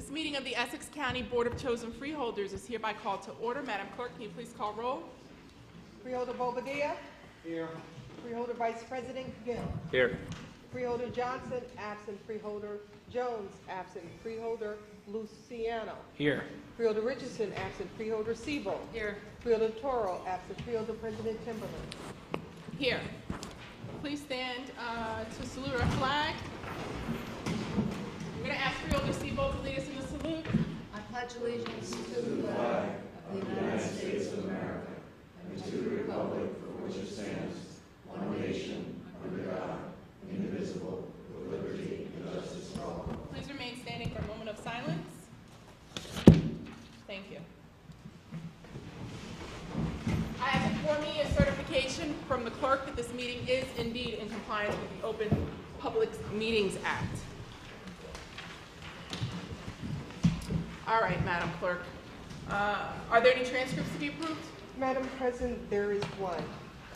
This meeting of the Essex County Board of Chosen Freeholders is hereby called to order. Madam Clerk, can you please call roll? Freeholder Bobadilla. Here. Freeholder Vice President Gill. Here. Freeholder Johnson, absent. Freeholder Jones, absent. Freeholder Luciano. Here. Freeholder Richardson, absent. Freeholder Siebel. Here. Freeholder Toro, absent. Freeholder President Timberlake. Here. Please stand to salute our flag. I'm going to ask Freeholder Siebel to lead us in the salute. I pledge allegiance to the flag of the United States of America and to the republic for which it stands, one nation, under God, indivisible, with liberty and justice for all. Please remain standing for a moment of silence. Thank you. I have before me a certification from the clerk that this meeting is indeed in compliance with the Open Public Meetings Act. All right, Madam Clerk. Are there any transcripts to be approved? Madam President, there is one.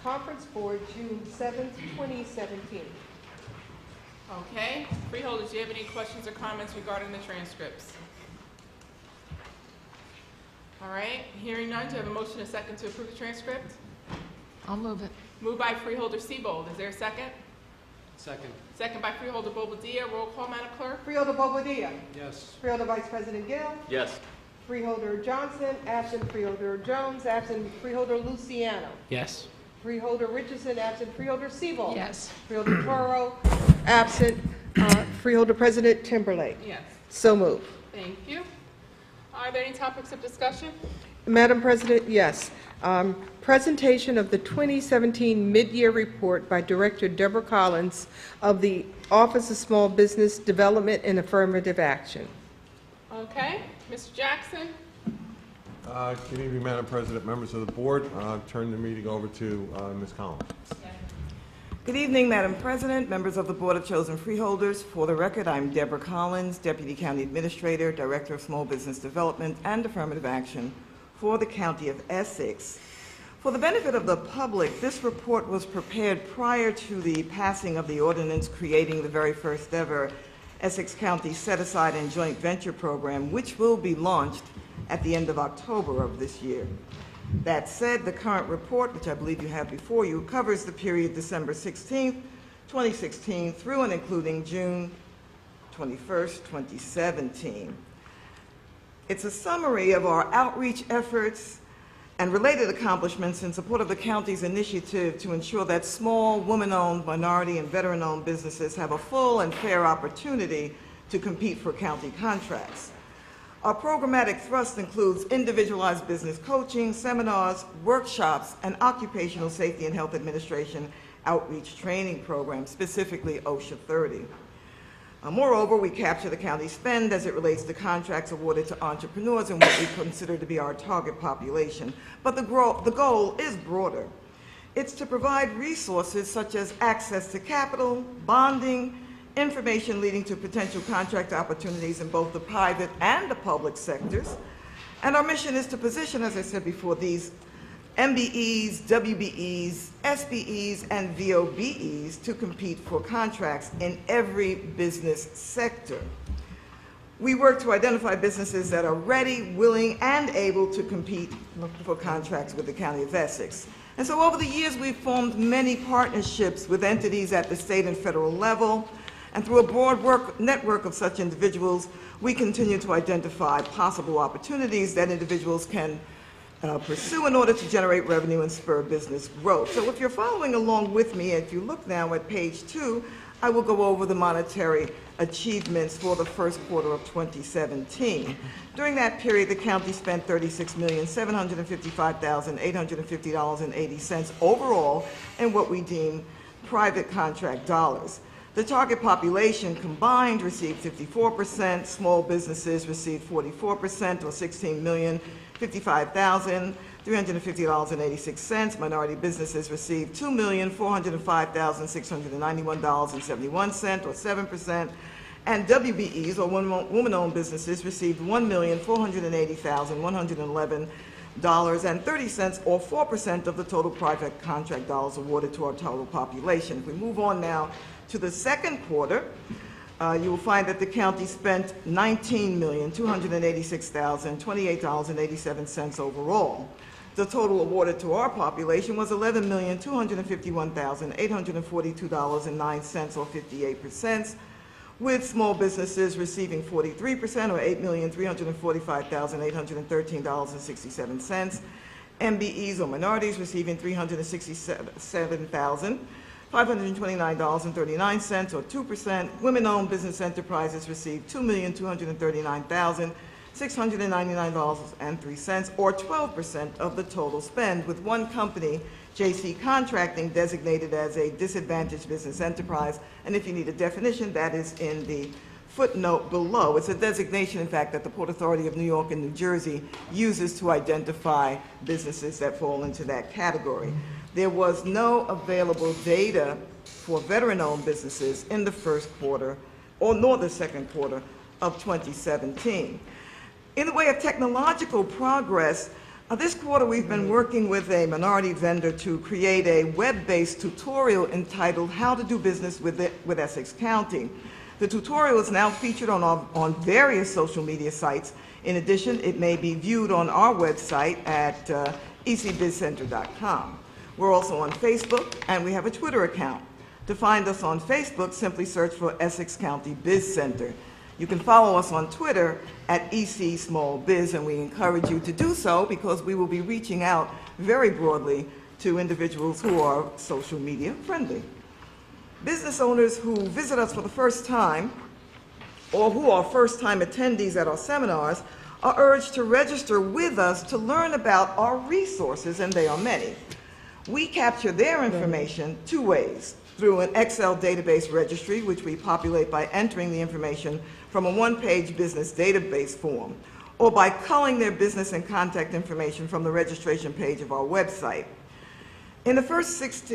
Conference Board, June 7th, 2017. Okay. Freeholders, do you have any questions or comments regarding the transcripts? All right. Hearing none, do you have a motion and a second to approve the transcript? I'll move it. Moved by Freeholder Siebold. Is there a second? Second. Second by Freeholder Bobadilla. Roll call, Madam Clerk. Freeholder Bobadilla. Yes. Freeholder Vice President Gill. Yes. Freeholder Johnson, absent. Freeholder Jones, absent. Freeholder Luciano. Yes. Freeholder Richardson, absent. Freeholder Siebel. Yes. Freeholder Toro, absent. Freeholder President Timberlake. Yes. So moved. Thank you. Are there any topics of discussion? Madam President, yes. Presentation of the 2017 mid-year report by Director Deborah Collins of the Office of Small Business Development and Affirmative Action. Okay. Mr. Jackson. Good evening, Madam President, members of the board. Turn the meeting over to Ms. Collins. Good evening, Madam President, members of the Board of Chosen Freeholders. For the record, I'm Deborah Collins, Deputy County Administrator, Director of Small Business Development and Affirmative Action for the County of Essex. For the benefit of the public, this report was prepared prior to the passing of the ordinance creating the very first ever Essex County Set-Aside and Joint Venture Program, which will be launched at the end of October of this year. That said, the current report, which I believe you have before you, covers the period December 16th, 2016 through and including June 21st, 2017. It's a summary of our outreach efforts and related accomplishments in support of the county's initiative to ensure that small, woman-owned, minority, and veteran-owned businesses have a full and fair opportunity to compete for county contracts. Our programmatic thrust includes individualized business coaching, seminars, workshops, and occupational safety and health administration outreach training programs, specifically OSHA 30. Moreover, we capture the county spend as it relates to contracts awarded to entrepreneurs and what we consider to be our target population. But the goal is broader. It's to provide resources such as access to capital, bonding, information leading to potential contract opportunities in both the private and the public sectors. And our mission is to position, as I said before, these MBEs, WBEs, SBEs, and VOBEs to compete for contracts in every business sector. We work to identify businesses that are ready, willing, and able to compete for contracts with the County of Essex. And so over the years, we've formed many partnerships with entities at the state and federal level, and through a broad network of such individuals, we continue to identify possible opportunities that individuals can pursue in order to generate revenue and spur business growth. So if you're following along with me, if you look now at page 2, I will go over the monetary achievements for the first quarter of 2017. During that period, the county spent $36,755,850.80 overall in what we deem private contract dollars. The target population combined received 54%, small businesses received 44%, or $16,055,350.86. Minority businesses received $2,405,691.71, or 7%. And WBEs, or woman-owned businesses, received $1,480,111.30, or 4% of the total private contract dollars awarded to our total population. If we move on now to the second quarter, you will find that the county spent $19,286,028.87 overall. The total awarded to our population was $11,251,842.09, or 58%, with small businesses receiving 43%, or $8,345,813.67, MBEs or minorities receiving $367,529.39, or 2%. Women-owned business enterprises received $2,239,699.03, or 12% of the total spend, with one company, JC Contracting, designated as a disadvantaged business enterprise. And if you need a definition, that is in the footnote below. It's a designation, in fact, that the Port Authority of New York and New Jersey uses to identify businesses that fall into that category. There was no available data for veteran-owned businesses in the first quarter, or nor the second quarter of 2017. In the way of technological progress, this quarter we've been working with a minority vendor to create a web-based tutorial entitled How to Do Business with Essex County. The tutorial is now featured on various social media sites. In addition, it may be viewed on our website at ecbizcenter.com. We're also on Facebook, and we have a Twitter account. To find us on Facebook, simply search for Essex County Biz Center. You can follow us on Twitter at EC Small Biz, and we encourage you to do so because we will be reaching out very broadly to individuals who are social media friendly. Business owners who visit us for the first time or who are first-time attendees at our seminars are urged to register with us to learn about our resources, and they are many. We capture their information two ways: through an Excel database registry, which we populate by entering the information from a one-page business database form, or by culling their business and contact information from the registration page of our website. In the first 6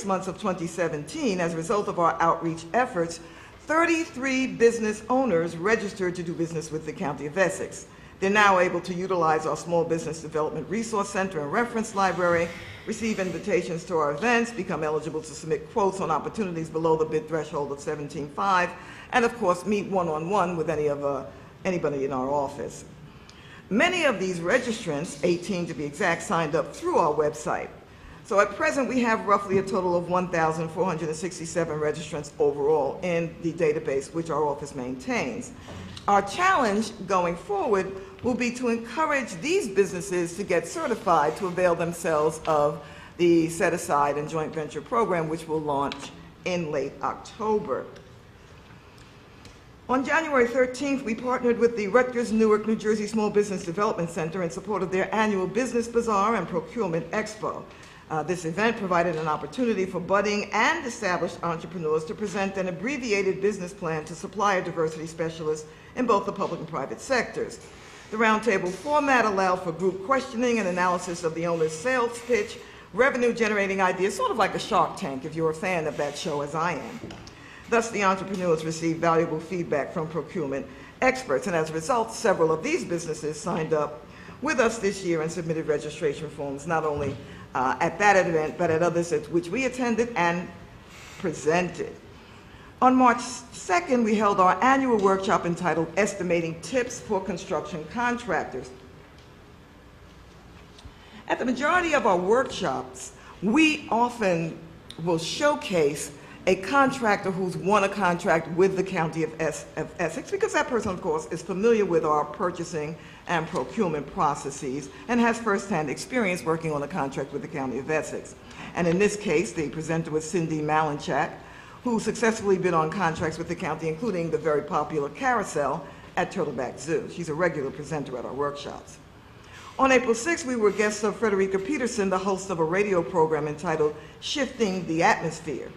months of 2017, as a result of our outreach efforts, 33 business owners registered to do business with the County of Essex. They're now able to utilize our Small Business Development Resource Center and Reference Library, receive invitations to our events, become eligible to submit quotes on opportunities below the bid threshold of $17,500, and of course meet one-on-one with anybody in our office. Many of these registrants, 18 to be exact, signed up through our website. So at present, we have roughly a total of 1,467 registrants overall in the database which our office maintains. Our challenge going forward will be to encourage these businesses to get certified to avail themselves of the set-aside and joint venture program, which will launch in late October. On January 13th, we partnered with the Rutgers Newark, New Jersey Small Business Development Center in support of their annual Business Bazaar and Procurement Expo. This event provided an opportunity for budding and established entrepreneurs to present an abbreviated business plan to supplier diversity specialists in both the public and private sectors. The roundtable format allowed for group questioning and analysis of the owner's sales pitch, revenue-generating ideas, sort of like a Shark Tank, if you're a fan of that show, as I am. Thus, the entrepreneurs received valuable feedback from procurement experts, and as a result, several of these businesses signed up with us this year and submitted registration forms, not only at that event, but at others at which we attended and presented. On March 2nd, we held our annual workshop entitled Estimating Tips for Construction Contractors. At the majority of our workshops, we often will showcase a contractor who's won a contract with the County of Essex, because that person, of course, is familiar with our purchasing and procurement processes and has firsthand experience working on a contract with the County of Essex. And in this case, the presenter was Cindy Malinchak, who successfully bid on contracts with the county, including the very popular carousel at Turtleback Zoo. She's a regular presenter at our workshops. On April 6th, we were guests of Frederica Peterson, the host of a radio program entitled Shifting the Atmosphere.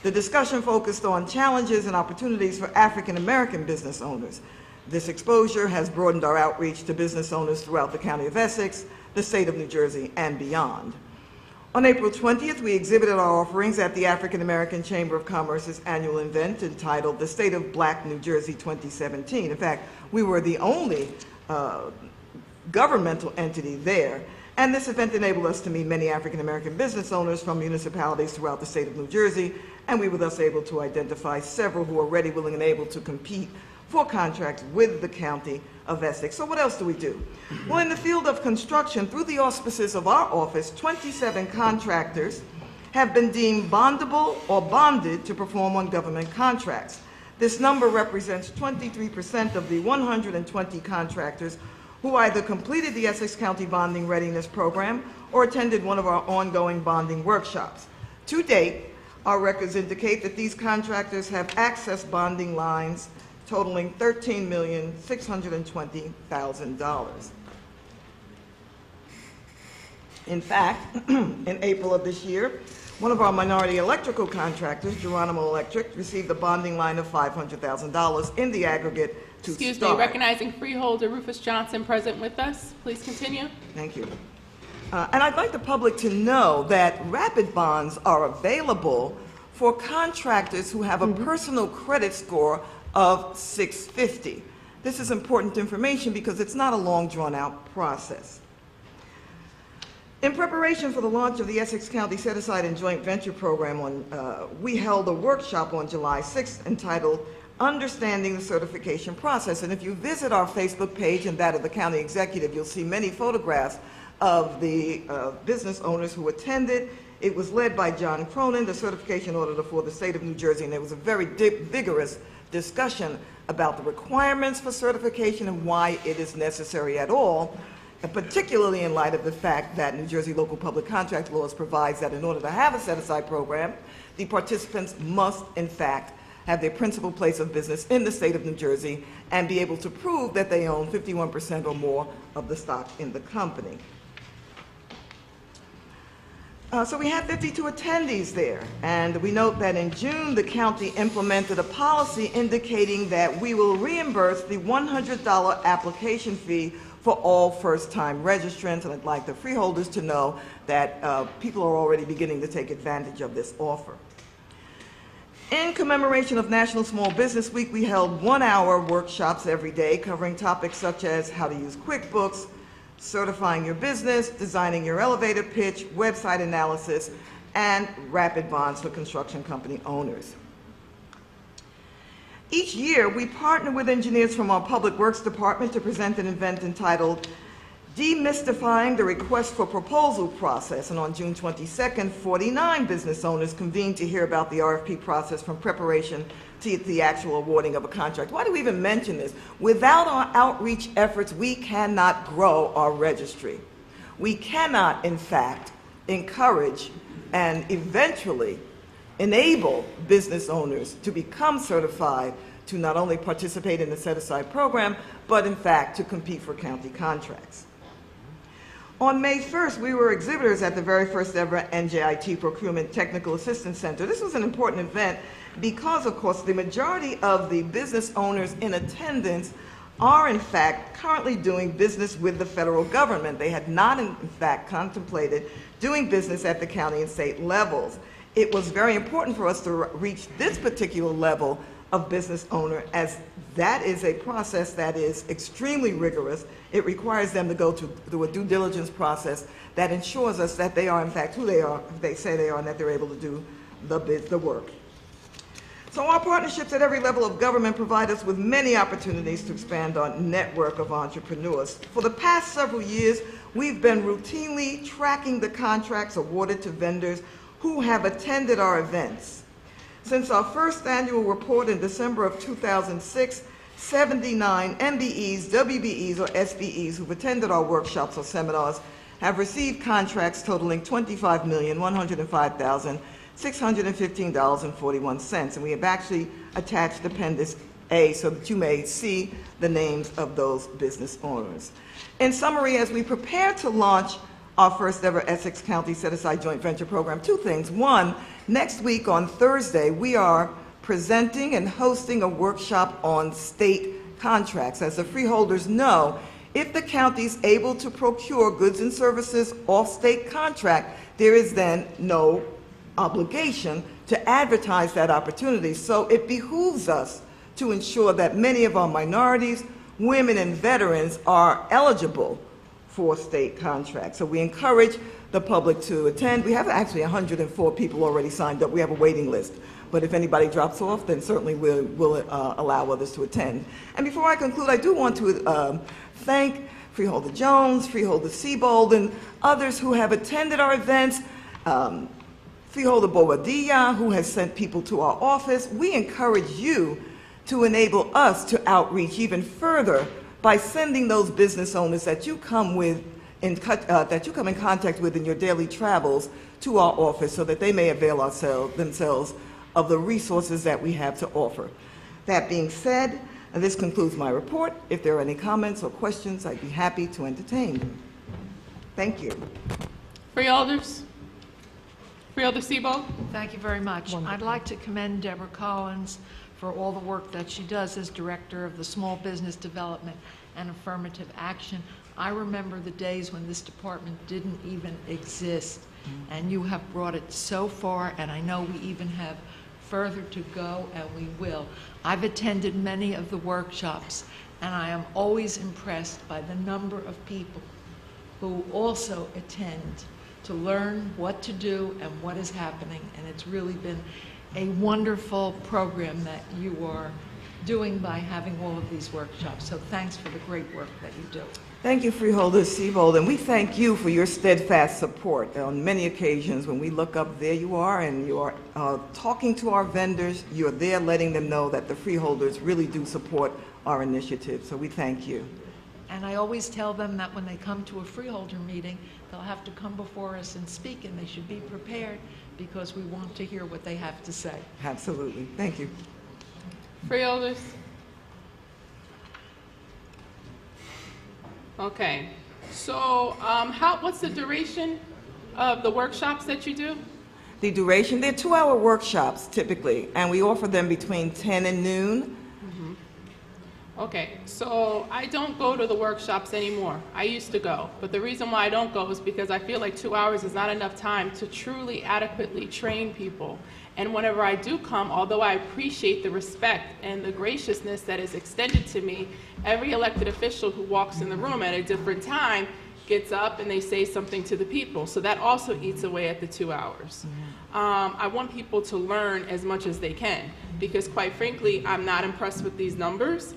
The discussion focused on challenges and opportunities for African American business owners. This exposure has broadened our outreach to business owners throughout the County of Essex, the state of New Jersey, and beyond. On April 20th, we exhibited our offerings at the African American Chamber of Commerce's annual event entitled The State of Black New Jersey 2017. In fact, we were the only governmental entity there, and this event enabled us to meet many African American business owners from municipalities throughout the state of New Jersey and we were thus able to identify several who are ready, willing, and able to compete for contracts with the County of Essex. So what else do we do? Well, in the field of construction, through the auspices of our office, 27 contractors have been deemed bondable or bonded to perform on government contracts. This number represents 23% of the 120 contractors who either completed the Essex County Bonding Readiness Program or attended one of our ongoing bonding workshops. To date, our records indicate that these contractors have accessed bonding lines totaling $13,620,000. In fact, in April of this year, one of our minority electrical contractors, Geronimo Electric, received a bonding line of $500,000 in the aggregate to Excuse start. me, recognizing Freeholder Rufus Johnson present with us. Please continue. Thank you. And I'd like the public to know that rapid bonds are available for contractors who have a personal credit score of 650. This is important information because it's not a long, drawn-out process. In preparation for the launch of the Essex County Set-Aside and Joint Venture Program, we held a workshop on July 6th entitled Understanding the Certification Process. And if you visit our Facebook page and that of the county executive, you'll see many photographs of the business owners who attended. It was led by John Cronin, the certification auditor for the state of New Jersey, and there was a very vigorous discussion about the requirements for certification and why it is necessary at all, and particularly in light of the fact that New Jersey local public contract laws provides that in order to have a set-aside program, the participants must, in fact, have their principal place of business in the state of New Jersey and be able to prove that they own 51% or more of the stock in the company. So we had 52 attendees there, and we note that in June, the county implemented a policy indicating that we will reimburse the $100 application fee for all first-time registrants, and I'd like the freeholders to know that people are already beginning to take advantage of this offer. In commemoration of National Small Business Week, we held one-hour workshops every day covering topics such as how to use QuickBooks, certifying your business, designing your elevator pitch, website analysis, and rapid bonds for construction company owners. Each year, we partner with engineers from our Public Works Department to present an event entitled Demystifying the Request for Proposal Process, and on June 22nd, 49 business owners convened to hear about the RFP process from preparation to the actual awarding of a contract. Why do we even mention this? Without our outreach efforts, we cannot grow our registry. We cannot, in fact, encourage and eventually enable business owners to become certified to not only participate in the set-aside program, but in fact to compete for county contracts. On May 1st, we were exhibitors at the very first ever NJIT Procurement Technical Assistance Center. This was an important event because, of course, the majority of the business owners in attendance are, in fact, currently doing business with the federal government. They had not, in fact, contemplated doing business at the county and state levels. It was very important for us to reach this particular level of business owner, as that is a process that is extremely rigorous. It requires them to go through a due diligence process that ensures us that they are, in fact, who they are, who they say they are, and that they're able to do the work. So our partnerships at every level of government provide us with many opportunities to expand our network of entrepreneurs. For the past several years, we've been routinely tracking the contracts awarded to vendors who have attended our events. Since our first annual report in December of 2006, 79 MBEs, WBEs, or SBEs who've attended our workshops or seminars have received contracts totaling $25,105,615.41. And we have actually attached Appendix A so that you may see the names of those business owners. In summary, as we prepare to launch our first ever Essex County Set-Aside Joint Venture Program, two things. One, next week on Thursday, we are presenting and hosting a workshop on state contracts. As the freeholders know, if the county is able to procure goods and services off state contract, there is then no obligation to advertise that opportunity. So it behooves us to ensure that many of our minorities, women, and veterans are eligible for state contracts. So we encourage the public to attend. We have actually 104 people already signed up. We have a waiting list. but if anybody drops off, then certainly we'll allow others to attend. And before I conclude, I do want to thank Freeholder Jones, Freeholder Siebold, and others who have attended our events. Freeholder Bobadilla, who has sent people to our office. We encourage you to enable us to outreach even further by sending those business owners that you come in contact with in your daily travels to our office so that they may avail themselves of the resources that we have to offer. That being said, this concludes my report. If there are any comments or questions, I'd be happy to entertain them. Thank you. Freeholders? Freeholder Siebold? Thank you very much. I'd like to commend Deborah Collins for all the work that she does as Director of the Small Business Development and Affirmative Action. I remember the days when this department didn't even exist, and you have brought it so far, and I know we even have further to go, and we will. I've attended many of the workshops, and I am always impressed by the number of people who also attend to learn what to do and what is happening, and it's really been a wonderful program that you are doing by having all of these workshops. So thanks for the great work that you do. Thank you, Freeholder Siebold, and we thank you for your steadfast support. On many occasions, when we look up, there you are, and you are talking to our vendors. You're there letting them know that the freeholders really do support our initiative, so we thank you. And I always tell them that when they come to a freeholder meeting, they'll have to come before us and speak, and they should be prepared because we want to hear what they have to say. Absolutely. Thank you. Freeholders? Okay. So what's the duration of the workshops that you do? The duration, they're 2-hour workshops typically, and we offer them between 10 and noon. Okay, so I don't go to the workshops anymore. I used to go, but the reason why I don't go is because I feel like 2 hours is not enough time to truly adequately train people. And whenever I do come, although I appreciate the respect and the graciousness that is extended to me, every elected official who walks in the room at a different time gets up and they say something to the people. So that also eats away at the 2 hours. I want people to learn as much as they can, because quite frankly, I'm not impressed with these numbers.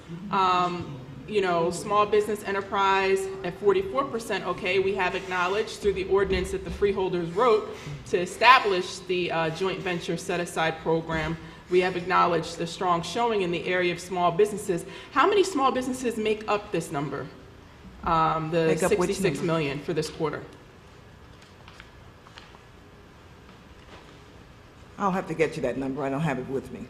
You know, small business enterprise at 44%, okay, we have acknowledged through the ordinance that the freeholders wrote to establish the joint venture set-aside program. We have acknowledged the strong showing in the area of small businesses. How many small businesses make up this number? The 66 million for this quarter. I'll have to get you that number. I don't have it with me.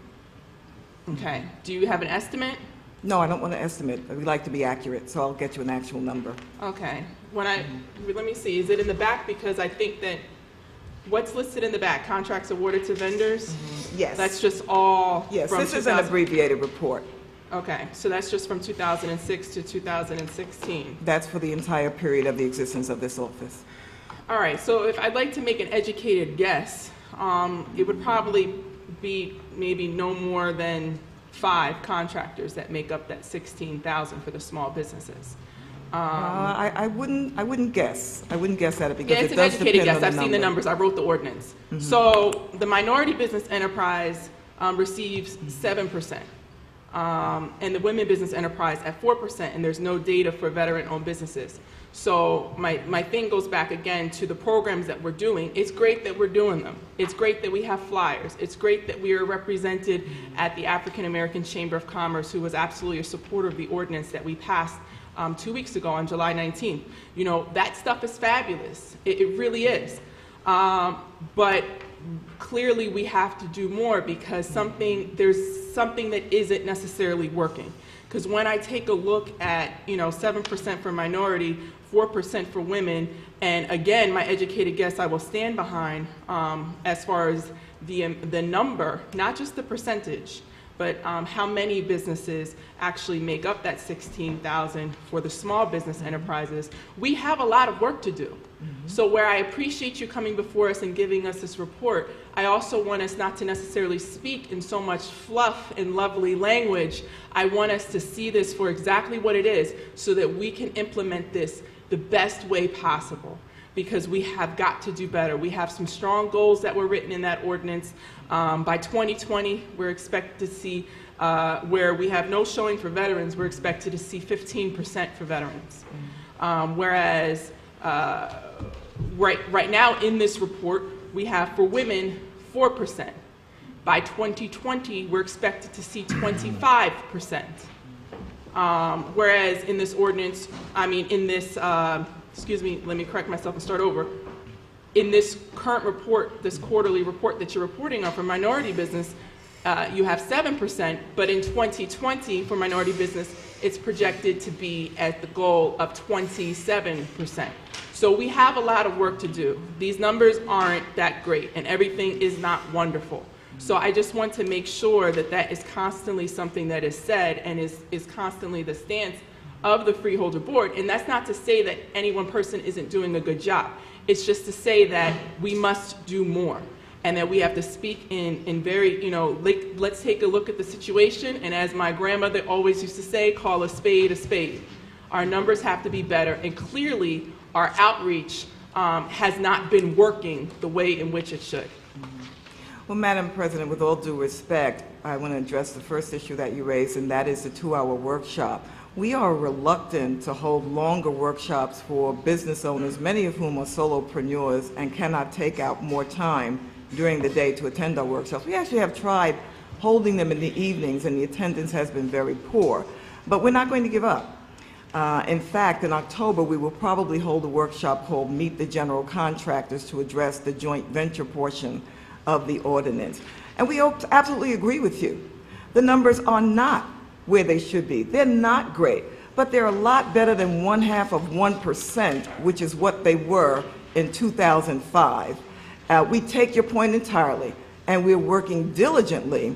Okay. Do you have an estimate? No, I don't want to estimate. We like to be accurate, so I'll get you an actual number. Okay. Let me see. Is it in the back? Because I think that what's listed in the back, contracts awarded to vendors? Yes. That's just all Yes, from this is an abbreviated report. Okay, so that's just from 2006 to 2016. That's for the entire period of the existence of this office. All right, so if I'd like to make an educated guess, it would probably be maybe no more than 5 contractors that make up that 16,000 for the small businesses. I wouldn't guess. I wouldn't guess at it because Yeah, it's it an does educated depend on guess. the I've seen the numbers. I wrote the ordinance. So the minority business enterprise receives 7%. And the women business enterprise at 4%, and there's no data for veteran-owned businesses. So my thing goes back again to the programs that we're doing. It's great that we're doing them. It's great that we have flyers. It's great that we are represented at the African American Chamber of Commerce, who was absolutely a supporter of the ordinance that we passed 2 weeks ago on July 19th. You know, that stuff is fabulous. It really is. But clearly we have to do more because there's something that isn't necessarily working. Because when I take a look at, 7% for minority, 4% for women, and again, my educated guess I will stand behind as far as the number, not just the percentage, but how many businesses actually make up that 16,000 for the small business enterprises. We have a lot of work to do. So where I appreciate you coming before us and giving us this report, I also want us not to necessarily speak in so much fluff and lovely language. I want us to see this for exactly what it is so that we can implement this the best way possible. because we have got to do better. We have some strong goals that were written in that ordinance. By 2020, we're expected to see, where we have no showing for veterans, we're expected to see 15% for veterans. Whereas right now in this report, we have for women 4%. By 2020, we're expected to see 25%. Whereas in this ordinance, in this, excuse me, let me correct myself and start over. In this current report, this quarterly report that you're reporting on for minority business, you have 7%, but in 2020 for minority business, it's projected to be at the goal of 27%. So we have a lot of work to do. These numbers aren't that great, and everything is not wonderful. So I just want to make sure that that is constantly something that is said and is constantly the stance of the Freeholder Board. And that's not to say that any one person isn't doing a good job. It's just to say that we must do more, and that we have to speak in very, let's take a look at the situation, and as my grandmother always used to say, call a spade a spade. Our numbers have to be better, and clearly our outreach has not been working the way in which it should. Well, Madam President, with all due respect, I want to address the first issue that you raised, and that is the 2-hour workshop. We are reluctant to hold longer workshops for business owners, many of whom are solopreneurs and cannot take out more time during the day to attend our workshops. We actually have tried holding them in the evenings, and the attendance has been very poor. But we're not going to give up. In fact, in October, we will probably hold a workshop called Meet the General Contractors to address the joint venture portion of the ordinance. And we absolutely agree with you. The numbers are not where they should be. They're not great, but they're a lot better than 0.5%, which is what they were in 2005. We take your point entirely, and we're working diligently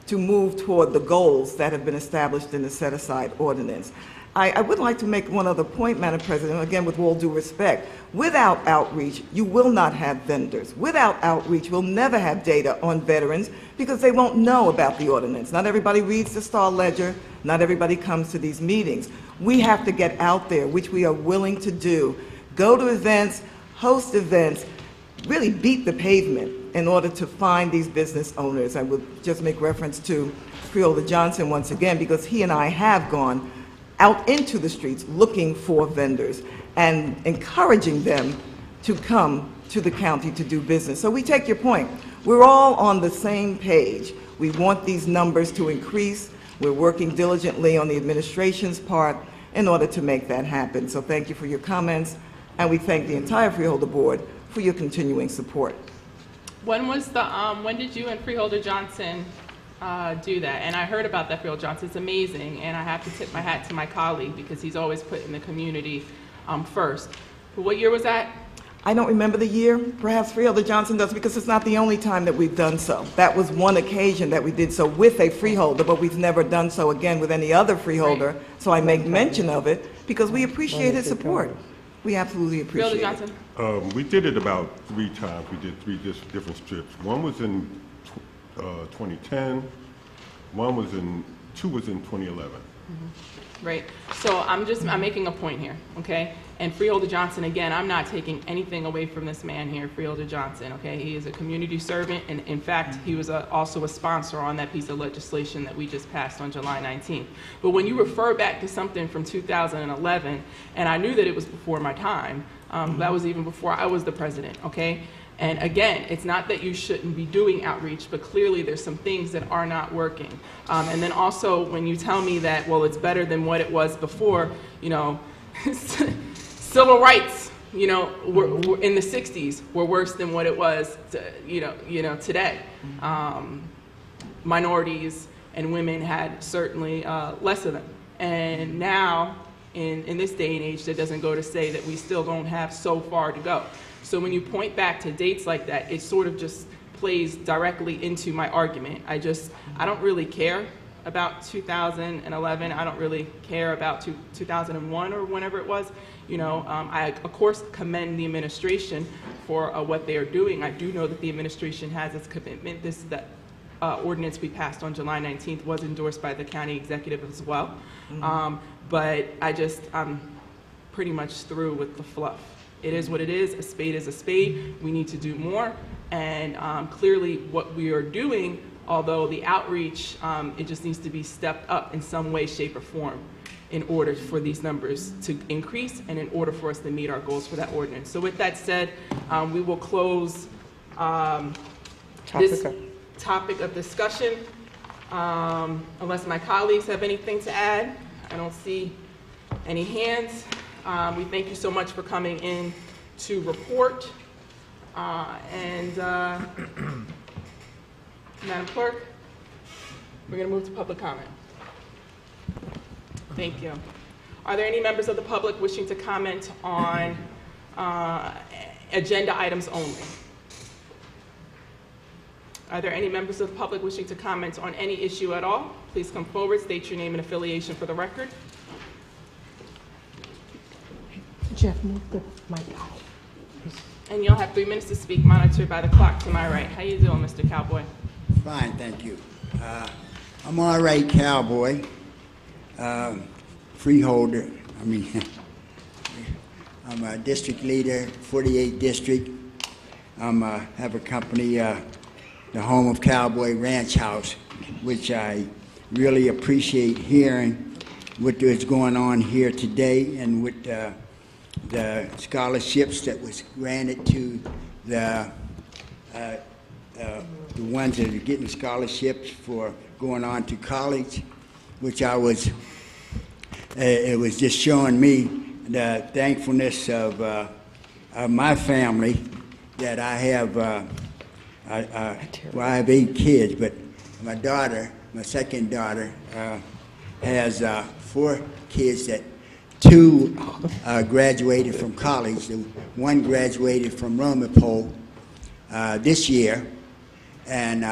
to move toward the goals that have been established in the set-aside ordinance. I would like to make one other point, Madam President, again with all due respect. Without outreach, you will not have vendors. Without outreach, we'll never have data on veterans because they won't know about the ordinance. Not everybody reads the Star Ledger. Not everybody comes to these meetings. We have to get out there, which we are willing to do. Go to events, host events, really beat the pavement in order to find these business owners. I would just make reference to Freeholder Johnson once again because he and I have gone out into the streets looking for vendors and encouraging them to come to the county to do business. So we take your point. We're all on the same page. We want these numbers to increase. We're working diligently on the administration's part in order to make that happen. So thank you for your comments, and we thank the entire Freeholder Board for your continuing support. When did you and Freeholder Johnson do that? And I heard about that, Freeholder Johnson. It's amazing, and I have to tip my hat to my colleague because he's always putting the community first. But what year was that? I don't remember the year. Perhaps Freeholder Johnson does because it's not the only time that we've done so. That was one occasion that we did so with a freeholder, but we've never done so again with any other freeholder. Right. So I make mention of it because we appreciate his support. We absolutely appreciate it. Freeholder Johnson? We did it about 3 times. We did 3 different strips. One was in 2010. 2 was in 2011. Mm-hmm. Right. So I'm making a point here, okay? And Freeholder Johnson, again, I'm not taking anything away from this man here, Freeholder Johnson, okay? He is a community servant, and in fact, he was also a sponsor on that piece of legislation that we just passed on July 19th. But when you refer back to something from 2011, and I knew that it was before my time, that was even before I was the president, okay? And again, it's not that you shouldn't be doing outreach, but clearly there's some things that are not working. And then also, when you tell me that, well, it's better than what it was before, civil rights, were in the 60s were worse than what it was, today. Minorities and women had certainly less of them. And now, in this day and age, that doesn't go to say that we still don't have so far to go. So when you point back to dates like that, it sort of just plays directly into my argument. I don't really care about 2011. I don't really care about 2001 or whenever it was. I, of course, commend the administration for what they are doing. I do know that the administration has its commitment. The ordinance we passed on July 19th was endorsed by the county executive as well. Mm-hmm. But I'm pretty much through with the fluff. It is what it is. A spade is a spade. We need to do more. And clearly what we are doing, although the outreach, it just needs to be stepped up in some way, shape, or form in order for these numbers to increase and in order for us to meet our goals for that ordinance. So with that said, we will close this topic of discussion. Unless my colleagues have anything to add, I don't see any hands. We thank you so much for coming in to report. Madam Clerk, we're going to move to public comment. Thank you. Are there any members of the public wishing to comment on agenda items only? Are there any members of the public wishing to comment on any issue at all? Please come forward, state your name and affiliation for the record. Jeff, move the mic out. And you'll have 3 minutes to speak, monitored by the clock to my right. How you doing, Mr. Cowboy? Fine, thank you. I'm all right, Cowboy. Freeholder. I'm a district leader, 48th district. Have a company, the home of Cowboy Ranch House, which I really appreciate hearing what is going on here today, and with the scholarships that was granted to the ones that are getting scholarships for going on to college, which I was, it was just showing me the thankfulness of my family, that I have, well, I have 8 kids, but my daughter, my second daughter, has 4 kids that 2 graduated from college. One graduated from Romapole this year, and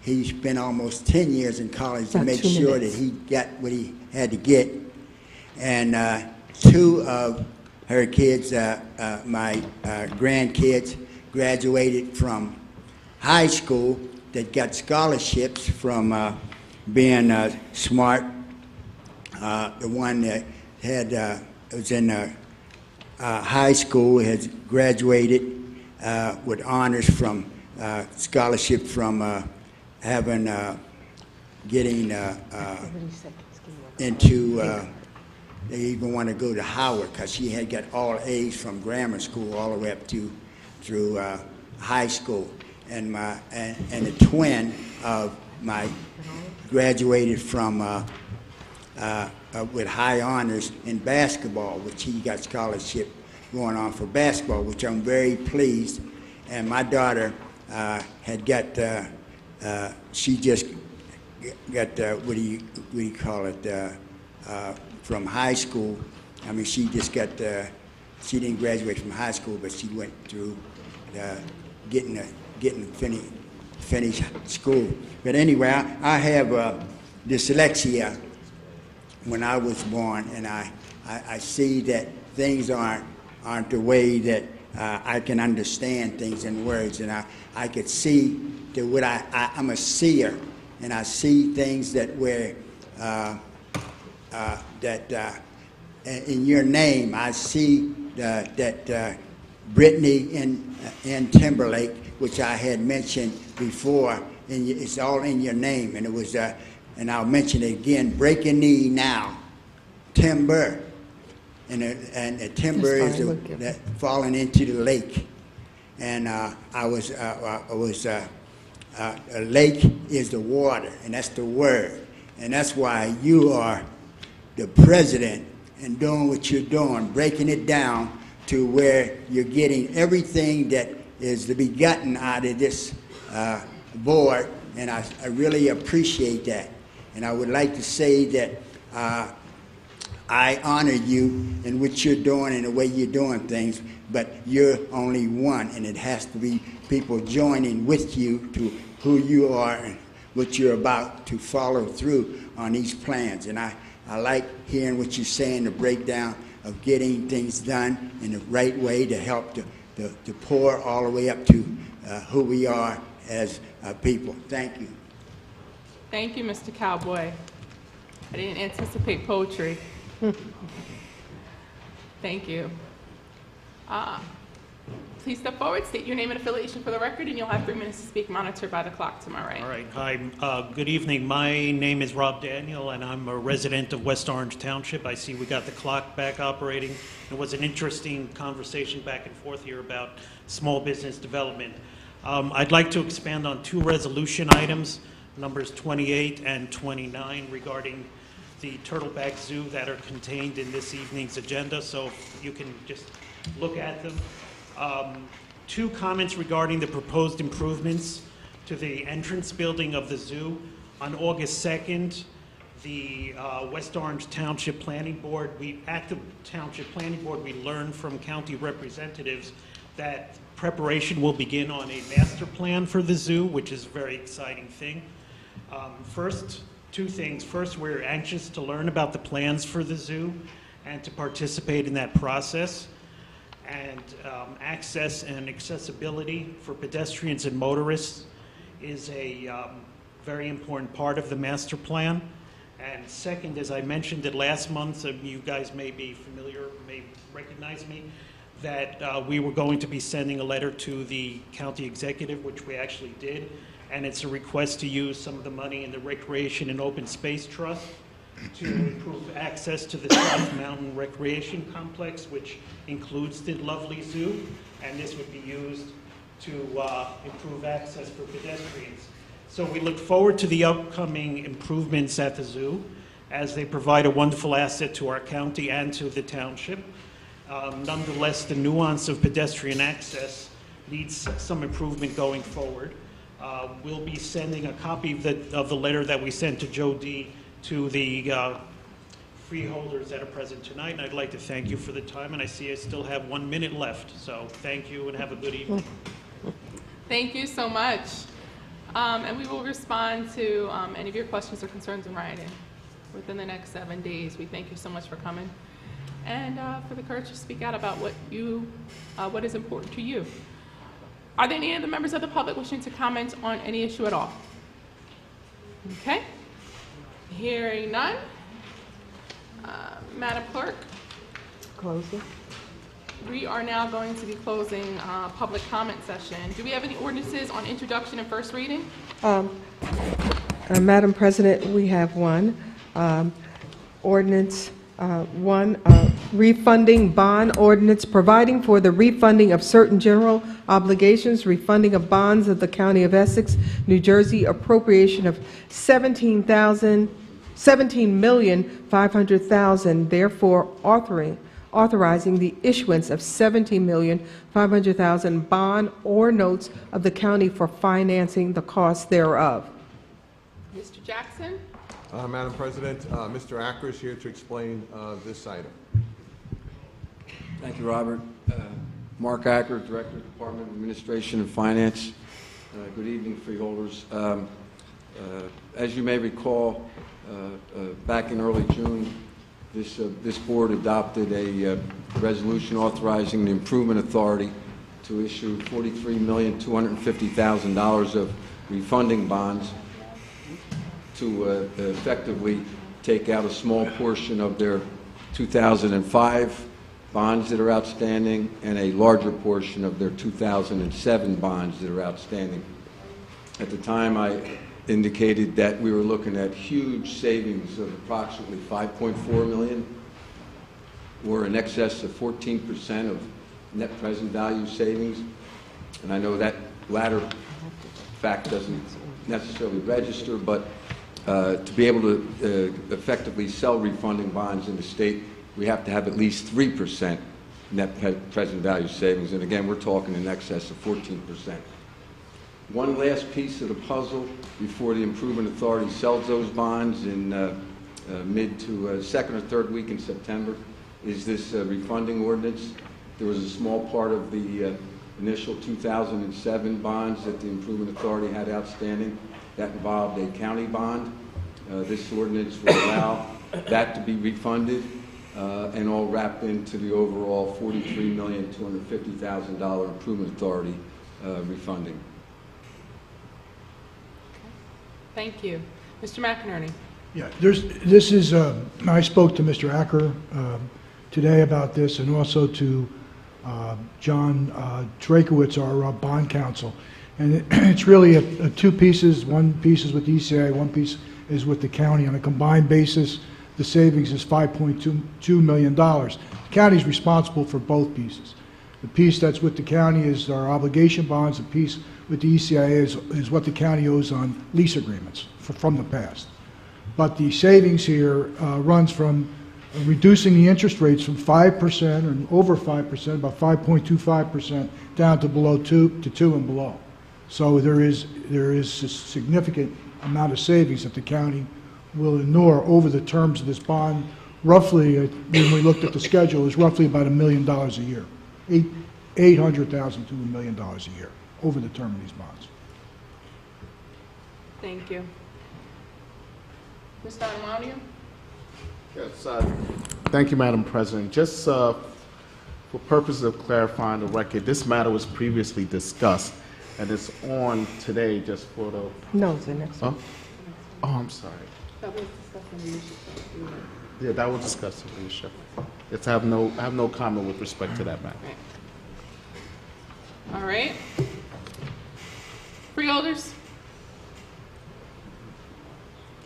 he spent almost 10 years in college to make sure that he got what he had to get. And 2 of her kids, my grandkids, graduated from high school that got scholarships from being smart. The one that had was in high school has graduated with honors from scholarship from having getting into. They even want to go to Howard because she had got all A's from grammar school all the way up to through high school. And my and the twin of my graduated from with high honors in basketball, which he got scholarship going on for basketball, which I'm very pleased. And my daughter had got she just got what do you call it from high school. I mean, she just got she didn't graduate from high school, but she went through getting finished school. But anyway, I have dyslexia when I was born, and I see that things aren't the way that I can understand things in words, and I could see that what I'm a seer, and I see things that where in your name I see that Brittany and Timberlake, which I had mentioned before, and it's all in your name, and it was and I'll mention it again, break a knee now, timber, and a timber is that falling into the lake, and a lake is the water, and that's the word, and that's why you are the president and doing what you're doing, breaking it down to where you're getting everything that is to be gotten out of this board, and I really appreciate that. And I would like to say that I honor you in what you're doing and the way you're doing things, but you're only one, and it has to be people joining with you to who you are and what you're about to follow through on these plans. And I like hearing what you're saying, the breakdown of getting things done in the right way to help the poor all the way up to who we are as people. Thank you. Thank you, Mr. Cowboy. I didn't anticipate poetry. Thank you. Please step forward, state your name and affiliation for the record, and you'll have 3 minutes to speak, monitored by the clock to my right. All right. Hi. Good evening. My name is Rob Daniel, and I'm a resident of West Orange Township. I see we got the clock back operating. It was an interesting conversation back and forth here about small business development. I'd like to expand on 2 resolution items, numbers 28 and 29, regarding the Turtleback Zoo that are contained in this evening's agenda, so if you can just look at them. 2 comments regarding the proposed improvements to the entrance building of the zoo. On August 2nd, the West Orange Township Planning Board, at the Township Planning Board, we learned from county representatives that preparation will begin on a master plan for the zoo, which is a very exciting thing. First, 2 things. First, we're anxious to learn about the plans for the zoo and to participate in that process. And access and accessibility for pedestrians and motorists is a very important part of the master plan. And second, as I mentioned it last month, you guys may be familiar, may recognize me, that we were going to be sending a letter to the county executive, which we actually did, and it's a request to use some of the money in the Recreation and Open Space Trust to improve access to the South Mountain Recreation Complex, which includes the lovely zoo, and this would be used to improve access for pedestrians. So we look forward to the upcoming improvements at the zoo, as they provide a wonderful asset to our county and to the township. Nonetheless, the nuance of pedestrian access needs some improvement going forward. We'll be sending a copy of the letter that we sent to Joe D. to the freeholders that are present tonight, and I'd like to thank you for the time, and I see I still have 1 minute left, so thank you and have a good evening. Thank you so much. And we will respond to any of your questions or concerns in writing within the next 7 days. We thank you so much for coming and for the courage to speak out about what is important to you. Are there any other members of the public wishing to comment on any issue at all? Okay. Hearing none. Madam Clerk, Close it. we are now going to be closing public comment session. Do we have any ordinances on introduction and first reading? Madam President, we have one. Ordinance 1, refunding bond ordinance, providing for the refunding of certain general obligations, refunding of bonds of the County of Essex, New Jersey, appropriation of $17,500,000, therefore authorizing the issuance of $17,500,000 bond or notes of the county for financing the cost thereof. Mr. Jackson? Madam President, Mr. Acker is here to explain this item. Thank you, Robert. Mark Acker, Director of Department of Administration and Finance. Good evening, freeholders. As you may recall, back in early June, this board adopted a resolution authorizing the Improvement Authority to issue $43,250,000 of refunding bonds to effectively take out a small portion of their 2005 bonds that are outstanding and a larger portion of their 2007 bonds that are outstanding. At the time, I indicated that we were looking at huge savings of approximately $5.4 million, or in excess of 14% of net present value savings. And I know that latter fact doesn't necessarily register, but to be able to effectively sell refunding bonds in the state, we have to have at least 3% net present value savings. And again, we're talking in excess of 14%. One last piece of the puzzle before the Improvement Authority sells those bonds in mid to second or third week in September is this refunding ordinance. There was a small part of the initial 2007 bonds that the Improvement Authority had outstanding that involved a county bond. This ordinance will allow that to be refunded and all wrapped into the overall $43,250,000 Improvement Authority refunding. Thank you. Mr. McInerney? Yeah, I spoke to Mr. Acker today about this, and also to John Drakowitz, our bond counsel. And it's really two pieces. One piece is with the ECA, one piece is with the county. On a combined basis, the savings is $5.2 million. The county is responsible for both pieces. The piece that's with the county is our obligation bonds. The piece with the ECA is what the county owes on lease agreements from the past. But the savings here runs from reducing the interest rates from 5% and over 5%, about 5.25%, down to below 2 and below. So there is a significant amount of savings that the county will ignore over the terms of this bond. Roughly, when we looked at the schedule, is roughly about $1 million a year, $800,000 to $1 million a year over the term of these bonds. Thank you. Mr. Armanian? Yes, thank you, Madam President. Just for purposes of clarifying the record, this matter was previously discussed, and it's on today just for the... No, it's the next one. Oh, I'm sorry. That was discussing leadership. Yeah, that was discussed in leadership. It's, I have no comment with respect to that matter. All right. Freeholders?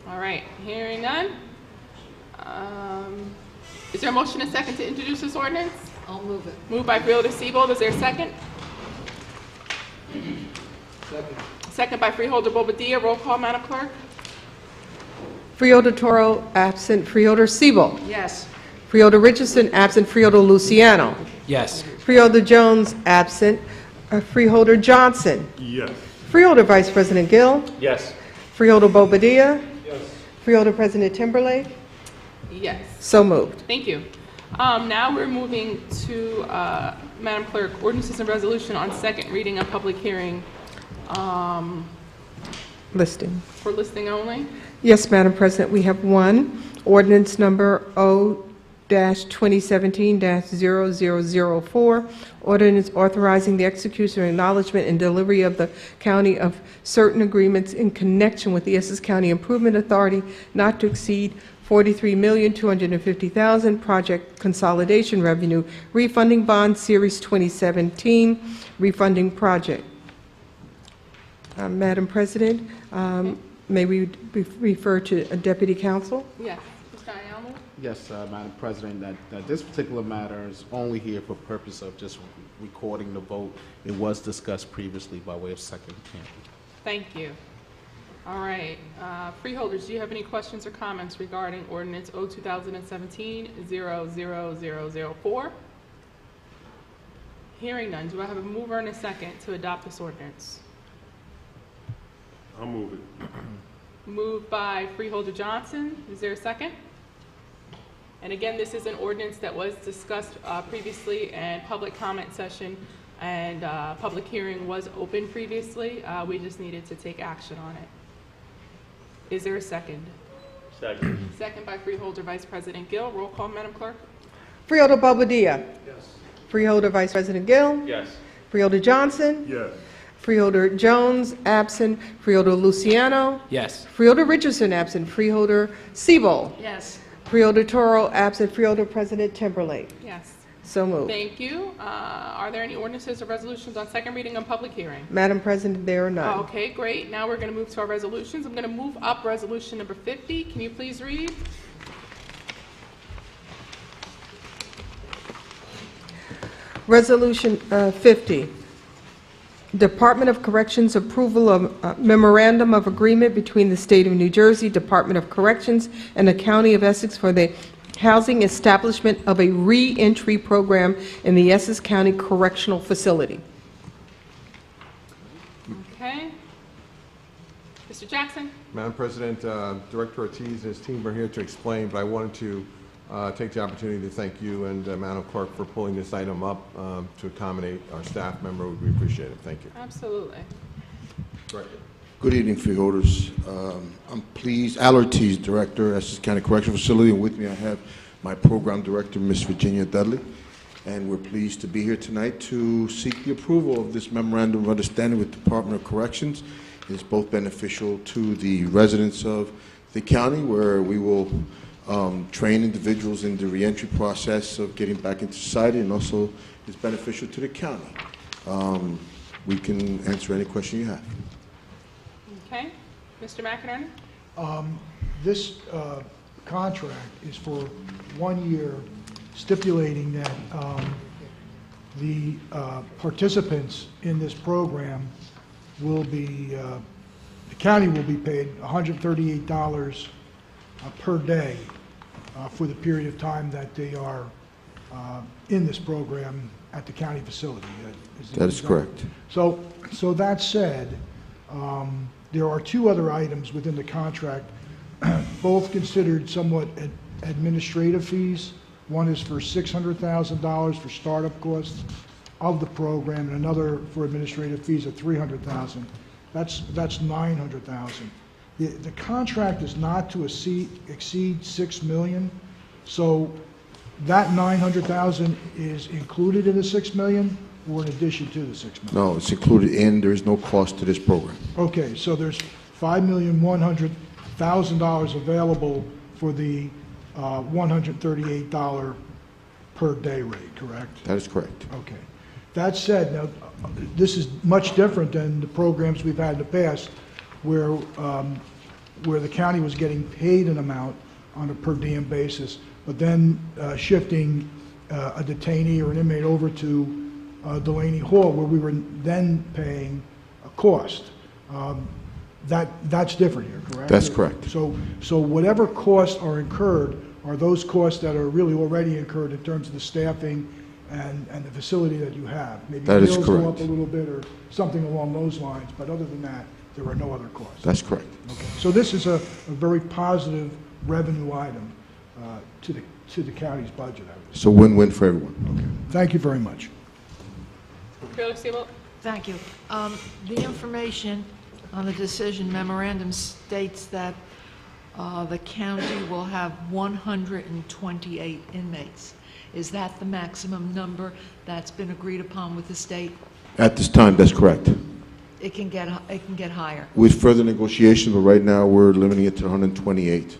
All right, hearing none. Is there a motion and second to introduce this ordinance? I'll move it. Moved by Freeholder Siebold. Is there a second? Second. Second by Freeholder Bobadilla. Roll call, Madam Clerk. Freeholder Toro, absent. Freeholder Siebel. Yes. Freeholder Richardson, absent. Freeholder Luciano. Yes. Freeholder Jones, absent. Freeholder Johnson. Yes. Freeholder Vice President Gill. Yes. Freeholder Bobadilla. Yes. Freeholder President Timberlake. Yes. So moved. Thank you. Now we're moving to, Madam Clerk, ordinances and resolution on second reading and public hearing. Listing. For listing only. Yes, Madam President, we have one. Ordinance number O-2017-0004. Ordinance authorizing the execution, acknowledgement, and delivery of the county of certain agreements in connection with the Essex County Improvement Authority not to exceed $43,250,000 project consolidation revenue refunding bond series 2017 refunding project. Madam President, may we refer to a deputy counsel? Yes. Mr. Ayala? Yes, Madam President, that this particular matter is only here for purpose of just recording the vote. It was discussed previously by way of second hearing. Thank you. All right. Freeholders, do you have any questions or comments regarding ordinance O-2017-00004? Hearing none, do I have a mover and a second to adopt this ordinance? I'll move it. Moved by Freeholder Johnson. Is there a second? And again, this is an ordinance that was discussed previously, and public comment session and public hearing was open previously. We just needed to take action on it. Is there a second? Second. Second by Freeholder Vice President Gill. Roll call, Madam Clerk. Freeholder Bobadilla. Yes. Freeholder Vice President Gill. Yes. Freeholder Johnson. Yes. Freeholder Jones, absent. Freeholder Luciano. Yes. Freeholder Richardson, absent. Freeholder Siebel. Yes. Freeholder Toro, absent. Freeholder President Timberlake. Yes. So moved. Thank you. Are there any ordinances or resolutions on second reading and public hearing? Madam President, there are none. Okay, great. Now we're going to move to our resolutions. I'm going to move up resolution number 50. Can you please read? Resolution 50. Department of Corrections approval of memorandum of agreement between the State of New Jersey Department of Corrections and the County of Essex for the housing establishment of a re-entry program in the Essex County Correctional Facility. Okay. Mr. Jackson? Madam President, Director Ortiz and his team are here to explain, but I wanted to take the opportunity to thank you and Madam Clerk for pulling this item up to accommodate our staff member. We appreciate it. Thank you. Absolutely. Director. Good evening, freeholders. I'm pleased, Al Ortiz, Director, Essex County Correctional Facility, and with me I have my Program Director, Ms. Virginia Dudley, and we're pleased to be here tonight to seek the approval of this Memorandum of Understanding with the Department of Corrections. It's both beneficial to the residents of the county, where we will train individuals in the reentry process of getting back into society, and also is beneficial to the county. We can answer any question you have. Okay. Mr. McInerney? This contract is for 1 year, stipulating that the participants in this program will be, the county will be paid $138 per day for the period of time that they are in this program at the county facility. That is correct. So that said, there are two other items within the contract, both considered somewhat administrative fees. One is for $600,000 for startup costs of the program, and another for administrative fees of $300,000. That's $900,000. The contract is not to exceed $6 million, so that $900,000 is included in the $6 million, or in addition to the $6 million? No, it's included in, there is no cost to this program. Okay, so there's $5,100,000 available for the $138 per day rate, correct? That is correct. Okay. That said, now, this is much different than the programs we've had in the past, where the county was getting paid an amount on a per diem basis, but then shifting a detainee or an inmate over to Delaney Hall, where we were then paying a cost. That's different here, correct? That's correct. So whatever costs are incurred are those costs that are really already incurred in terms of the staffing and the facility that you have. Maybe That is meals go up correct. a little bit or something along those lines, but other than that, there are no other costs. That's correct. Okay. So this is a very positive revenue item to the county's budget, I would say. It's a win-win for everyone. Okay. Thank you very much. Felix Siebel? Thank you. The information on the decision memorandum states that the county will have 128 inmates. Is that the maximum number that's been agreed upon with the state? At this time, that's correct. It can get higher, With further negotiation, but right now, we're limiting it to 128.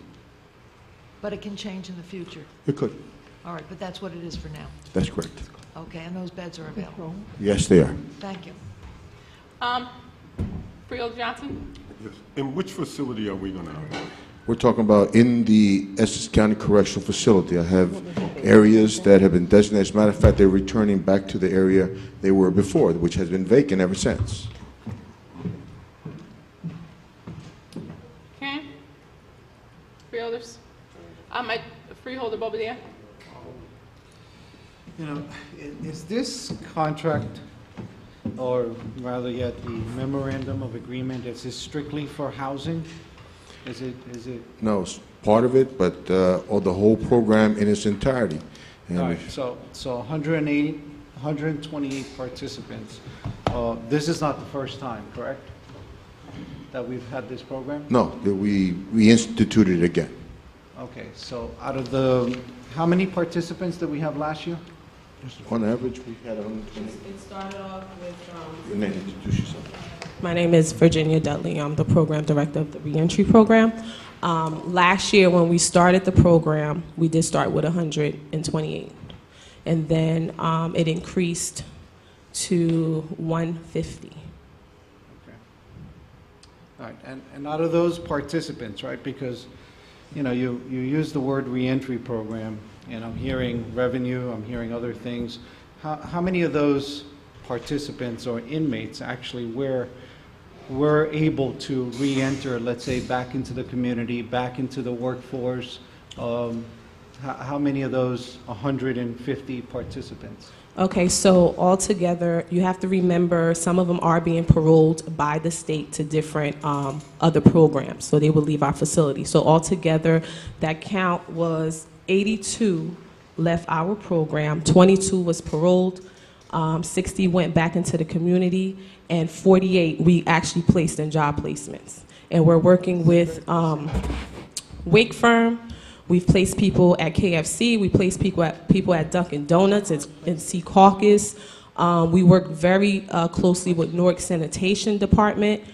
but it can change in the future. It could. All right, but that's what it is for now. That's correct. Okay, and those beds are available. Yes, they are. Thank you. Freeholder Johnson? Yes. In which facility are we going to operate? We're talking about in the Essex County Correctional Facility. I have areas that have been designated. As a matter of fact, they're returning back to the area they were before, which has been vacant ever since. Okay. Freeholders? Freeholder Bobadilla? You know, is this contract, or rather yet the memorandum of agreement, is this strictly for housing? Is it? No, it's part of it, but or the whole program in its entirety. And All right, so 128 participants. This is not the first time, correct? That we've had this program? No, that we instituted it again. Okay, so out of the, how many participants did we have last year? On average, we had 120. It started off with, Your name, introduce yourself. my name is Virginia Dudley. I'm the program director of the reentry program. Last year, when we started the program, we did start with 128. And then it increased to 150. Okay. All right, and out of those participants, right, because, you know, you use the word reentry program, and I'm hearing revenue, I'm hearing other things. How many of those participants or inmates actually were able to re-enter, let's say, back into the community, back into the workforce? How many of those 150 participants? Okay, so altogether, you have to remember some of them are being paroled by the state to different other programs, so they will leave our facility. So altogether, that count was 82 left our program, 22 was paroled, 60 went back into the community, and 48 we actually placed in job placements. And we're working with Wake Firm. We've placed people at KFC. We placed people at Dunkin' Donuts and Sea Caucus. We work very closely with Newark Sanitation Department.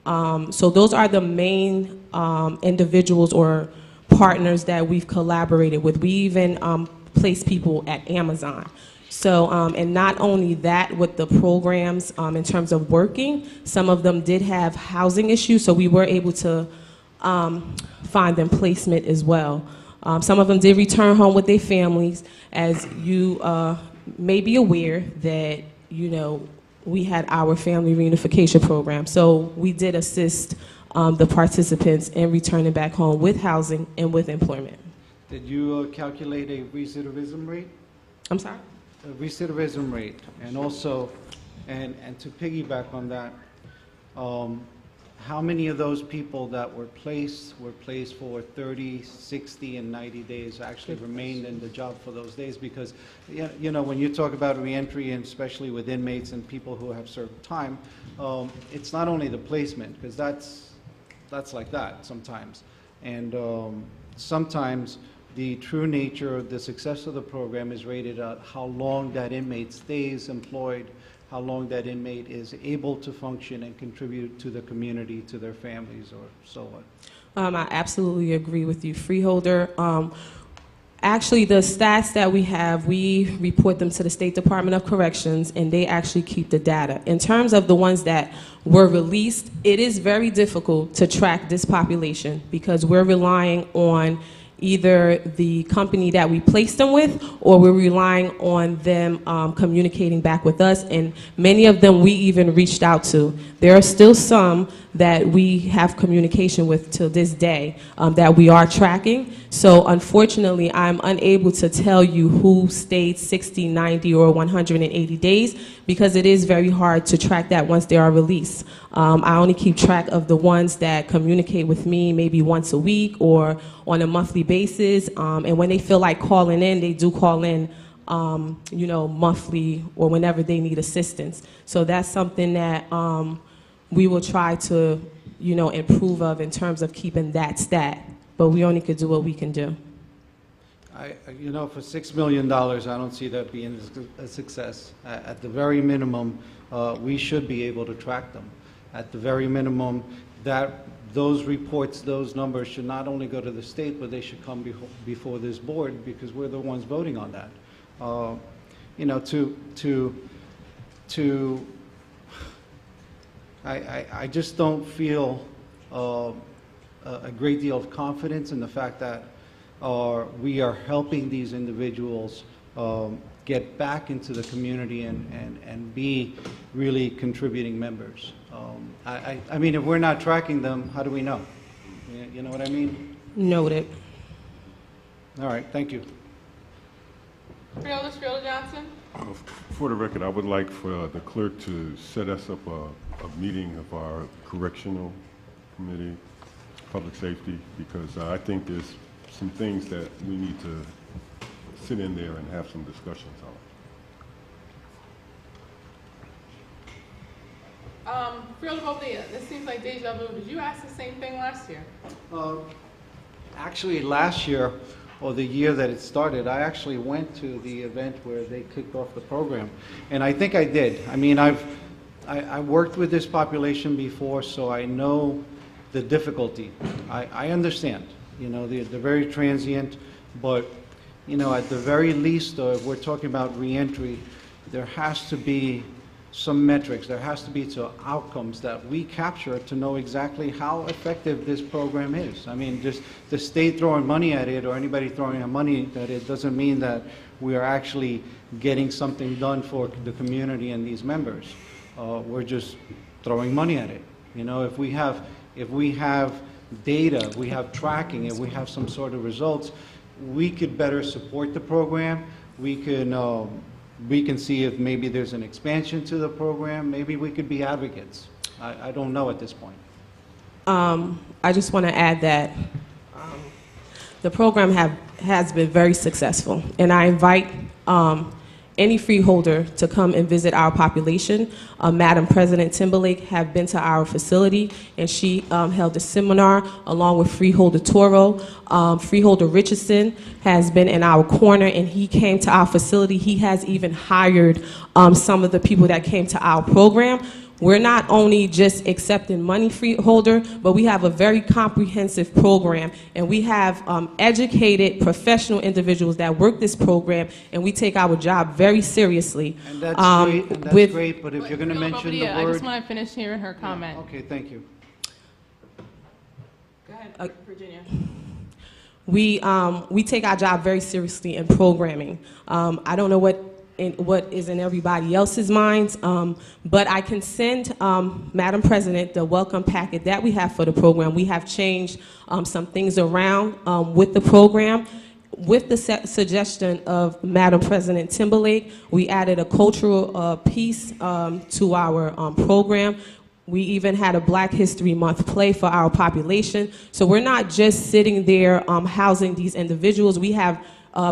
So those are the main individuals or partners that we've collaborated with. We even place people at Amazon. So, and not only that, with the programs in terms of working, some of them did have housing issues, so we were able to find them placement as well. Some of them did return home with their families. As you may be aware that, you know, we had our family reunification program. So we did assist the participants in returning back home with housing and with employment. Did you calculate a recidivism rate? I'm sorry? A recidivism rate, and also, and to piggyback on that, how many of those people that were placed for 30, 60, and 90 days actually remained in the job for those days? Because, you know, when you talk about reentry, and especially with inmates and people who have served time, it's not only the placement, because that's like that sometimes. And sometimes the true nature of the success of the program is rated at how long that inmate stays employed, how long that inmate is able to function and contribute to the community, to their families, or so on. I absolutely agree with you, Freeholder. Actually, the stats that we have, we report them to the State Department of Corrections, and they actually keep the data. In terms of the ones that were released, it is very difficult to track this population because we're relying on either the company that we placed them with, or we're relying on them communicating back with us, and many of them we even reached out to. There are still some that we have communication with to this day that we are tracking. So unfortunately, I'm unable to tell you who stayed 60, 90, or 180 days because it is very hard to track that once they are released. I only keep track of the ones that communicate with me maybe once a week or on a monthly basis. And when they feel like calling in, they do call in, you know, monthly or whenever they need assistance. So that's something that we will try to, you know, improve of in terms of keeping that stat. But we only could do what we can do. You know, for $6 million, I don't see that being a success. At the very minimum, we should be able to track them. At the very minimum, those reports, those numbers should not only go to the state, but they should come before this board because we're the ones voting on that. You know, I just don't feel a great deal of confidence in the fact that we are helping these individuals get back into the community and be really contributing members. I mean, if we're not tracking them, how do we know? You know what I mean? Noted. All right, thank you. Freeholder Johnson? For the record, I would like for the clerk to set us up a meeting of our correctional committee, public safety, because I think there's some things that we need to sit in there and have some discussions on. Freeholder Bovea, this seems like deja vu. Did you ask the same thing last year? Actually, last year, or the year that it started, I actually went to the event where they kicked off the program. And I think I did. I mean, I worked with this population before, so I know the difficulty. I understand, you know, they're very transient, but, you know, at the very least, if we're talking about reentry, there has to be some metrics, there has to be some outcomes that we capture to know exactly how effective this program is. I mean, just the state throwing money at it or anybody throwing money at it doesn't mean that we are actually getting something done for the community and these members. We're just throwing money at it. You know, if we have data, we have tracking, if we have some sort of results, we could better support the program. We can see if maybe there's an expansion to the program. Maybe we could be advocates. I don't know at this point. I just want to add that the program has been very successful, and I invite any freeholder to come and visit our population. Madam President Timberlake have been to our facility, and she held a seminar along with Freeholder Toro. Freeholder Richardson has been in our corner, and he came to our facility. He has even hired some of the people that came to our program. We're not only just accepting money, Freeholder, but we have a very comprehensive program, and we have educated professional individuals that work this program, and we take our job very seriously. And that's great, but if you're going to mention the I word... just want to finish hearing her comment. Okay, thank you. Go ahead, Virginia. We take our job very seriously in programming. I don't know what is in everybody else's minds, but I can send Madam President the welcome packet that we have for the program. We have changed some things around with the program. With the suggestion of Madam President Timberlake, we added a cultural piece to our program. We even had a Black History Month play for our population. So we're not just sitting there housing these individuals. We have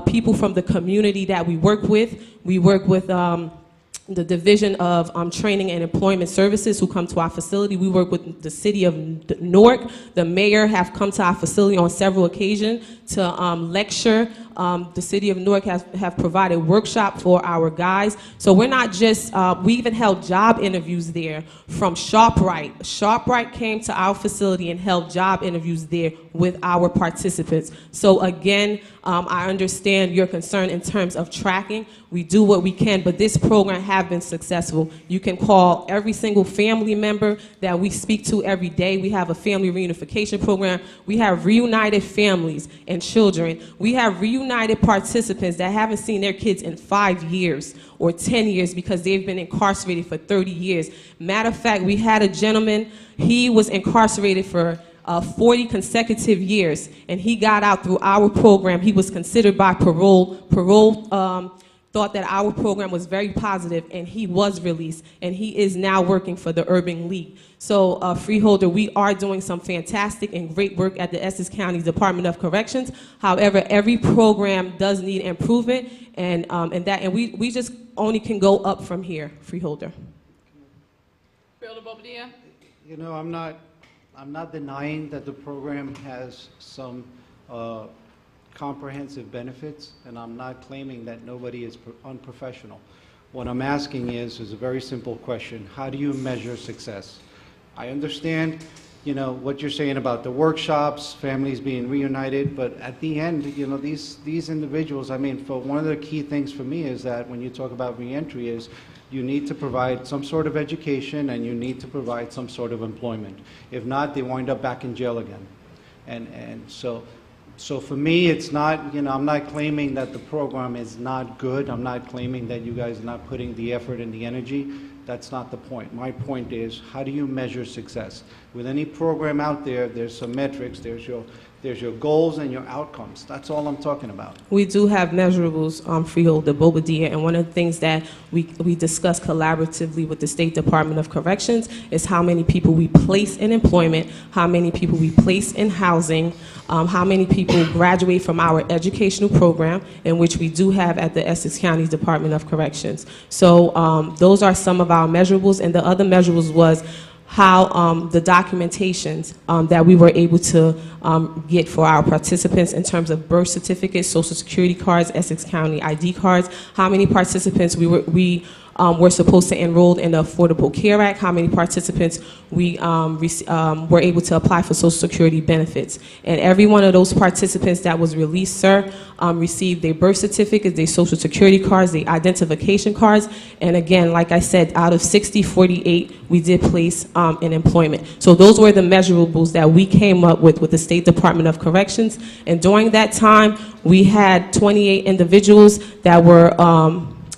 people from the community that we work with. We work with the Division of Training and Employment Services who come to our facility. We work with the city of Newark. The mayor have come to our facility on several occasions to lecture. The city of Newark have provided workshop for our guys. So we're not just, we even held job interviews there from SharpRite. SharpRite came to our facility and held job interviews there with our participants. So again, I understand your concern in terms of tracking. We do what we can, but this program has been successful. You can call every single family member that we speak to every day. We have a family reunification program. We have reunited families and children. We have reunited participants that haven't seen their kids in 5 years or 10 years because they've been incarcerated for 30 years. Matter of fact, we had a gentleman, he was incarcerated for 40 consecutive years, and he got out through our program. He was considered by parole. Thought that our program was very positive, and he was released, and he is now working for the Urban League. So, Freeholder, we are doing some fantastic and great work at the Essex County Department of Corrections. However, every program does need improvement, and we just only can go up from here, Freeholder. Freeholder Bobadilla? You know, I'm not denying that the program has some comprehensive benefits, and I'm not claiming that nobody is unprofessional. What I'm asking is a very simple question. How do you measure success? I understand, you know, what you're saying about the workshops, families being reunited, but at the end, you know, these individuals, I mean, for one of the key things for me is that when you talk about reentry is you need to provide some sort of education and you need to provide some sort of employment. If not, they wind up back in jail again. And so for me, it's not, you know, I'm not claiming that the program is not good. I'm not claiming that you guys are not putting the effort and the energy. That's not the point. My point is, how do you measure success? With any program out there, there's some metrics. There's your goals and your outcomes. That's all I'm talking about. We do have measurables, Freeholder Bobadilla, and one of the things that we discuss collaboratively with the State Department of Corrections is how many people we place in employment, how many people we place in housing, how many people graduate from our educational program, in which we do have at the Essex County Department of Corrections. So those are some of our measurables, and the other measurables was how the documentations that we were able to get for our participants in terms of birth certificates, social security cards, Essex County ID cards, how many participants we were supposed to enroll in the Affordable Care Act, how many participants we were able to apply for Social Security benefits. And every one of those participants that was released, sir, received their birth certificates, their Social Security cards, their identification cards. And again, like I said, out of 60, 48, we did place in employment. So those were the measurables that we came up with the State Department of Corrections. And during that time, we had 28 individuals that were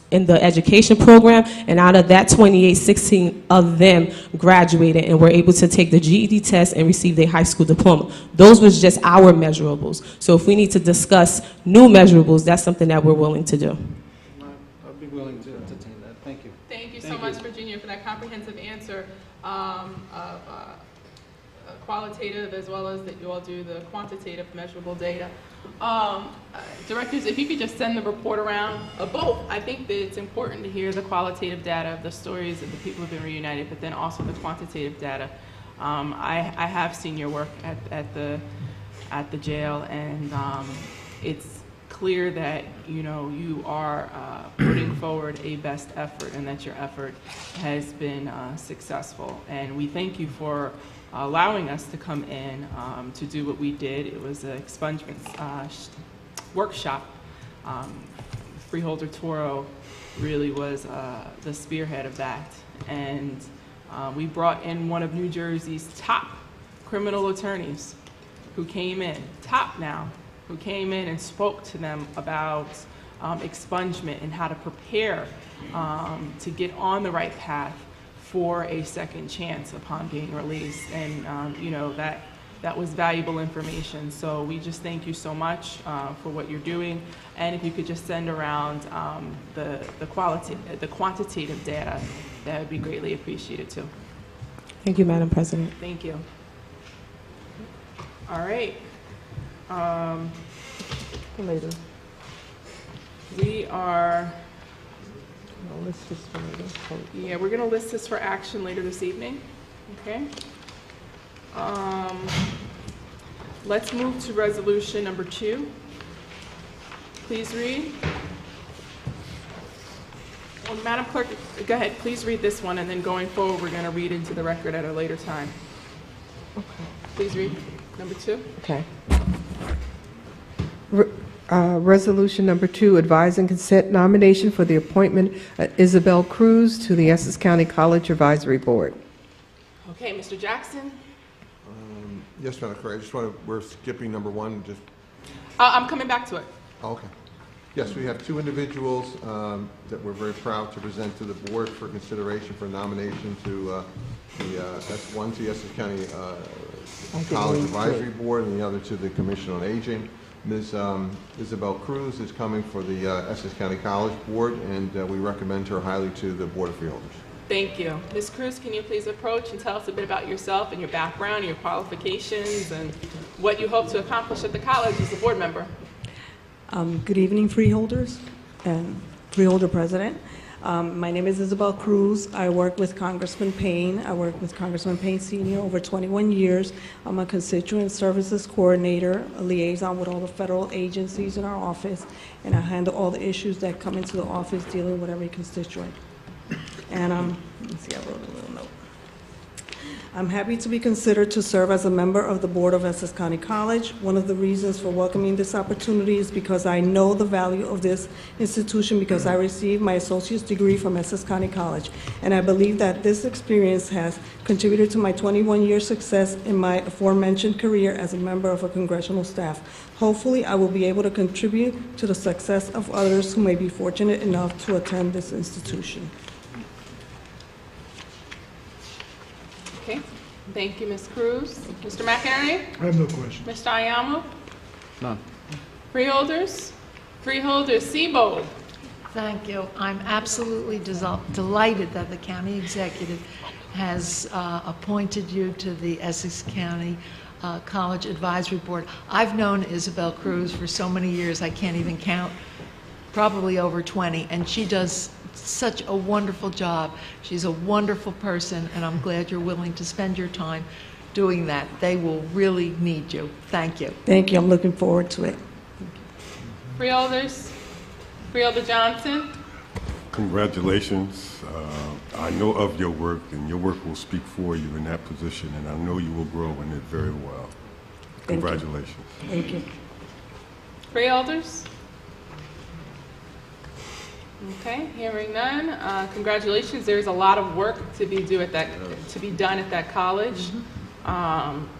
in the education program, and out of that 28, 16 of them graduated and were able to take the GED test and receive their high school diploma. Those was just our measurables. So if we need to discuss new measurables, that's something that we're willing to do. I'd be willing to entertain that. Thank you. Thank you so much, Virginia, for that comprehensive answer of qualitative as well as that you all do the quantitative measurable data. Directors, if you could just send the report around, both. I think that it's important to hear the qualitative data of the stories of the people who've been reunited, but then also the quantitative data. I have seen your work at the jail, and it's clear that, you know, you are putting forward a best effort and that your effort has been successful. And we thank you for allowing us to come in to do what we did. It was an expungement workshop. Freeholder Toro really was the spearhead of that. And we brought in one of New Jersey's top criminal attorneys who came in, top now, who came in and spoke to them about expungement and how to prepare to get on the right path for a second chance upon being released. And you know, that was valuable information. So we just thank you so much for what you're doing. And if you could just send around the quantitative data, that would be greatly appreciated too. Thank you, Madam President. Thank you. All right. Later. We are, I'll list this for later. yeah, we're going to list this for action later this evening. Okay. Let's move to resolution number 2. Please read. Well, Madam Clerk, go ahead. Please read this one, and then going forward, we're going to read into the record at a later time. Okay. Please read number 2. Okay. Resolution number 2, advise and consent nomination for the appointment of Isabel Cruz to the Essex County College Advisory Board. Okay, Mr. Jackson. Yes, Madam Clerk, I just want to, we're skipping number 1, just, I'm coming back to it. okay. Yes, we have 2 individuals that we're very proud to present to the board for consideration for nomination to one to the Essex County College Advisory Board and the other to the Commission on Aging. Ms. Isabel Cruz is coming for the Essex County College Board, and we recommend her highly to the Board of Freeholders. Thank you. Ms. Cruz, can you please approach and tell us a bit about yourself and your background, your qualifications, and what you hope to accomplish at the college as a board member? Good evening, Freeholders and Freeholder President. My name is Isabel Cruz. I work with Congressman Payne. I work with Congressman Payne Sr. over 21 years. I'm a constituent services coordinator, a liaison with all the federal agencies in our office, and I handle all the issues that come into the office dealing with every constituent. And let's see, I wrote a little note. I'm happy to be considered to serve as a member of the Board of Essex County College. One of the reasons for welcoming this opportunity is because I know the value of this institution because I received my associate's degree from Essex County College. And I believe that this experience has contributed to my 21-year success in my aforementioned career as a member of a congressional staff. Hopefully, I will be able to contribute to the success of others who may be fortunate enough to attend this institution. Okay. Thank you, Ms. Cruz. Mr. McInerney? I have no question. Mr. Ayamo? None. Freeholders? Freeholders, Seabold? Thank you. I'm absolutely delighted that the county executive has appointed you to the Essex County College Advisory Board. I've known Isabel Cruz for so many years, I can't even count, probably over 20, and she does such a wonderful job. She's a wonderful person, and I'm glad you're willing to spend your time doing that. They will really need you. Thank you. Thank you. I'm looking forward to it. Freeholders? Freeholder Johnson? Congratulations. I know of your work, and your work will speak for you in that position, and I know you will grow in it very well. Congratulations. Thank you. Freeholders? Okay, hearing none. Congratulations. There's a lot of work to be done at that college.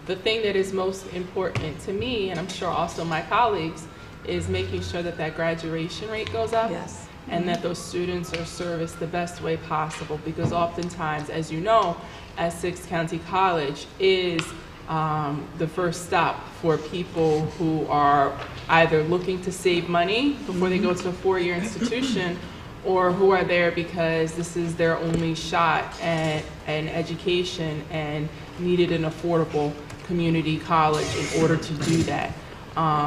The thing that is most important to me, and I'm sure also my colleagues, is making sure that that graduation rate goes up. Yes. And that those students are serviced the best way possible, because oftentimes, as you know, Essex County College is the first stop for people who are either looking to save money before they go to a 4-year institution, or who are there because this is their only shot at an education and needed an affordable community college in order to do that.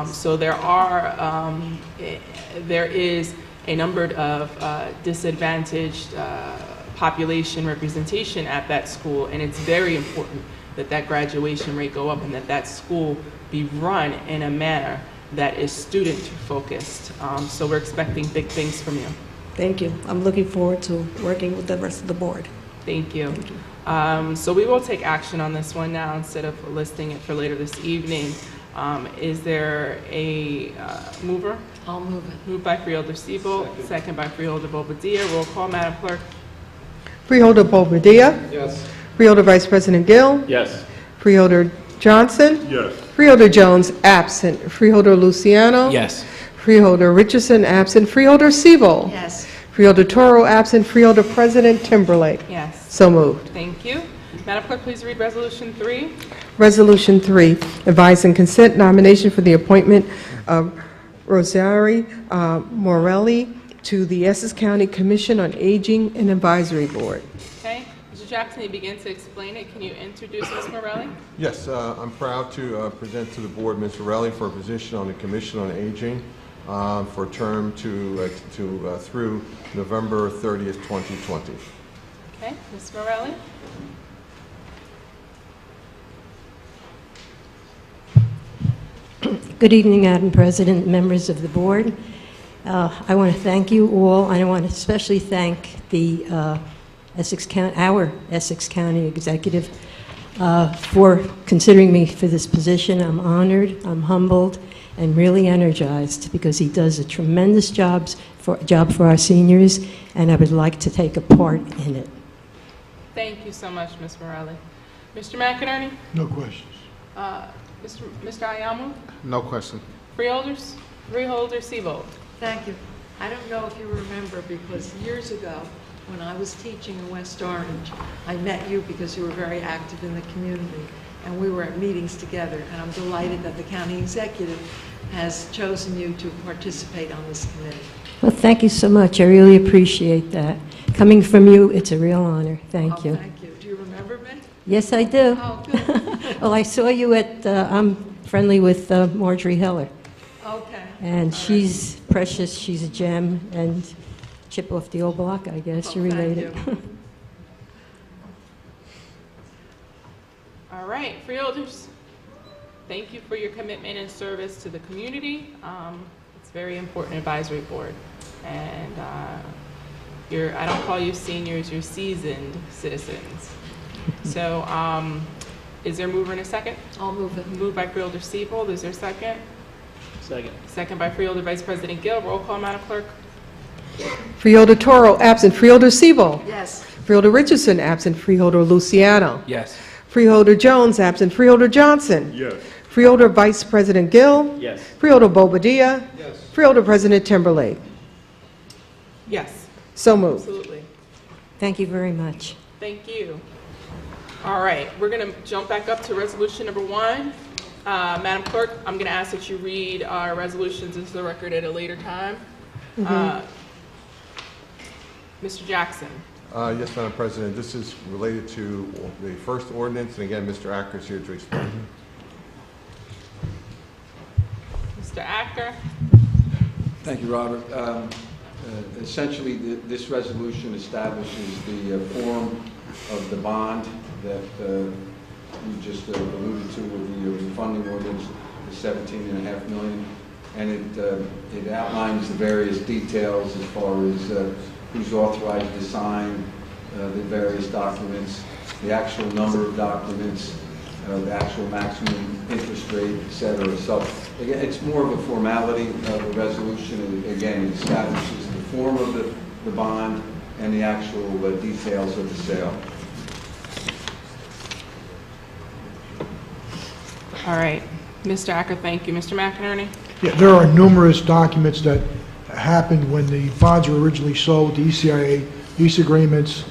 So there is a number of disadvantaged population representation at that school, and it's very important that that graduation rate go up and that that school be run in a manner that is student-focused. So we're expecting big things from you. Thank you. I'm looking forward to working with the rest of the board. Thank you. So we will take action on this one now instead of listing it for later this evening. Is there a mover? I'll move it. Moved by Freeholder Siebel, second by Freeholder Bobadilla. Roll call, Madam Clerk. Freeholder Bobadilla. Yes. Freeholder Vice President Gill. Yes. Freeholder Johnson. Yes. Freeholder Jones absent. Freeholder Luciano. Yes. Freeholder Richardson absent. Freeholder Siebel. Yes. Freeholder Toro absent. Freeholder President Timberlake. Yes. So moved. Thank you. Madam Clerk, please read Resolution 3. Resolution 3, advise and consent nomination for the appointment of Rosarie Morelli to the Essex County Commission on Aging and Advisory Board. Okay. Mr. Jackson, you begin to explain it. Can you introduce Ms. Morelli? Yes, I'm proud to present to the board Ms. Morelli for a position on the Commission on Aging for a term through November 30th, 2020. Okay. Ms. Morelli? Good evening, Madam President, members of the board. I want to thank you all, and I want to especially thank the our Essex County executive for considering me for this position. I'm honored, I'm humbled, and really energized because he does a tremendous job for our seniors, and I would like to take a part in it. Thank you so much, Ms. Morelli. Mr. McInerney? No questions. Mr. Ayamu? No question. Freeholders? Freeholder Siebold? Thank you. I don't know if you remember, because years ago, when I was teaching in West Orange, I met you because you were very active in the community, and we were at meetings together, and I'm delighted that the county executive has chosen you to participate on this committee. Well, thank you so much. I really appreciate that. Coming from you, it's a real honor. Thank you. Thank you. Do you remember me? Yes, I do. Oh, good. Well, I saw you at, I'm friendly with Marjorie Heller. Okay. And she's precious, she's a gem, and chip off the old block, I guess. You're related. Thank you. All right, Freeholders, thank you for your commitment and service to the community. It's a very important advisory board. And I don't call you seniors, you're seasoned citizens. So is there a mover and a second? I'll move it. Moved by Freeholder Siebold. Is there a second? Second. Second by Freeholder Vice President Gill. Roll call, Madam Clerk. Freeholder Toro absent. Freeholder Siebel. Yes. Freeholder Richardson absent. Freeholder Luciano. Yes. Freeholder Jones absent. Freeholder Johnson. Yes. Freeholder Vice President Gill. Yes. Freeholder Bobadilla. Yes. Freeholder President Timberlake. Yes, So moved. absolutely. Thank you very much. Thank you. All right, we're going to jump back up to resolution number 1. Madam Clerk, I'm going to ask that you read our resolutions into the record at a later time. Mr. Jackson. Yes, Madam President, this is related to the first ordinance, and again, Mr. Acker is here to explain. Mr. Acker. Thank you, Robert. Essentially, this resolution establishes the form of the bond that you just alluded to with the funding ordinance, the $17.5 million, and it outlines the various details as far as who's authorized to sign the various documents, the actual number of documents, the actual maximum interest rate, et cetera. So again, it's more of a formality of a resolution. Again, it establishes the form of the bond and the actual details of the sale. All right. Mr. Acker, thank you. Mr. McInerney? Yeah, there are numerous documents that happened when the bonds were originally sold, the ECIA lease agreements,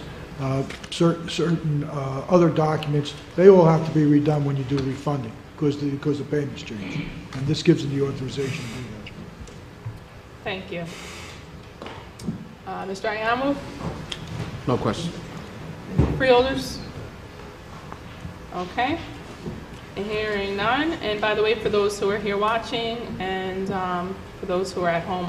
certain other documents. They all have to be redone when you do refunding because the payments change. And this gives them the authorization to do that. Thank you. Mr. Ayamu? No question. Freeholders? Okay. Hearing none. And by the way, for those who are here watching and for those who are at home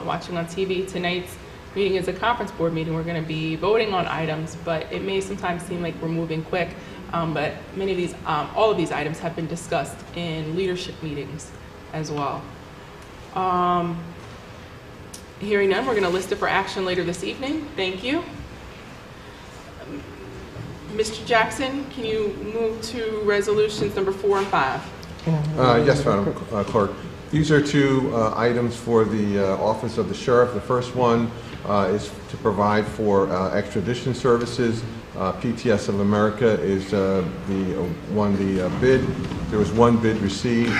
watching on TV, tonight's meeting is a conference board meeting. We're going to be voting on items, but it may sometimes seem like we're moving quick. But many of these, all of these items have been discussed in leadership meetings as well. Hearing none, we're going to list it for action later this evening. Thank you. Mr. Jackson, can you move to resolutions number 4 and 5? Yes, Madam Clerk. These are two items for the Office of the Sheriff. The first one is to provide for extradition services. PTS of America is won the bid. There was one bid received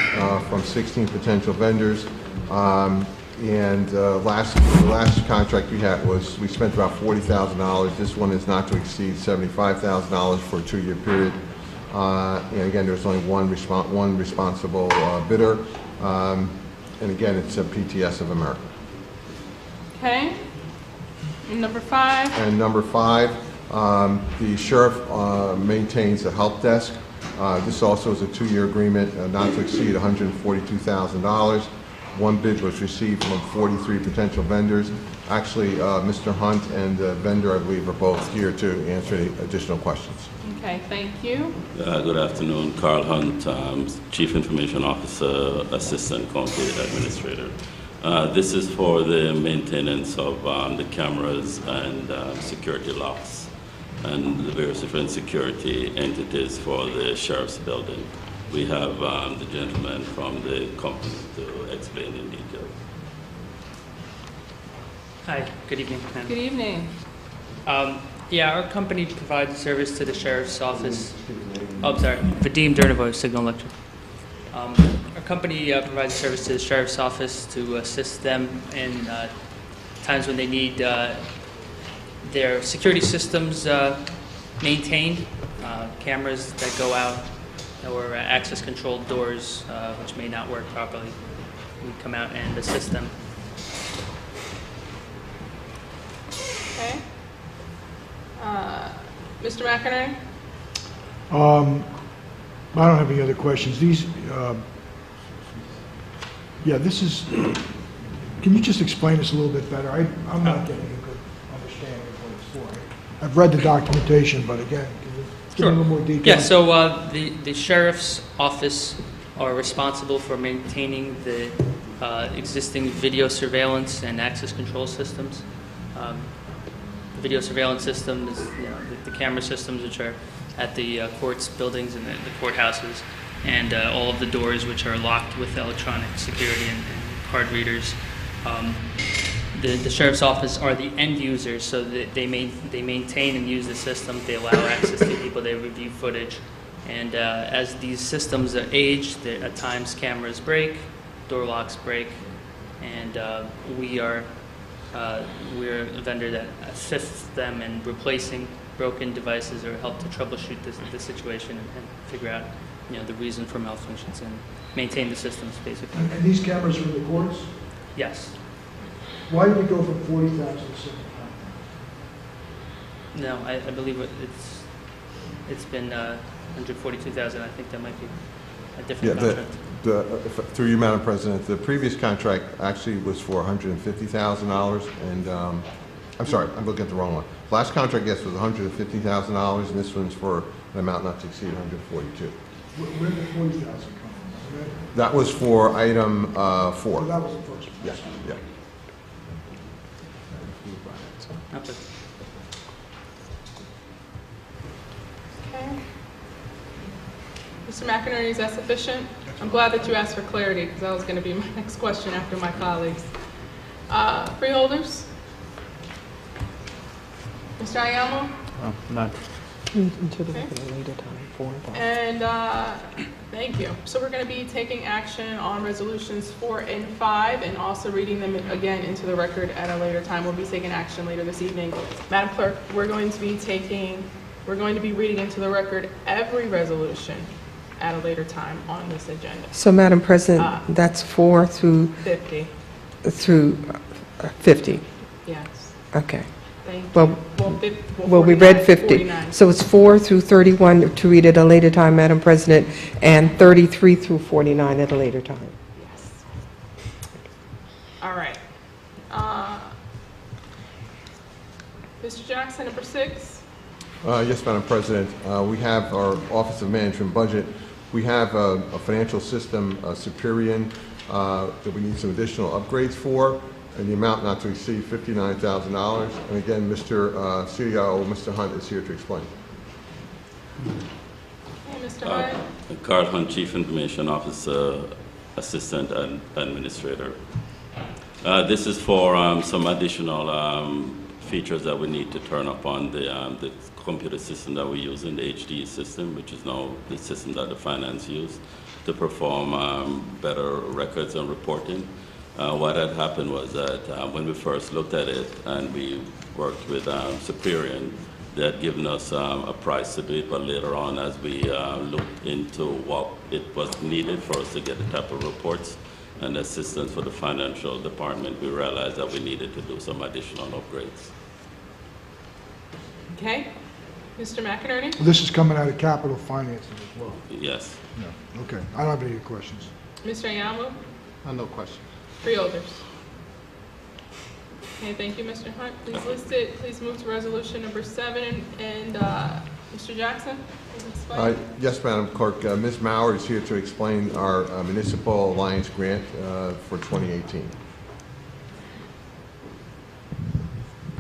from 16 potential vendors. The last contract we had was, we spent about $40,000. This one is not to exceed $75,000 for a 2-year period. And again, there's only one responsible bidder. And again, it's PTS of America. Okay. And number 5? And number 5, the sheriff maintains a help desk. This also is a 2-year agreement, not to exceed $142,000. One bid was received from 43 potential vendors. Actually, Mr. Hunt and the vendor, I believe, are both here to answer any additional questions. Okay, thank you. Good afternoon. Carl Hunt, Chief Information Officer, Assistant County Administrator. This is for the maintenance of the cameras and security locks and the various different security entities for the sheriff's building. We have the gentleman from the company to explain in detail. Hi, good evening, ma'am. Good evening. Yeah, our company provides service to the sheriff's office. Oh, sorry, Vadim Dernovoy, Signal Electric. Our company provides service to the sheriff's office to assist them in times when they need their security systems maintained, cameras that go out, or access controlled doors which may not work properly. We come out and assist them. Okay. Mr. McInerney? I don't have any other questions. These, yeah, this is, can you just explain this a little bit better? I'm not getting a good understanding of what it's for. I've read the documentation, but again, can you give me a little more detail? Yeah, so the sheriff's office are responsible for maintaining the existing video surveillance and access control systems. The video surveillance system is, the camera systems which are at the courts, buildings, and the courthouses, and all of the doors which are locked with electronic security and card readers. The sheriff's office are the end users, so that they maintain and use the system. They allow access to people. They review footage, and as these systems age, at times cameras break, door locks break, and we're a vendor that assists them in replacing broken devices or help to troubleshoot the situation and figure out, the reason for malfunctions and maintain the systems, basically. And these cameras are in the courts? Yes. Why did it go from 40,000 to 75,000? No, I believe it's been 142,000. I think that might be a different contract. Through you, Madam President, the previous contract actually was for $150,000, and I'm sorry, I'm looking at the wrong one. Last contract, yes, was $150,000, and this one's for an amount not to exceed $142,000. Where did the 40,000 come from? That was for item 4. Oh, that was the first one. Yes, yeah. Okay. Okay. Mr. McInerney, is that sufficient? I'm glad that you asked for clarity, because that was going to be my next question after my colleagues. Freeholders? Mr. Ayamo? None. Until the later time, 4 and 5. And thank you. So we're going to be taking action on resolutions 4 and 5, and also reading them again into the record at a later time. We'll be taking action later this evening. Madam Clerk, we're going to be reading into the record every resolution at a later time on this agenda. So, Madam President, that's 4 through 50. Through 50. Yes. Okay. Thank Well, you. well, we read 50. 49. So it's 4 through 31 to read at a later time, Madam President, and 33 through 49 at a later time. Yes. All right. Mr. Jackson, number 6. Yes, Madam President. We have our Office of Management Budget. We have a financial system, Superior. that we need some additional upgrades for, and the amount not to exceed $59,000. And again, Mr. CEO, Mr. Hunt is here to explain. Mr. Hunt. Carl Hunt, Chief Information Officer, Assistant Administrator. This is for some additional features that we need to turn up on the computer system that we use in the HD system, which is now the system that the finance use to perform better records and reporting. What had happened was that when we first looked at it and we worked with Superior, they had given us a price to do it, but later on as we looked into what it was needed for us to get the type of reports and assistance for the financial department, we realized that we needed to do some additional upgrades. Okay. Mr. McInerney? This is coming out of capital financing as well. Yes. No. Okay. I don't have any questions. Mr. Ayamu? No question. Freeholders? Okay, thank you, Mr. Hunt. Please list it. Please move to resolution number 7. And Mr. Jackson, please explain. Yes, Madam Clerk. Ms. Maurer is here to explain our Municipal Alliance grant for 2018.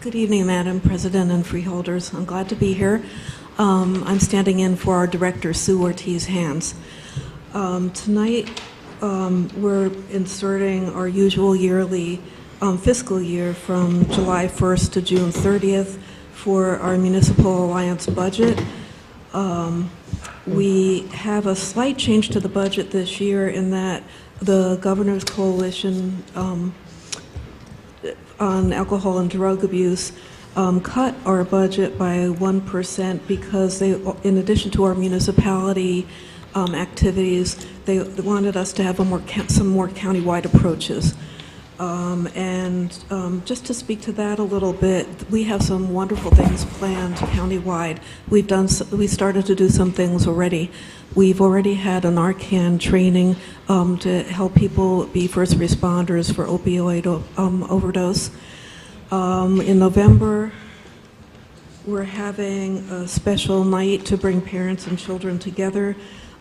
Good evening, Madam President and Freeholders. I'm glad to be here. I'm standing in for our Director, Sue Ortiz-Hands. Tonight, we're inserting our usual yearly fiscal year from July 1st to June 30th for our Municipal Alliance budget. We have a slight change to the budget this year in that the Governor's Coalition on Alcohol and Drug Abuse cut our budget by 1% because they, in addition to our municipality activities, they wanted us to have some more countywide approaches. Just to speak to that a little bit, we have some wonderful things planned countywide. We started to do some things already. We've already had an Narcan training to help people be first responders for opioid overdose. In November, we're having a special night to bring parents and children together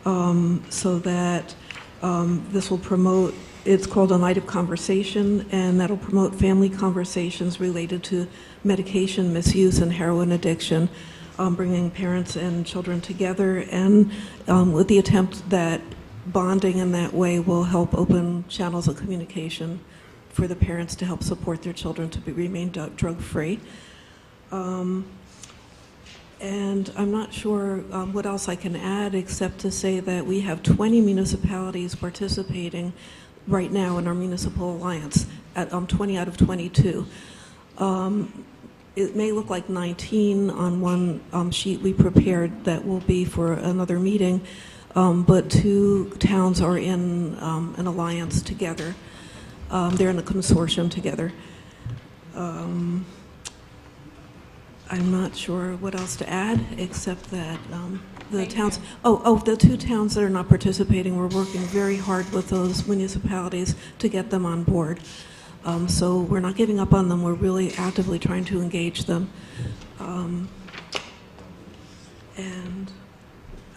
so that this will promote, it's called a night of conversation, and that'll promote family conversations related to medication misuse and heroin addiction, bringing parents and children together, and with the attempt that bonding in that way will help open channels of communication for the parents to help support their children to remain drug-free. And I'm not sure what else I can add except to say that we have 20 municipalities participating right now in our Municipal Alliance, at 20 out of 22. It may look like 19 on one sheet we prepared that will be for another meeting, but 2 towns are in an alliance together. They're in a consortium together. I'm not sure what else to add, except that the towns, the 2 towns that are not participating, we're working very hard with those municipalities to get them on board. So we're not giving up on them, we're really actively trying to engage them. And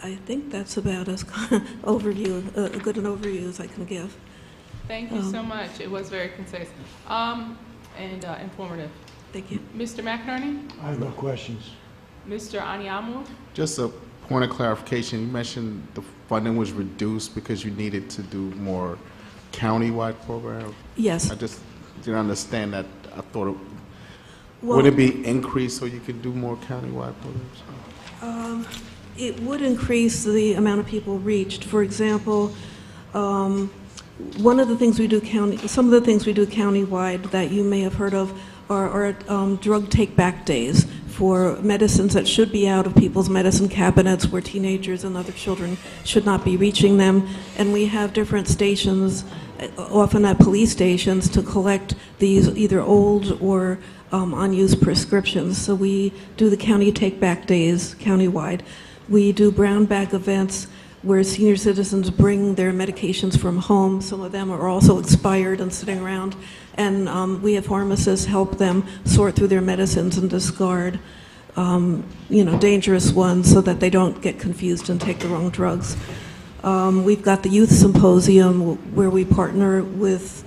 I think that's about as overview, a good an overview as I can give. Thank you so much. It was very concise and informative. Thank you. Mr. McInerney? I have no questions. Mr. Anyamu? Just a point of clarification. You mentioned the funding was reduced because you needed to do more countywide programs. Yes. I just didn't understand that. I thought would it be increased so you could do more countywide programs? It would increase the amount of people reached. For example, one of the things we do some of the things we do countywide that you may have heard of are drug take-back days for medicines that should be out of people's medicine cabinets where teenagers and other children should not be reaching them. And we have different stations, often at police stations, to collect these either old or unused prescriptions. So we do the county take-back days countywide. We do brown bag events where senior citizens bring their medications from home. Some of them are also expired and sitting around. And we have pharmacists help them sort through their medicines and discard, dangerous ones so that they don't get confused and take the wrong drugs. We've got the Youth Symposium where we partner with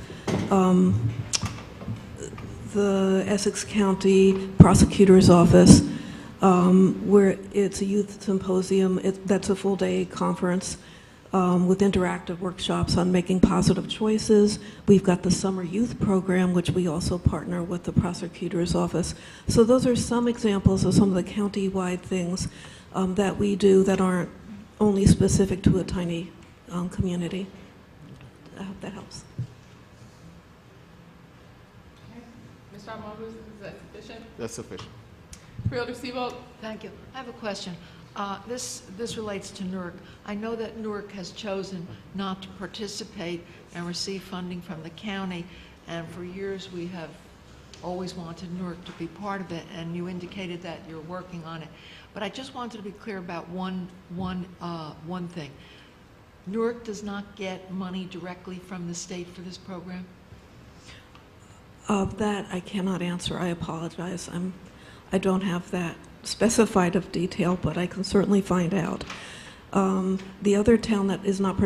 the Essex County Prosecutor's Office, where it's a youth symposium. That's a full-day conference with interactive workshops on making positive choices. We've got the Summer Youth Program, which we also partner with the Prosecutor's Office. So those are some examples of some of the county-wide things that we do that aren't only specific to a tiny community. I hope that helps. Mr. Amabus, is that sufficient? That's sufficient. Freeholder Seabold? Thank you. I have a question. This relates to Newark. I know that Newark has chosen not to participate and receive funding from the county, and for years we have always wanted Newark to be part of it, and you indicated that you're working on it. But I just wanted to be clear about one thing. Newark does not get money directly from the state for this program? That I cannot answer. I apologize. I don't have that specified of detail, but I can certainly find out. The other town that is not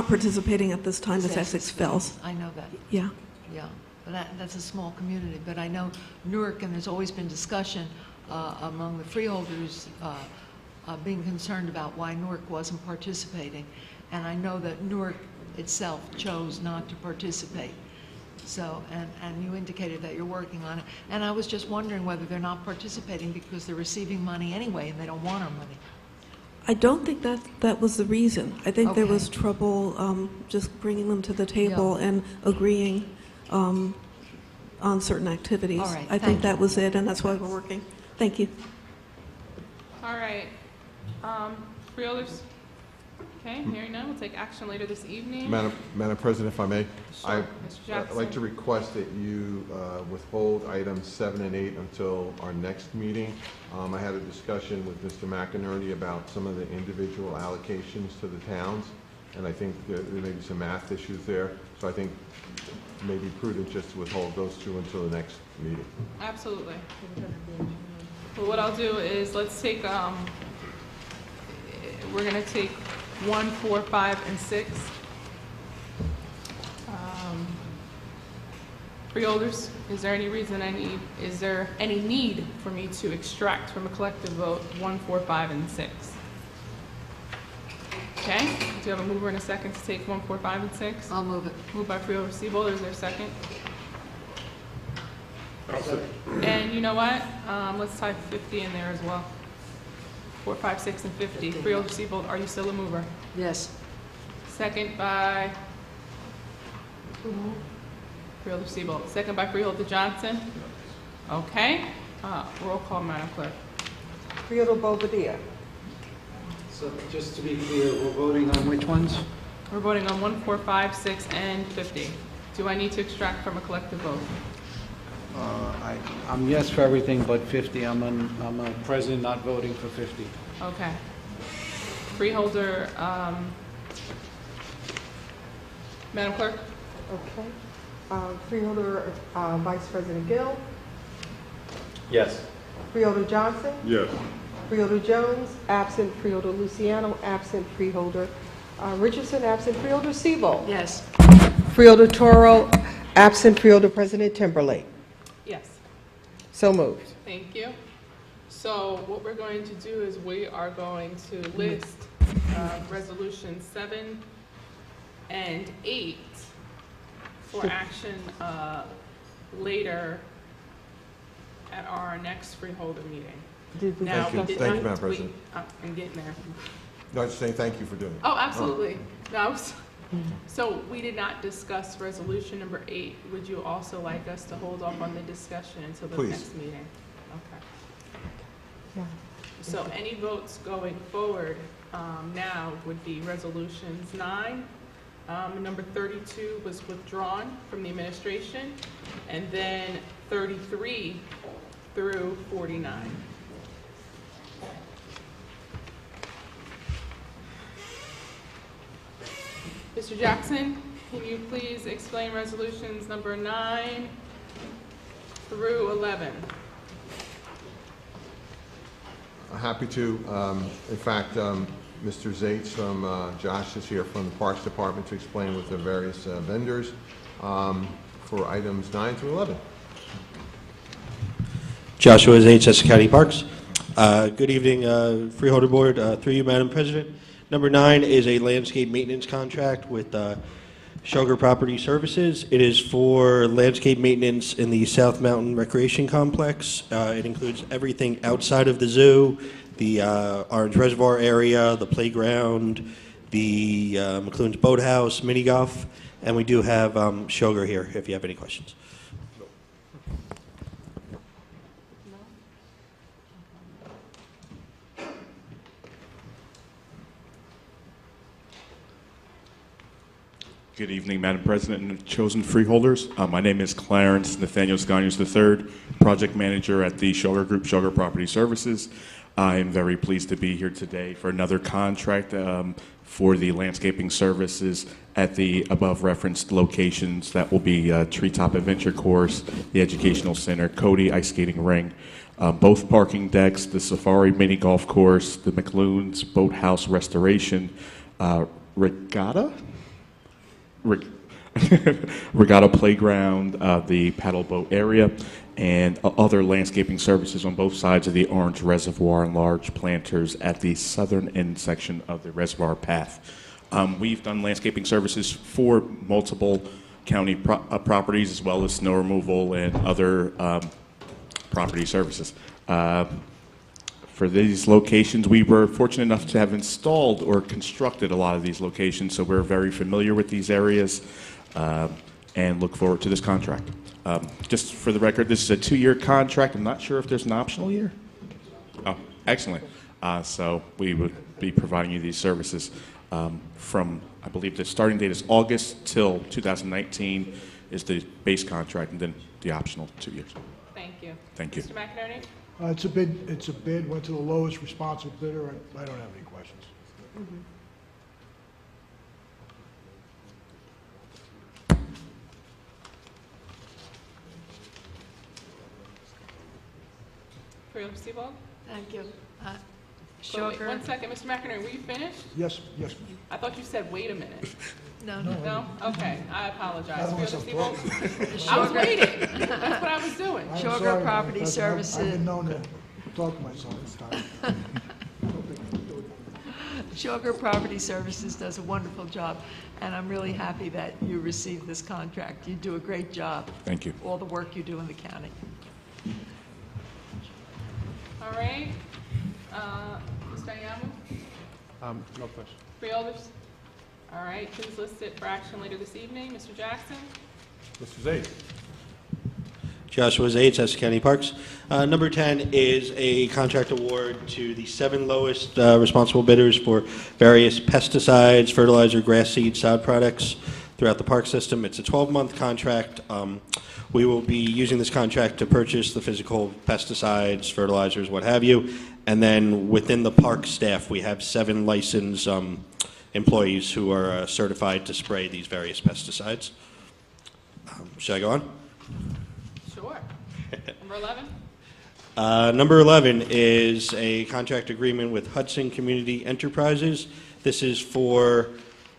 participating at this time is Essex Fells. I know that. Yeah. Yeah, but that's a small community. But I know Newark, and there's always been discussion among the freeholders being concerned about why Newark wasn't participating. And I know that Newark itself chose not to participate. So, and you indicated that you're working on it. And I was just wondering whether they're not participating because they're receiving money anyway and they don't want our money. I don't think that was the reason. I think there was trouble just bringing them to the table and agreeing on certain activities. All right, I think that was it, and that's why we're working. Thank you. All right. Freeholders? Okay, hearing none, we'll take action later this evening. Madam President, if I may, Sure. I'd like to request that you withhold items 7 and 8 until our next meeting. I had a discussion with Mr. McInerney about some of the individual allocations to the towns, and I think there may be some math issues there. So I think it may be prudent just to withhold those two until the next meeting. Absolutely. Well, what I'll do is let's take, we're going to take 1, 4, 5, and 6. Freeholders, is there any reason is there any need for me to extract from a collective vote 1, 4, 5, and 6? Okay, do you have a mover and a second to take 1, 4, 5, and 6? I'll move it. Moved by Freeholder Seabold, is there a second? And you know what? Let's type 50 in there as well. 4, 5, 6, and 50. Freeholder Seabold, are you still a mover? Yes. Second by Freeholder Seabold. Second by Freeholder Johnson. Okay. Roll call, Madam Clerk. Freeholder Bobadilla. So just to be clear, we're voting on which ones? We're voting on 1, 4, 5, 6, and 50. Do I need to extract from a collective vote? I'm yes for everything but 50. I'm a president not voting for 50. Okay. Freeholder, Madam Clerk? Okay. Freeholder Vice President Gill. Yes. Freeholder Johnson. Yes. Freeholder Jones, absent. Freeholder Luciano, absent. Freeholder Richardson, absent. Freeholder Seabold. Yes. Freeholder Toro, absent. Freeholder President Timberlake. Yes. So moved. Thank you. So what we're going to do is we are going to list resolutions 7 and 8 for action later at our next freeholder meeting. Now, Thank you, Madam President. I'm getting there. No, I'm just saying thank you for doing it. Oh, absolutely. No, so we did not discuss resolution number 8. Would you also like us to hold off on the discussion until the Please. next meeting? Okay. So any votes going forward now would be resolutions 9. Number 32 was withdrawn from the administration, and then 33 through 49. Mr. Jackson, can you please explain resolutions number 9 through 11? Happy to. In fact, Mr. Zates from, Josh is here from the Parks Department to explain with the various vendors for items 9 through 11. Joshua Zates, Essex County Parks. Good evening, Freeholder Board. Through you, Madam President. Number 9 is a landscape maintenance contract with Sugar Property Services. It is for landscape maintenance in the South Mountain Recreation Complex. It includes everything outside of the zoo, the Orange Reservoir area, the playground, the McLuhan's Boathouse, mini golf, and we do have Sugar here if you have any questions. Good evening, Madam President and chosen freeholders. My name is Clarence Nathaniel Scanius III, Project Manager at the Sugar Group, Sugar Property Services. I am very pleased to be here today for another contract for the landscaping services at the above referenced locations. That will be Treetop Adventure Course, the Educational Center, Cody Ice Skating Ring, both parking decks, the Safari Mini Golf Course, the McLuhan's Boathouse Restoration, Regatta Playground, the paddle boat area, and other landscaping services on both sides of the Orange Reservoir and large planters at the southern end section of the reservoir path. We've done landscaping services for multiple county properties as well as snow removal and other property services. For these locations, we were fortunate enough to have installed or constructed a lot of these locations, so we're very familiar with these areas and look forward to this contract. Just for the record, this is a 2-year contract. I'm not sure if there's an optional year. Oh, excellent. So we would be providing you these services from, I believe the starting date is August till 2019 is the base contract, and then the optional 2 years. Thank you. Thank you. Mr. McInerney? It's a bid, went to the lowest responsive bidder, and I don't have any questions. Freeholder Seabold? Thank you. Wait, Sugar. 1 second, Mr. McInerney, were you finished? Yes, yes. I thought you said, wait a minute. No. No? Okay, I apologize. I Freeholder myself Seabold? I was waiting. That's what I was doing. I'm Sugar sorry, Property I've Services. been known to talk to myself this time. Sugar Property Services does a wonderful job, and I'm really happy that you received this contract. You do a great job. Thank you. All the work you do in the county. All right. Mr. Ayamu? No question. Freeholders? All right, please list it for action later this evening. Mr. Jackson? Mr. Zates. Joshua Zates, Essex County Parks. Number 10 is a contract award to the 7 lowest responsible bidders for various pesticides, fertilizer, grass seed, sod products throughout the park system. It's a 12-month contract. We will be using this contract to purchase the physical pesticides, fertilizers, what have you, and then within the park staff, we have 7 licensed employees who are certified to spray these various pesticides. Should I go on? Sure. Number 11? Number 11 is a contract agreement with Hudson Community Enterprises. This is for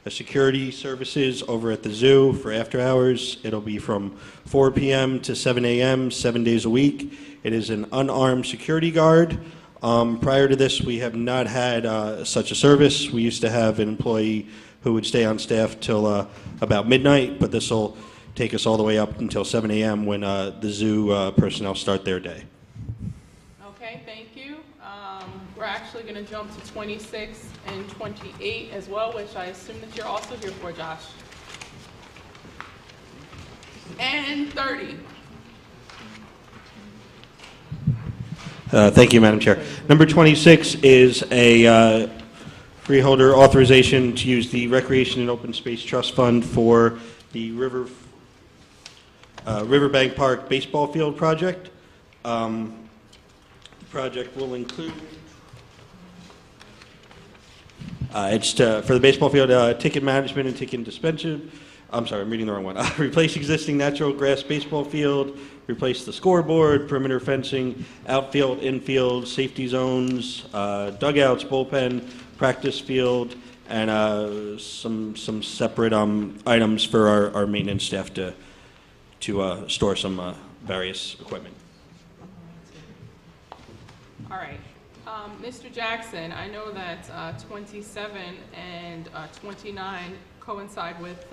security services over at the zoo for after hours. It'll be from 4 p.m. to 7 a.m., 7 days a week. It is an unarmed security guard. Prior to this, we have not had such a service. We used to have an employee who would stay on staff till about midnight, but this will take us all the way up until 7 a.m. when the zoo personnel start their day. Okay, thank you. We're actually going to jump to 26 and 28 as well, which I assume that you're also here for, Josh. And 30. Thank you, Madam Chair. Number 26 is a freeholder authorization to use the Recreation and Open Space Trust Fund for the Riverbank Park Baseball Field project. The project will include for the baseball field, ticket management and ticket dispensing, I'm sorry, I'm reading the wrong one. Replace existing natural grass baseball field, replace the scoreboard, perimeter fencing, outfield, infield, safety zones, dugouts, bullpen, practice field, and some separate items for our maintenance staff to store some various equipment. All right. Mr. Jackson, I know that 27 and 29 coincide with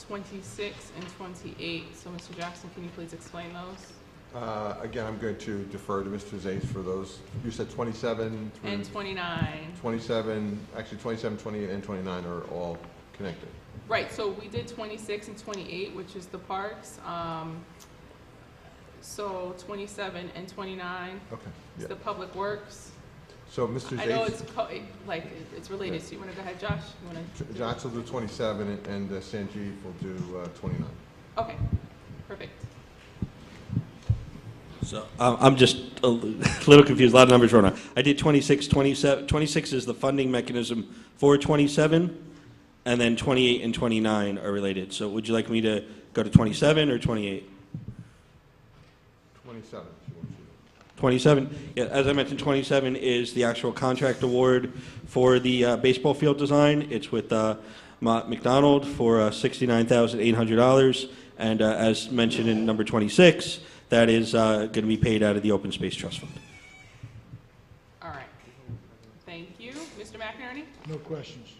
26 and 28. So, Mr. Jackson, can you please explain those? Again, I'm going to defer to Mr. Zates for those. You said 27 through And 29. 27, actually 27, 28, and 29 are all connected. Right, so we did 26 and 28, which is the parks. So 27 and 29 is yeah. the public works. So, Mr. Zates. I know it's it's related. So you want to go ahead, Josh? You want to? Josh will do 27, and Sanjeev will do 29. Okay, perfect. So I'm just a little confused. A lot of numbers running around. I did 26, 27. 26 is the funding mechanism for 27, and then 28 and 29 are related. So would you like me to go to 27 or 28? 27. 27. Yeah, as I mentioned, 27 is the actual contract award for the baseball field design. It's with Mott McDonald for $69,800, and as mentioned in number 26, that is going to be paid out of the Open Space Trust Fund. All right. Thank you. Mr. McInerney? No questions.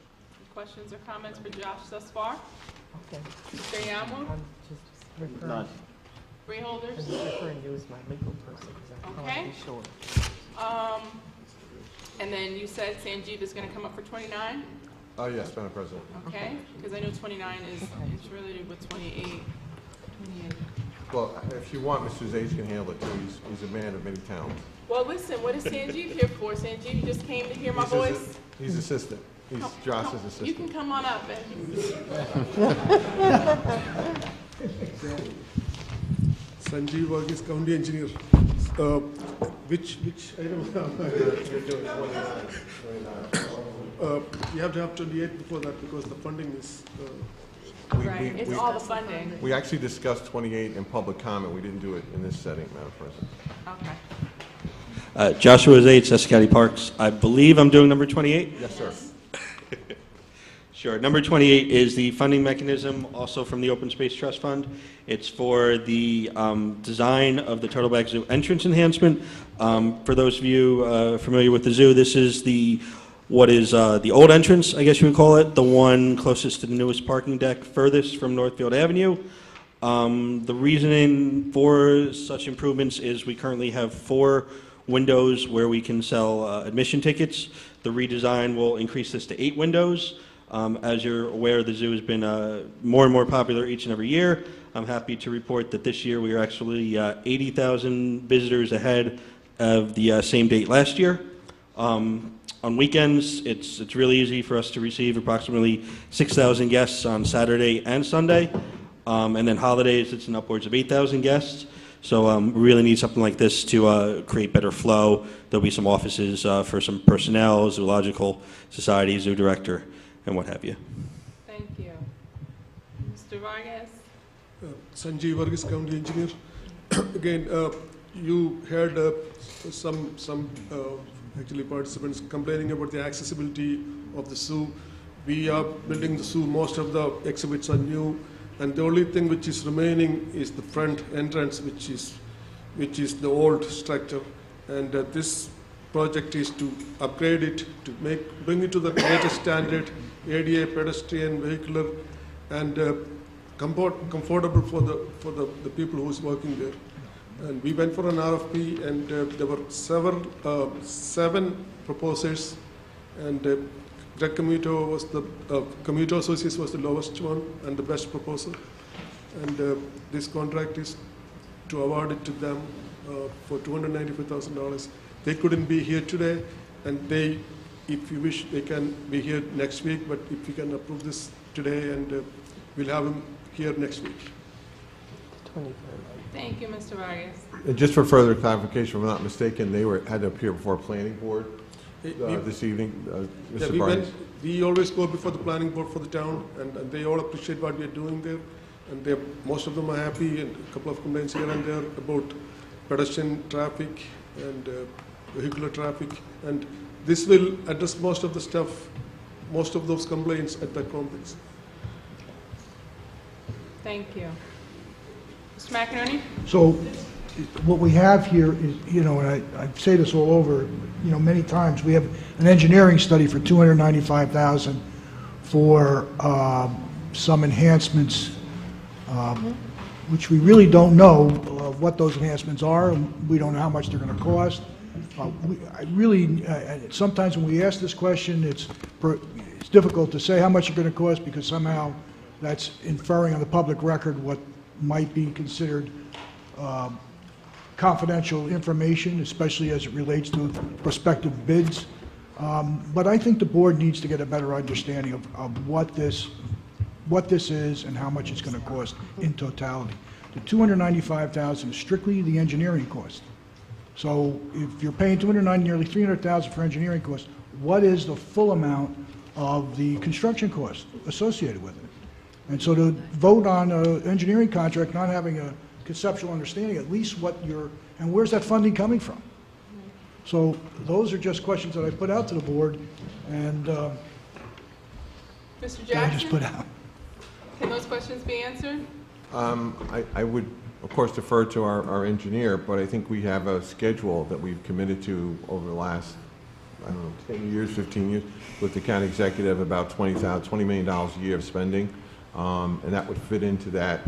Questions or comments for Josh thus far? Okay. Mr. Yamu? None. Freeholders? I'm just referring to you as my legal person, because I Okay. can't be sure. And then you said Sanjeev is going to come up for 29? Oh, yes, Madam President. Okay, because I know 29 is interrelated with 28. 28. Well, if you want, Mr. Zates can handle it, too. He's a man of many talents. Well, listen, what is Sanjeev here for? Sanjeev, you just came to hear my voice? He's assistant. He's Josh's assistant. You can come on up. Sanjeev Varghese, County Engineer. Which item? You have to have 28 before that because the funding is. Right, it's all the funding. We actually discussed 28 in public comment. We didn't do it in this setting, Madam President. Okay. Joshua Zates, Essex County Parks. I believe I'm doing number 28? Yes, sir. Sure. Number 28 is the funding mechanism, also from the Open Space Trust Fund. It's for the design of the Turtleback Zoo entrance enhancement. For those of you familiar with the zoo, this is what is the old entrance, I guess you would call it, the one closest to the newest parking deck, furthest from Northfield Avenue. The reasoning for such improvements is we currently have 4 windows where we can sell admission tickets. The redesign will increase this to 8 windows. As you're aware, the zoo has been more and more popular each and every year. I'm happy to report that this year we are actually 80,000 visitors ahead of the same date last year. On weekends, it's really easy for us to receive approximately 6,000 guests on Saturday and Sunday. And then holidays, it's in upwards of 8,000 guests. So we really need something like this to create better flow. There'll be some offices for some personnel, zoological society, zoo director, and what have you. Thank you. Mr. Vargas? Sanjeev Varghese, County Engineer. Again, you heard some actually participants complaining about the accessibility of the zoo. We are building the zoo. Most of the exhibits are new, and the only thing which is remaining is the front entrance, which is the old structure. And this project is to upgrade it, to bring it to the latest standard, ADA, pedestrian, vehicular, and comfortable for the people who's working there. And we went for an RFP, and there were 7 proposers, and Greg Commuto was Commuto Associates was the lowest one and the best proposal. And this contract is to award it to them for $295,000. They couldn't be here today, and if you wish, they can be here next week, but if you can approve this today, and we'll have them here next week. Thank you, Mr. Vargas. And just for further clarification, if I'm not mistaken, they had to appear before a planning board this evening, Yeah, Mr. Barnes? we always go before the planning board for the town, and they all appreciate what we are doing there. And most of them are happy, and a couple of complaints here and there about pedestrian traffic and vehicular traffic. And this will address most of the stuff, most of those complaints at that complex. Thank you. Mr. McInerney? So what we have here is, and I say this all over, many times, we have an engineering study for $295,000 for some enhancements, which we really don't know what those enhancements are. We don't know how much they're going to cost. Sometimes when we ask this question, it's difficult to say how much it's going to cost because somehow that's inferring on the public record what might be considered confidential information, especially as it relates to prospective bids. But I think the board needs to get a better understanding of what this is and how much it's going to cost in totality. The $295,000 is strictly the engineering cost. So if you're paying nearly $300,000 for engineering costs, what is the full amount of the construction cost associated with it? And so to vote on an engineering contract not having a conceptual understanding, at least and where's that funding coming from? So those are just questions that I put out to the board, and Mr. I Jackson? just put out. Can those questions be answered? I would, of course, defer to our engineer, but I think we have a schedule that we've committed to over the last, 10 years, 15 years, with the county executive, about $20 million a year of spending. And that would fit into that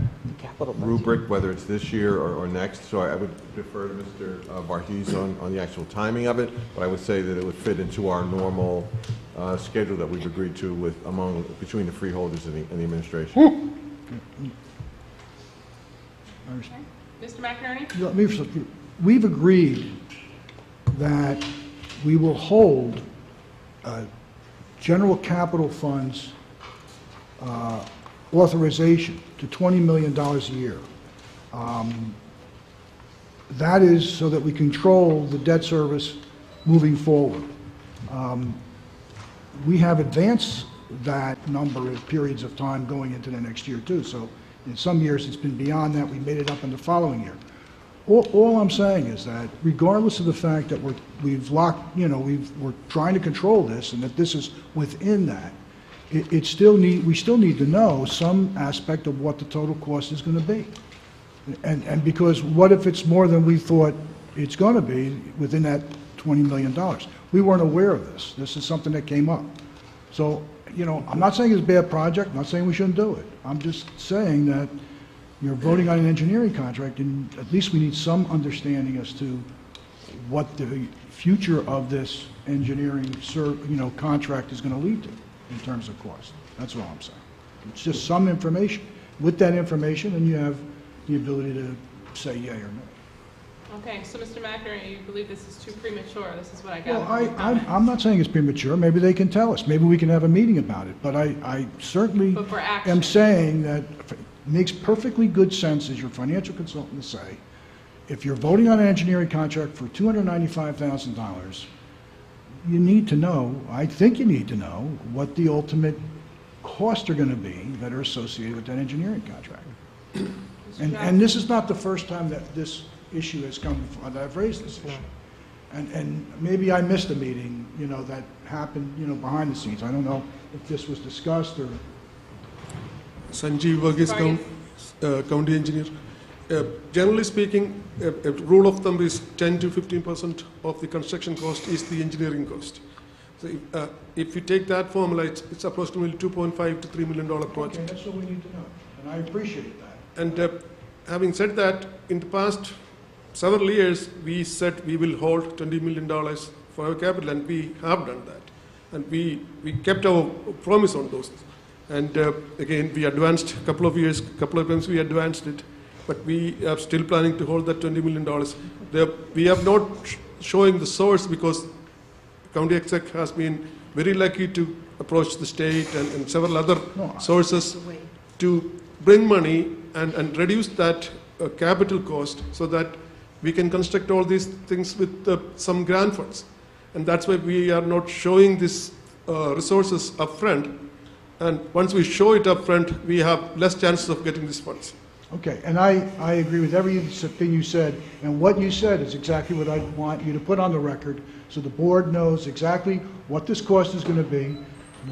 rubric, whether it's this year or next. So I would defer to Mr. Varghese on the actual timing of it, but I would say that it would fit into our normal schedule that we've agreed to between the freeholders and the administration. Okay. Mr. McInerney? We've agreed that we will hold general capital funds authorization to $20 million a year. That is so that we control the debt service moving forward. We have advanced that number at periods of time going into the next year too. So in some years it's been beyond that. We made it up in the following year. All I'm saying is that regardless of the fact that we're trying to control this and that this is within that, we still need to know some aspect of what the total cost is going to be. And because what if it's more than we thought it's going to be within that $20 million? We weren't aware of this. This is something that came up. So, I'm not saying it's a bad project. I'm not saying we shouldn't do it. I'm just saying that you're voting on an engineering contract, and at least we need some understanding as to what the future of this engineering contract is going to lead to in terms of cost. That's all I'm saying. It's just some information. With that information, then you have the ability to say yea or no. Okay, so Mr. McInerney, you believe this is too premature? This is what I got. Well, I'm not saying it's premature. Maybe they can tell us. Maybe we can have a meeting about it. But I certainly am saying that it makes perfectly good sense as your financial consultant to say, if you're voting on an engineering contract for $295,000, you need to know, I think you need to know, what the ultimate costs are going to be that are associated with that engineering contract. And this is not the first time that this issue has come, that I've raised this issue. And maybe I missed a meeting, that happened, behind the scenes. I don't know if this was discussed or... Sanjeev Varghese, County Engineer. Generally speaking, a rule of thumb is 10 to 15% of the construction cost is the engineering cost. So if you take that formula, it's approximately $2.5 to $3 million project. Okay, that's what we need to know, and I appreciate that. And having said that, in the past several years, we said we will hold $20 million for our capital, and we have done that. And we kept our promise on those. And again, we advanced a couple of times we advanced it, but we are still planning to hold that $20 million. We have not showing the source because County Exec has been very lucky to approach the state and several other sources to bring money and reduce that capital cost so that we can construct all these things with some grant funds. And that's why we are not showing these resources upfront. And once we show it upfront, we have less chances of getting these funds. Okay, and I agree with everything you said, and what you said is exactly what I want you to put on the record, so the board knows exactly what this cost is going to be.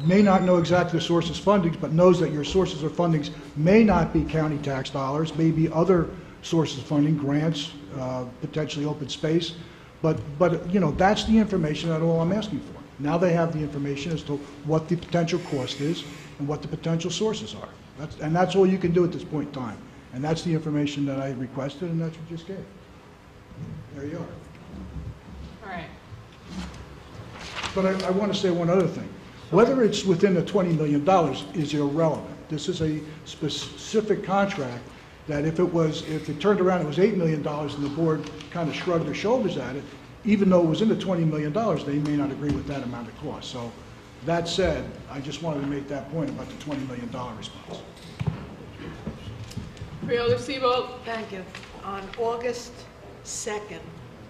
May not know exactly the sources of funding, but knows that your sources of fundings may not be county tax dollars, may be other sources of funding, grants, potentially open space, but you know, that's the information that all I'm asking for. Now they have the information as to what the potential cost is and what the potential sources are. That's all you can do at this point in time. And that's the information that I requested, and that's what you just gave. There you are. All right. But I want to say one other thing. Whether it's within the $20 million is irrelevant. This is a specific contract that if it turned around it was $8 million and the board kind of shrugged their shoulders at it, even though it was in the $20 million, they may not agree with that amount of cost. So that said, I just wanted to make that point about the $20 million response. Freeholder Siebold. Thank you. On August 2nd,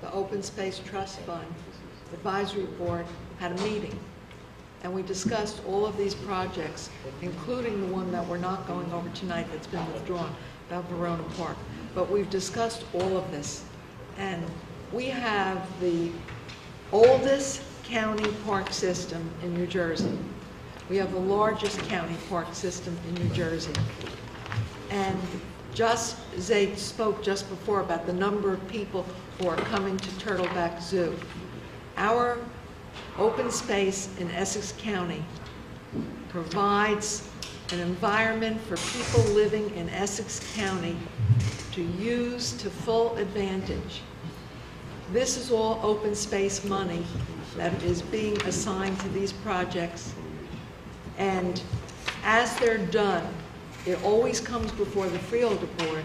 the Open Space Trust Fund Advisory Board had a meeting, and we discussed all of these projects, including the one that we're not going over tonight that's been withdrawn, about Verona Park. But we've discussed all of this, and we have the oldest county park system in New Jersey. We have the largest county park system in New Jersey. And Zay spoke just before about the number of people who are coming to Turtleback Zoo. Our open space in Essex County provides an environment for people living in Essex County to use to full advantage. This is all open space money that is being assigned to these projects, and as they're done, it always comes before the Freeholder Board,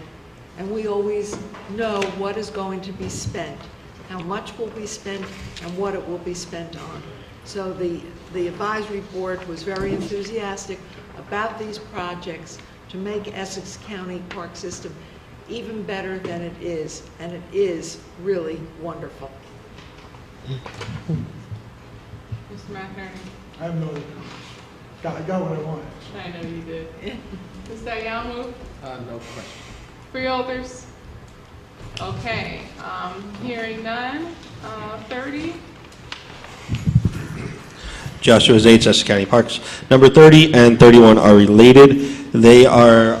and we always know what is going to be spent, how much will be spent, and what it will be spent on. So the advisory board was very enthusiastic about these projects to make Essex County Park System even better than it is, and it is really wonderful. Mr. McInerney. I have no other comments. I got what I wanted. I know you did. Mr. Ayamu? No question. Freeholders? Okay, hearing none. 30? Joshua Zates, Essex County Parks. Number 30 and 31 are related. They are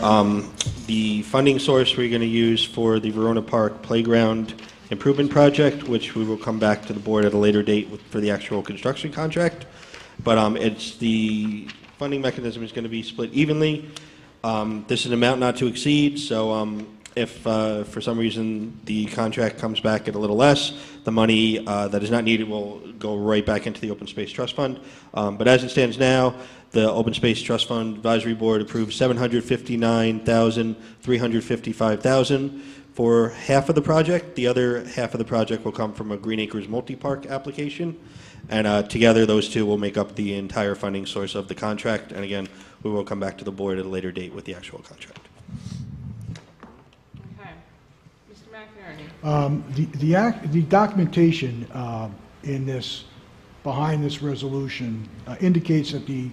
the funding source we're going to use for the Verona Park Playground Improvement Project, which we will come back to the board at a later date for the actual construction contract. But it's the funding mechanism is going to be split evenly. This is an amount not to exceed, so if for some reason the contract comes back at a little less, the money that is not needed will go right back into the Open Space Trust Fund. But as it stands now, the Open Space Trust Fund Advisory Board approved $759,355 for half of the project. The other half of the project will come from a Green Acres multi-park application. And together, those two will make up the entire funding source of the contract. And again, we will come back to the board at a later date with the actual contract. Okay. Mr. McInerney. The documentation in this, behind this resolution, indicates that the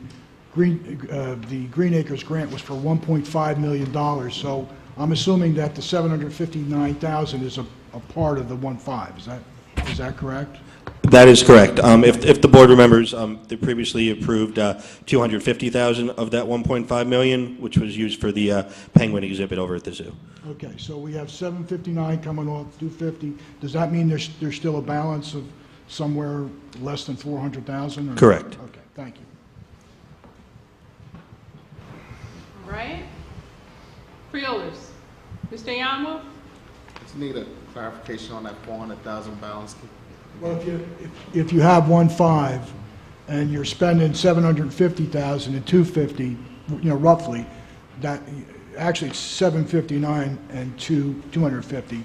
Green Acres grant was for $1.5 million. So I'm assuming that the $759,000 is a part of the 1.5. Is that correct? That is correct. If the board remembers, they previously approved $250,000 of that $1.5 million, which was used for the penguin exhibit over at the zoo. Okay, so we have 759 coming off 250. Does that mean there's still a balance of somewhere less than 400,000? Correct. Okay, thank you. All right. Freeholders. Mr. Yamu? Just need a clarification on that 400,000 balance. Well, if you have 1.5 and you're spending 750,000 and 250, roughly, that actually it's 759 and 250.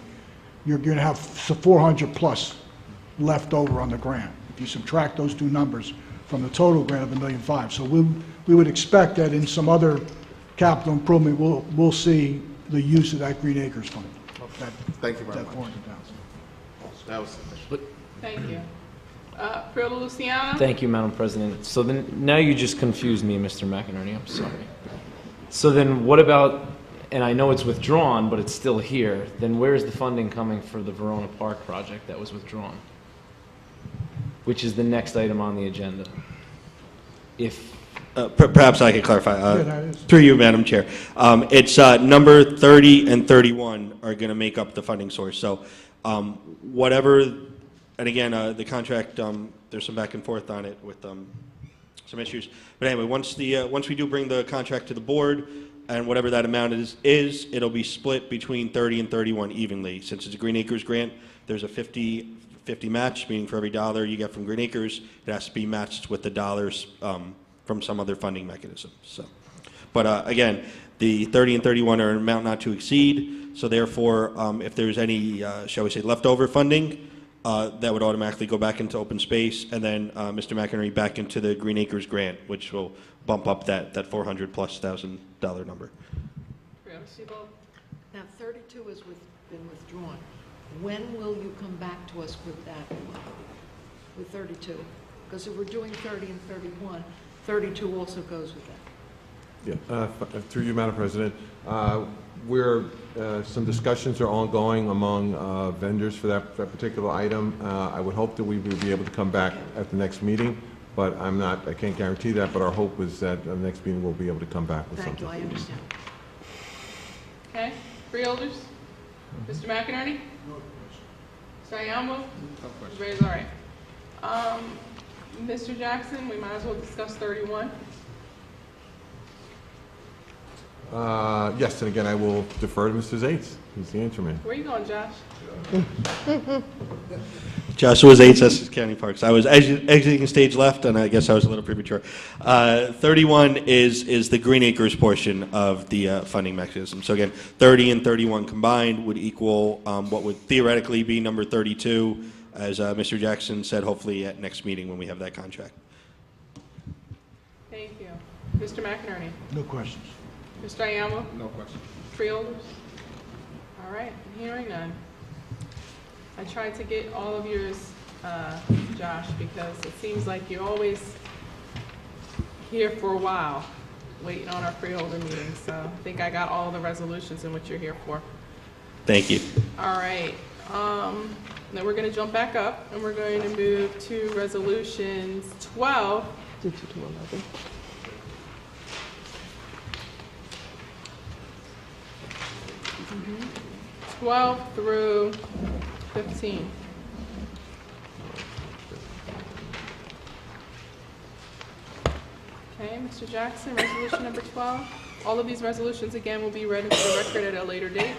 You're going to have 400 plus left over on the grant. If you subtract those two numbers from the total grant of $1.5 million, so we would expect that in some other capital improvement we'll see the use of that Green Acres fund. Thank you very much. $400,000. That was sufficient. Thank you. Freeholder Luciano? Thank you, Madam President. So then, now you just confused me, Mr. McInerney, I'm sorry. So then what about, and I know it's withdrawn, but it's still here, then where's the funding coming for the Verona Park project that was withdrawn? Which is the next item on the agenda. If Perhaps I can clarify. Yeah, that is. Through you, Madam Chair. It's number 30 and 31 are going to make up the funding source. So whatever, and again, the contract, there's some back and forth on it with some issues. But anyway, once we do bring the contract to the board, and whatever that amount is, it'll be split between 30 and 31 evenly. Since it's a Green Acres grant, there's a 50 match, meaning for every dollar you get from Green Acres, it has to be matched with the dollars from some other funding mechanism. So, but again, the 30 and 31 are an amount not to exceed. So therefore, if there's any, shall we say, leftover funding, that would automatically go back into open space, and then Mr. McInerney back into the Green Acres grant, which will bump up that $400,000+ number. Now, 32 has been withdrawn. When will you come back to us with that, with 32? Because if we're doing 30 and 31, 32 also goes with that. Yeah, through you, Madam President. Some discussions are ongoing among vendors for that particular item. I would hope that we would be able to come back at the next meeting, but I can't guarantee that, but our hope is that the next meeting we'll be able to come back with something. Thank you, I understand. Okay, freeholders? Mr. McInerney? No Mr. Ayamo? No question. Everybody's all right. Mr. Jackson, we might as well discuss 31. Yes, and again, I will defer to Mr. Zates. He's the answer man. Where are you going, Josh? Joshua Zates, Essex County Parks. I was exiting stage left, and I guess I was a little premature. 31 is the Green Acres portion of the funding mechanism. So again, 30 and 31 combined would equal what would theoretically be number 32, as Mr. Jackson said, hopefully at next meeting when we have that contract. Thank you. Mr. McInerney? No questions. Mr. Ayamo? No question. Freeholders? All right, hearing none. I tried to get all of yours, Josh, because it seems like you're always here for a while, waiting on our freeholder meeting. So I think I got all the resolutions and what you're here for. Thank you. All right. Then we're going to jump back up, and we're going to move to resolutions 12. Did you do 11? 12 through 15. Okay, Mr. Jackson, resolution number 12. All of these resolutions, again, will be read into the record at a later date.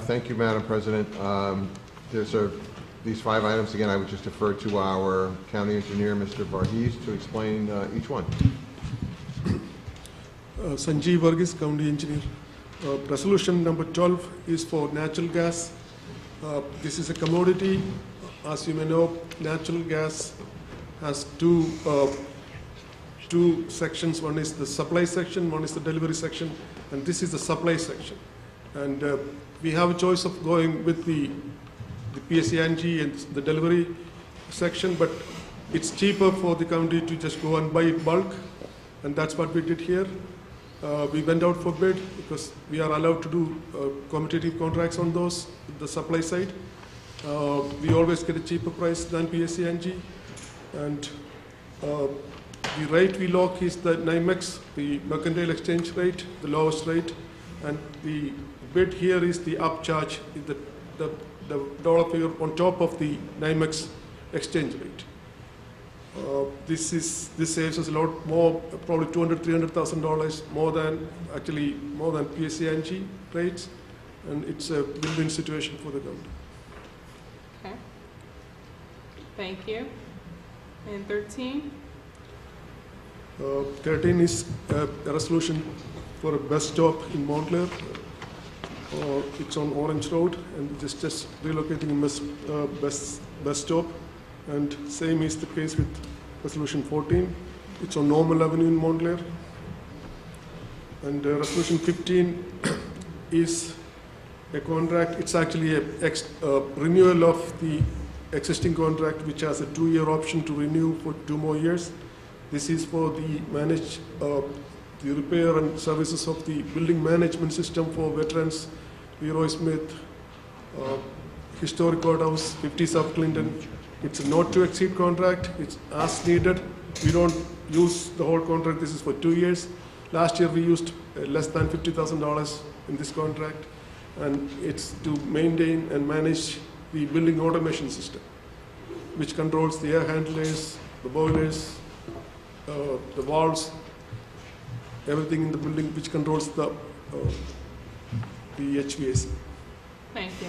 Thank you, Madam President. These 5 items, again, I would just defer to our county engineer, Mr. Varghese, to explain each one. Sanjeev Varghese, county engineer. Resolution number 12 is for natural gas. This is a commodity. As you may know, natural gas has two sections. One is the supply section, one is the delivery section, and this is the supply section. And we have a choice of going with the PSE&G and the delivery section, but it's cheaper for the county to just go and buy it bulk, and that's what we did here. We went out for bid because we are allowed to do competitive contracts on those, the supply side. We always get a cheaper price than PSE&G. And the rate we lock is the NYMEX, the mercantile exchange rate, the lowest rate. And the bid here is the upcharge, the dollar figure on top of the NYMEX exchange rate. This saves us a lot more, probably $200,000-$300,000 more than PSE&G rates, and it's a win-win situation for the government. Okay. Thank you. And 13? 13 is a resolution for a bus stop in Montclair. It's on Orange Road, and just relocating a bus stop. And same is the case with resolution 14. It's on Normal Avenue in Montclair. And resolution 15 is a contract. It's actually a renewal of the existing contract which has a 2-year option to renew for 2 more years. This is for the the repair and services of the building management system for veterans, Leroy Smith, Historic Courthouse, 50 South Clinton. It's a not to exceed contract. It's as needed. We don't use the whole contract. This is for 2 years. Last year we used less than $50,000 in this contract, and it's to maintain and manage the building automation system, which controls the air handlers, the boilers, the valves, everything in the building, which controls the HVAC. Thank you.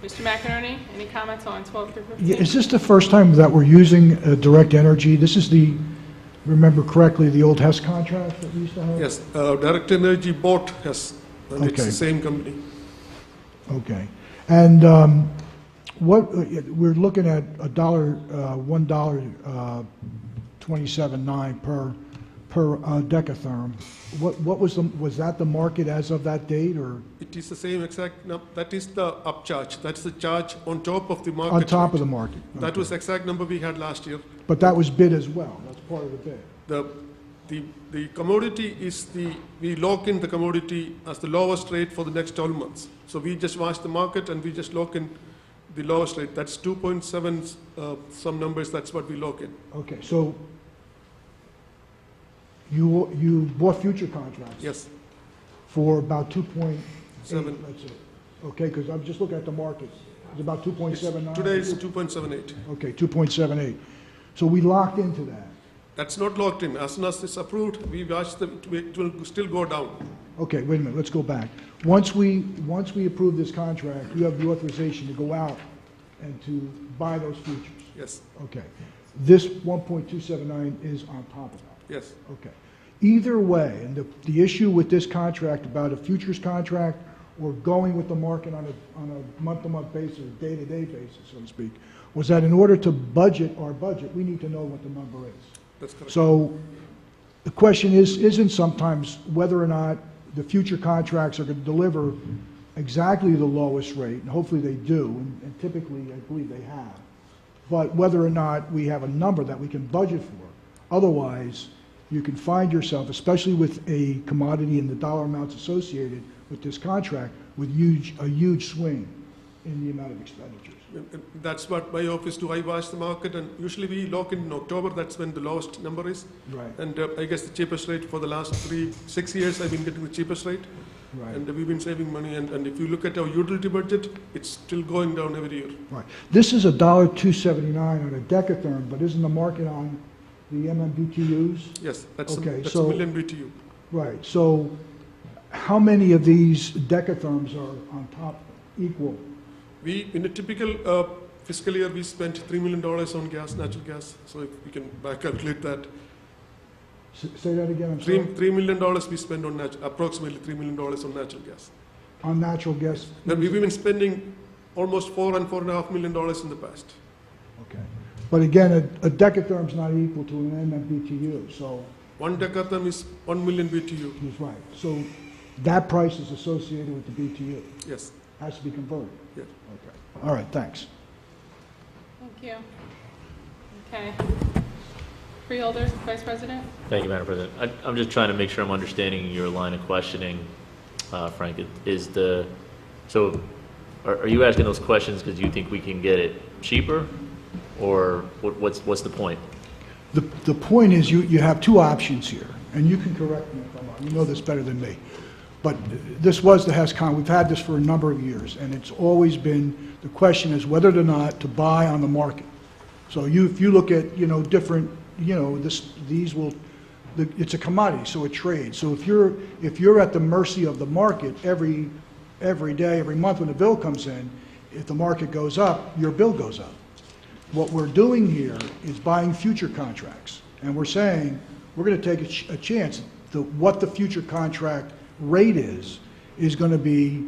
Mr. McInerney, any comments on 12-15? Yeah, is this the first time that we're using direct energy? This is the, remember correctly, the old Hess contract that we used to have? Yes, Direct Energy bought Hess, and it's Okay. the same company. Okay. And what, we're looking at $1.27.9 per decatherm. What was that the market as of that date, or? It is the same exact, that is the upcharge. That's the charge on top of the market. On top rate. of the market. That Okay. was the exact number we had last year. But that was bid as well. That's part of the bid. The commodity is we lock in the commodity as the lowest rate for the next 12 months. So we just watch the market and we just lock in the lowest rate. That's 2.7 some numbers, that's what we lock in. Okay, so you bought future contracts? Yes. For about 2.8, 7. let's say. Okay, because I'm just looking at the market. It's about 2.79? Today it's 2.78. Okay, 2.78. So we locked into that. That's not locked in. As soon as it's approved, we watch it will still go down. Okay, wait a minute, let's go back. Once we approve this contract, you have the authorization to go out and to buy those futures? Yes. Okay. This 1.279 is on top of that? Yes. Okay. Either way, and the issue with this contract about a futures contract or going with the market on a month-to-month basis, day-to-day basis, so to speak, was that in order to budget our budget, we need to know what the number is. That's correct. So the question isn't sometimes whether or not the future contracts are going to deliver exactly the lowest rate, and hopefully they do, and typically I believe they have, but whether or not we have a number that we can budget for. Otherwise, you can find yourself, especially with a commodity and the dollar amounts associated with this contract, with a huge swing in the amount of expenditures. That's what my office do. I watch the market, and usually we lock in October. That's when the lowest number is. Right. And I guess the cheapest rate for the last 6 years, I've been getting the cheapest rate. Right. And we've been saving money. And if you look at our utility budget, it's still going down every year. Right. This is $1.279 on a decatherm, but isn't the market on the MMBTUs? Yes, that's okay, a so, million BTU. Right. So how many of these decatherms are on top equal? We, in a typical fiscal year, we spent $3 million on gas, natural gas. So if we can back calculate that. Say that again, I'm sorry. $3 million we spend on approximately $3 million on natural gas. On natural gas? And we've been spending almost $4 and $4.5 million in the past. Okay. But again, a decatherm is not equal to an MMBTU, so. 1 decatherm is 1 million BTU. That's right. So that price is associated with the BTU? Yes. Has to be converted? Yeah. Okay. All right, thanks. Thank you. Okay. Freeholder, Vice President? Thank you, Madam President. I'm just trying to make sure I'm understanding your line of questioning, Frank. So are you asking those questions because you think we can get it cheaper, or what's the point? The point is you have two options here, and you can correct me if I'm wrong. You know this better than me. But this was the Hess con. We've had this for a number of years, and it's always been, the question is whether or not to buy on the market. So if you look at, different, it's a commodity, so it trades. So if you're at the mercy of the market every day, every month when the bill comes in, if the market goes up, your bill goes up. What we're doing here is buying future contracts, and we're saying we're going to take a chance. What the future contract rate is going to be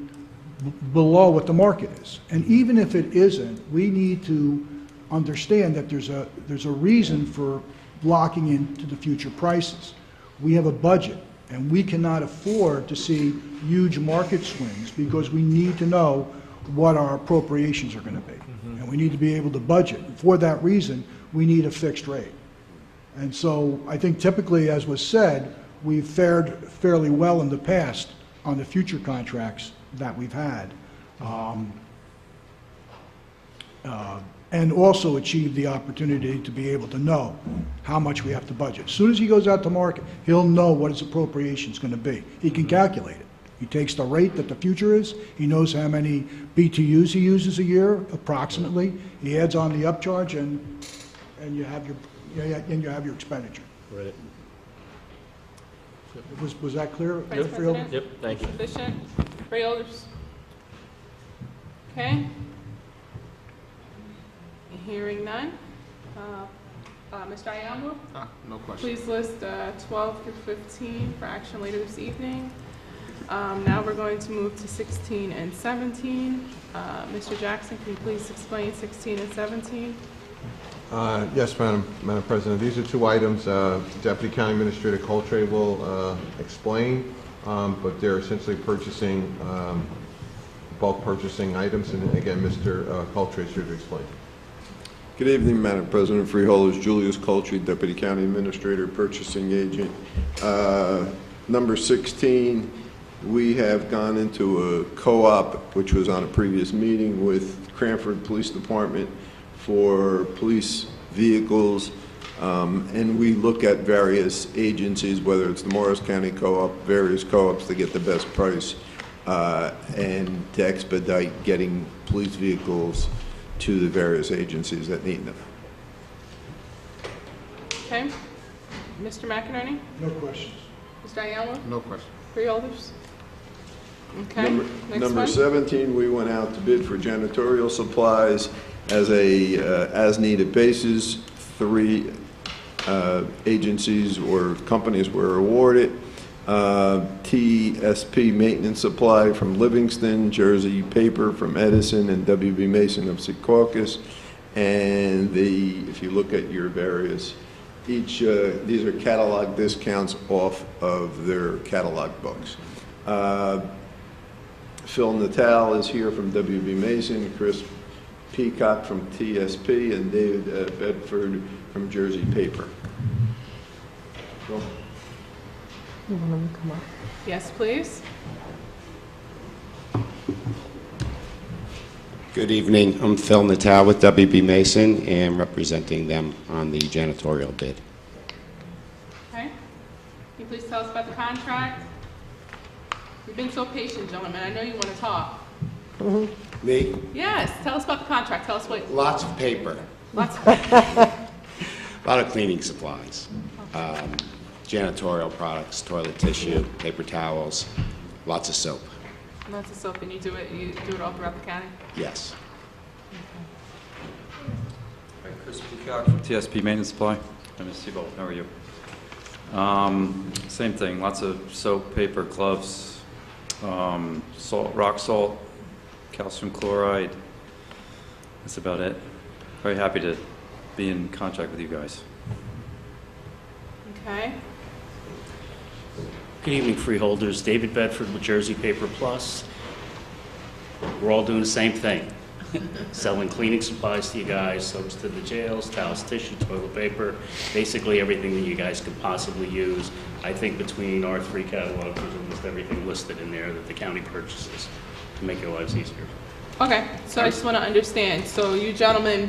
below what the market is. And even if it isn't, we need to understand that there's a reason for locking into the future prices. We have a budget, and we cannot afford to see huge market swings because we need to know what our appropriations are going to be. And we need to be able to budget. For that reason, we need a fixed rate. And so I think typically, as was said, we've fared fairly well in the past on the future contracts that we've had. And also achieve the opportunity to be able to know how much we have to budget. As soon as he goes out to market, he'll know what his appropriation is going to be. He can calculate it. He takes the rate that the future is. He knows how many BTUs he uses a year, approximately. He adds on the upcharge, and you have your expenditure. Right. Was that clear? Vice President? Yep, thank you. Sufficient? Freeholders? Okay. Hearing none. Mr. Ayala? No question. Please list 12 through 15 for action later this evening. Now we're going to move to 16 and 17. Mr. Jackson, can you please explain 16 and 17? Yes, Madam President. These are two items Deputy County Administrator Coltrane will explain, but they're essentially purchasing, bulk purchasing items. And again, Mr. Coltrane is here to explain. Good evening, Madam President, Freeholders. Julius Coltrane, Deputy County Administrator, Purchasing Agent. Number 16, we have gone into a co-op, which was on a previous meeting, with Cranford Police Department for police vehicles, and we look at various agencies, whether it's the Morris County Co-op, various co-ops, to get the best price and to expedite getting police vehicles to the various agencies that need them. Okay. Mr. McInerney? No questions. Mr. Ayala? No question. Freeholders? Okay. Next Number one. 17, we went out to bid for janitorial supplies as a as-needed basis. 3 agencies or companies were awarded. TSP Maintenance Supply from Livingston, Jersey Paper from Edison, and WB Mason of Secaucus. And if you look at your various, these are catalog discounts off of their catalog books. Phil Natal is here from WB Mason, Chris Peacock from TSP, and David Bedford from Jersey Paper. Phil? You want them to come up? Yes, please. Good evening. I'm Phil Natal with WB Mason and representing them on the janitorial bid. Okay. Can you please tell us about the contract? You've been so patient, gentlemen. I know you want to talk. Me? Yes, tell us about the contract. Tell us what. Lots of paper. Lots of A lot of cleaning supplies. Janitorial products, toilet tissue, paper towels, lots of soap. Lots of soap, and you do it all throughout the county? Yes. Hi, Chris Peacock from TSP Maintenance Supply. I'm Ms. Seabolt. How are you? Same thing, lots of soap, paper, gloves, salt, rock salt, calcium chloride. That's about it. Very happy to be in contact with you guys. Okay. Good evening, Freeholders. David Bedford with Jersey Paper Plus. We're all doing the same thing. Selling cleaning supplies to you guys, soaps to the jails, towels, tissue, toilet paper, basically everything that you guys could possibly use. I think between our 3 catalogs, there's almost everything listed in there that the county purchases to make your lives easier. Okay, so I just want to understand. So you gentlemen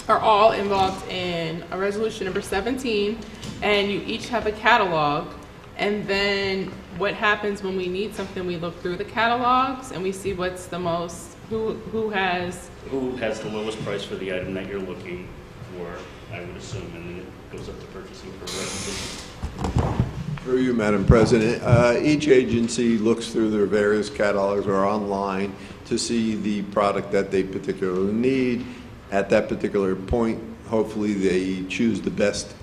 are all involved in a resolution number 17, and you each have a catalog. And then what happens when we need something? We look through the catalogs and we see what's the most, who has the lowest price for the item that you're looking for, I would assume, and then it goes up to purchasing for requisition. Through you, Madam President. Each agency looks through their various catalogs or online to see the product that they particularly need. At that particular point, hopefully they choose the best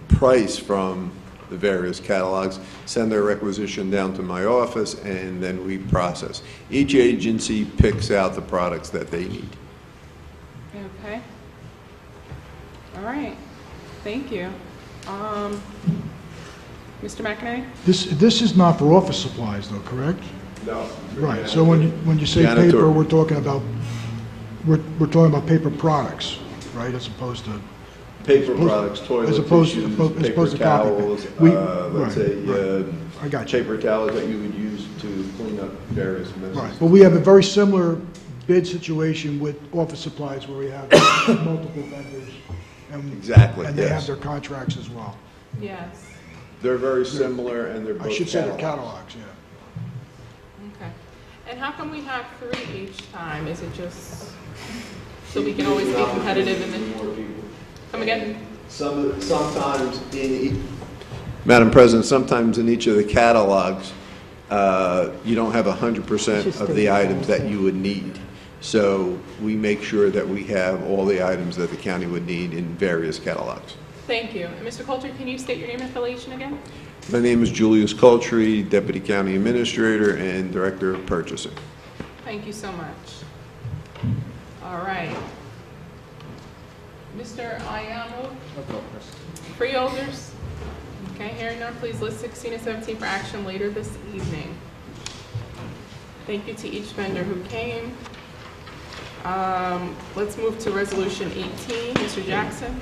price from the various catalogs, send their requisition down to my office, and then we process. Each agency picks out the products that they need. Okay. All right. Thank you. Mr. McInerney? This is not for office supplies, though, correct? No. Right, so when you say Janitor. paper, we're talking about paper products, right, as opposed to... Paper products, toilet as opposed tissues, to, as paper opposed to copy paper. towels, let's Right, say, right. I got you. paper towels that you would use to clean up various messes. Right, but we have a very similar bid situation with office supplies where we have multiple vendors. And, Exactly, and they have yes. their contracts as well. Yes. They're very similar, and they're both I should say they're catalogs. catalogs, yeah. Okay. And how come we have 3 each time? Is it just so we can always be competitive and then... Come again? Sometimes Madam President, sometimes in each of the catalogs, you don't have 100% of the items that you would need. So we make sure that we have all the items that the county would need in various catalogs. Thank you. And Mr. Coulter, can you state your name and affiliation again? My name is Julius Coultry, Deputy County Administrator and Director of Purchasing. Thank you so much. All right. Mr. Ayamo? Freeholders? Okay, hearing none, please list 16 and 17 for action later this evening. Thank you to each vendor who came. Let's move to Resolution 18. Mr. Jackson?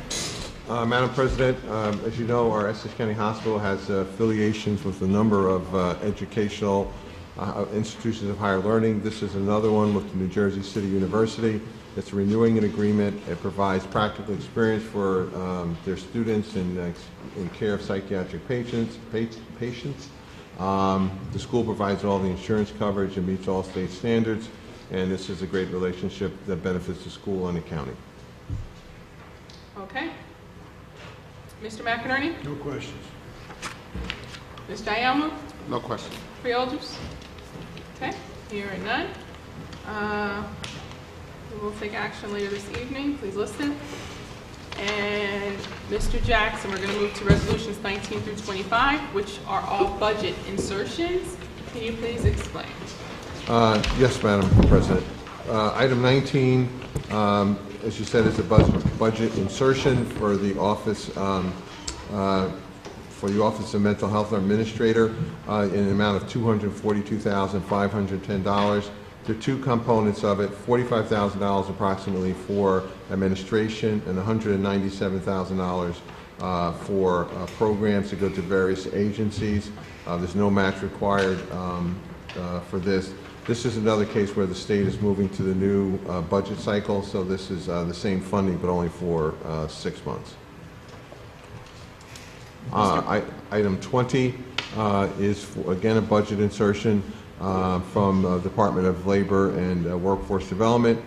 Madam President, as you know, our Essex County Hospital has affiliations with a number of educational institutions of higher learning. This is another one with the New Jersey City University. It's renewing an agreement. It provides practical experience for their students in care of psychiatric patients. The school provides all the insurance coverage and meets all state standards, and this is a great relationship that benefits the school and the county. Okay. Mr. McInerney? No questions. Mr. Ayamo? No question. Freeholders? Okay, hearing none. We will take action later this evening. Please listen. And Mr. Jackson, we're going to move to resolutions 19 through 25, which are all budget insertions. Can you please explain? Yes, Madam President. Item 19, as you said, is a budget insertion for the Office of Mental Health Administrator in an amount of $242,510. There are 2 components of it: $45,000 approximately for administration and $197,000 for programs to go to various agencies. There's no match required for this. This is another case where the state is moving to the new budget cycle, so this is the same funding but only for 6 months. Item 20 is, again, a budget insertion from Department of Labor and Workforce Development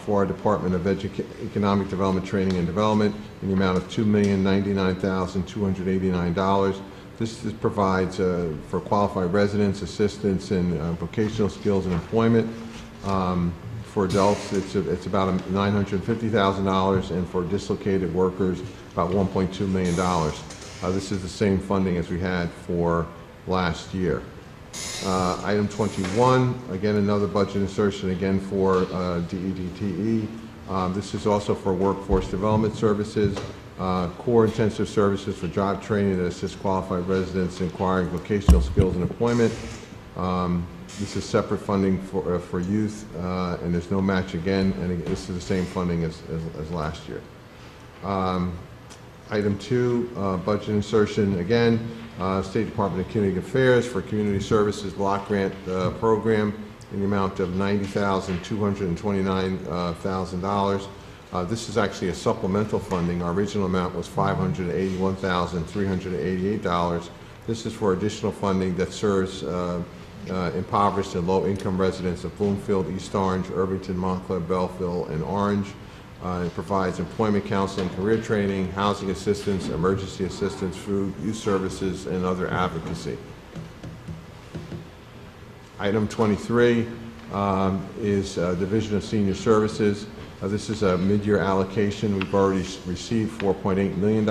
for our Department of Economic Development, Training and Development in the amount of $2,099,289. This provides for qualified residents assistance in vocational skills and employment. For adults, it's about $950,000, and for dislocated workers, about $1.2 million. This is the same funding as we had for last year. Item 21, again another budget insertion, again for DEDTE. This is also for workforce development services, core intensive services for job training that assists qualified residents in acquiring vocational skills and employment. This is separate funding for youth, and there's no match again, and this is the same funding as last year. Item 2, budget insertion, again, State Department of Community Affairs for Community Services Block Grant Program in the amount of $90,229,000. This is actually a supplemental funding. Our original amount was $581,388. This is for additional funding that serves impoverished and low-income residents of Bloomfield, East Orange, Irvington, Montclair, Belleville, and Orange. It provides employment counseling, career training, housing assistance, emergency assistance, food, youth services, and other advocacy. Item 23 is Division of Senior Services. This is a mid-year allocation. We've already received $4.8 million.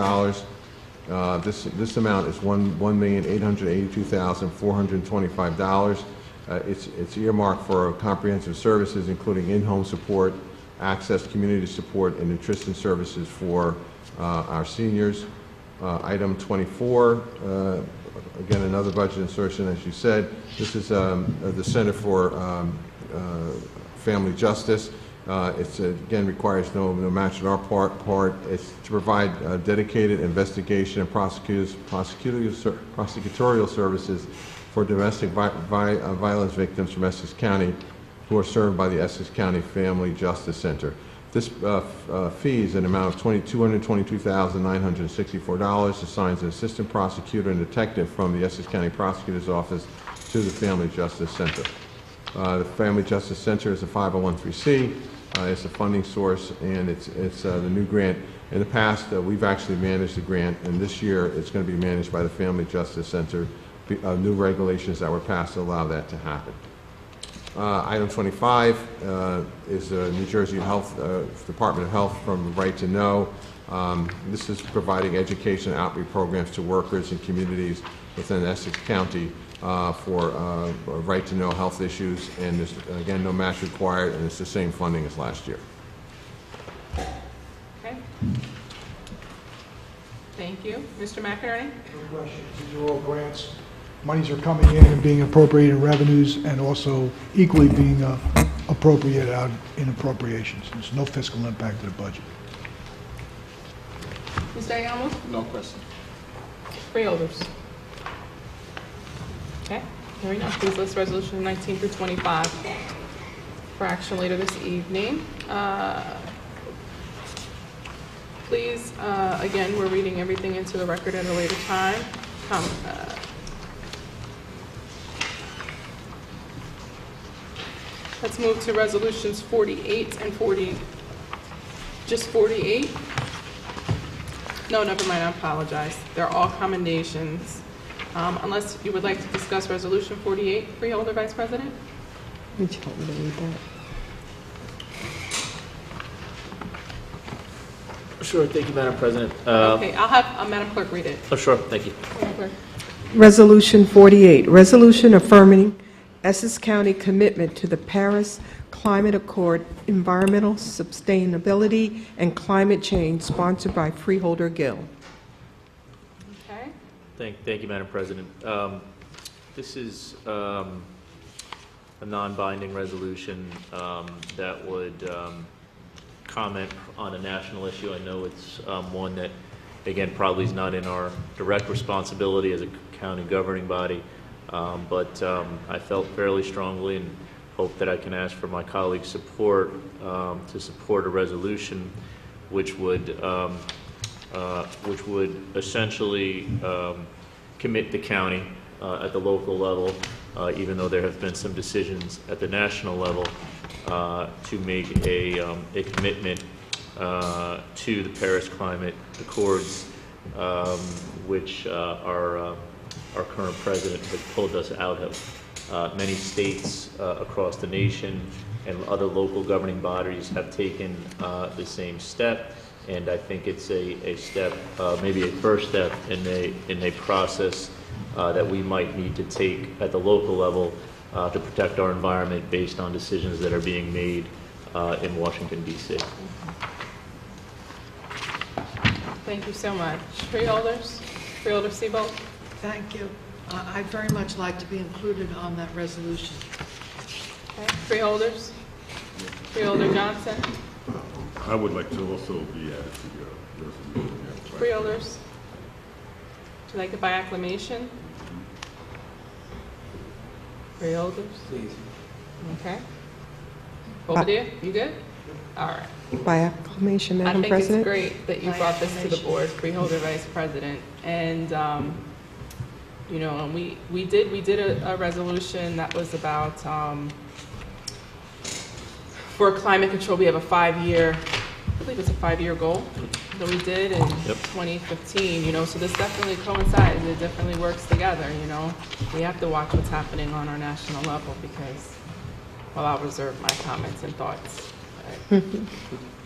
This amount is $1,882,425. It's earmarked for comprehensive services, including in-home support, access, community support, and nutrition services for our seniors. Item 24 again, another budget insertion, as you said. This is the Center for Family Justice. It's again requires no match on our part. It's to provide dedicated investigation and prosecutorial services for domestic violence victims from Essex County who are served by the Essex County Family Justice Center. This fee is an amount of $222,964, assigns an assistant prosecutor and detective from the Essex County Prosecutor's Office to the Family Justice Center. The Family Justice Center is a 501(c)(3). It's a funding source, and it's the new grant. In the past, we've actually managed the grant, and this year it's going to be managed by the Family Justice Center. New regulations that were passed to allow that to happen. Item 25 is New Jersey Department of Health from Right to Know. This is providing education and outreach programs to workers and communities within Essex County for right to know health issues, and there's again no match required, and it's the same funding as last year. Okay. Thank you. Mr. McInerney? No questions. These are all grants. Monies are coming in and being appropriated in revenues, and also equally being appropriated out in appropriations. There's no fiscal impact to the budget. Mr. Ayamo? No question. Freeholders? Okay, hearing none, please list resolution 19 through 25 for action later this evening. Please, again, we're reading everything into the record at a later time. Let's move to resolutions 48 and 40. Just 48? No, never mind, I apologize. They're all commendations. Unless you would like to discuss resolution 48, Freeholder Vice President? Would you want me to read that? Sure, thank you, Madam President. Okay, I'll have Madam Clerk read it. Oh, sure, thank you. Madam Clerk. Resolution 48, resolution affirming Essex County commitment to the Paris Climate Accord, Environmental Sustainability and Climate Change, sponsored by Freeholder Gill. Okay. Thank you, Madam President. This is a non-binding resolution that would comment on a national issue. I know it's one that, again, probably is not in our direct responsibility as a county governing body, but I felt fairly strongly and hope that I can ask for my colleagues' support to support a resolution which would essentially commit the county at the local level, even though there have been some decisions at the national level, to make a commitment to the Paris Climate Accords, which our current president has pulled us out of. Many states across the nation and other local governing bodies have taken the same step, and I think it's a step, maybe a first step in a process that we might need to take at the local level to protect our environment based on decisions that are being made in Washington, D.C. Thank you so much. Freeholders? Freeholder Seabolt? Thank you. I'd very much like to be included on that resolution. Okay. Freeholders? Freeholder Johnson? I would like to also be added to your resolution. Freeholders? Would you like it by acclamation? Freeholders? Please. Okay. Bobadilla, you good? All right. By acclamation, Madam I think President. it's great that you brought this to the board, Freeholder Vice President. And, you know, and we did a resolution that was about, for climate control, we have a 5-year, I believe it's a 5-year goal that we did in 2015, you know, so this definitely coincides, it definitely works together, you know. We have to watch what's happening on our national level because, well, I'll reserve my comments and thoughts. Right.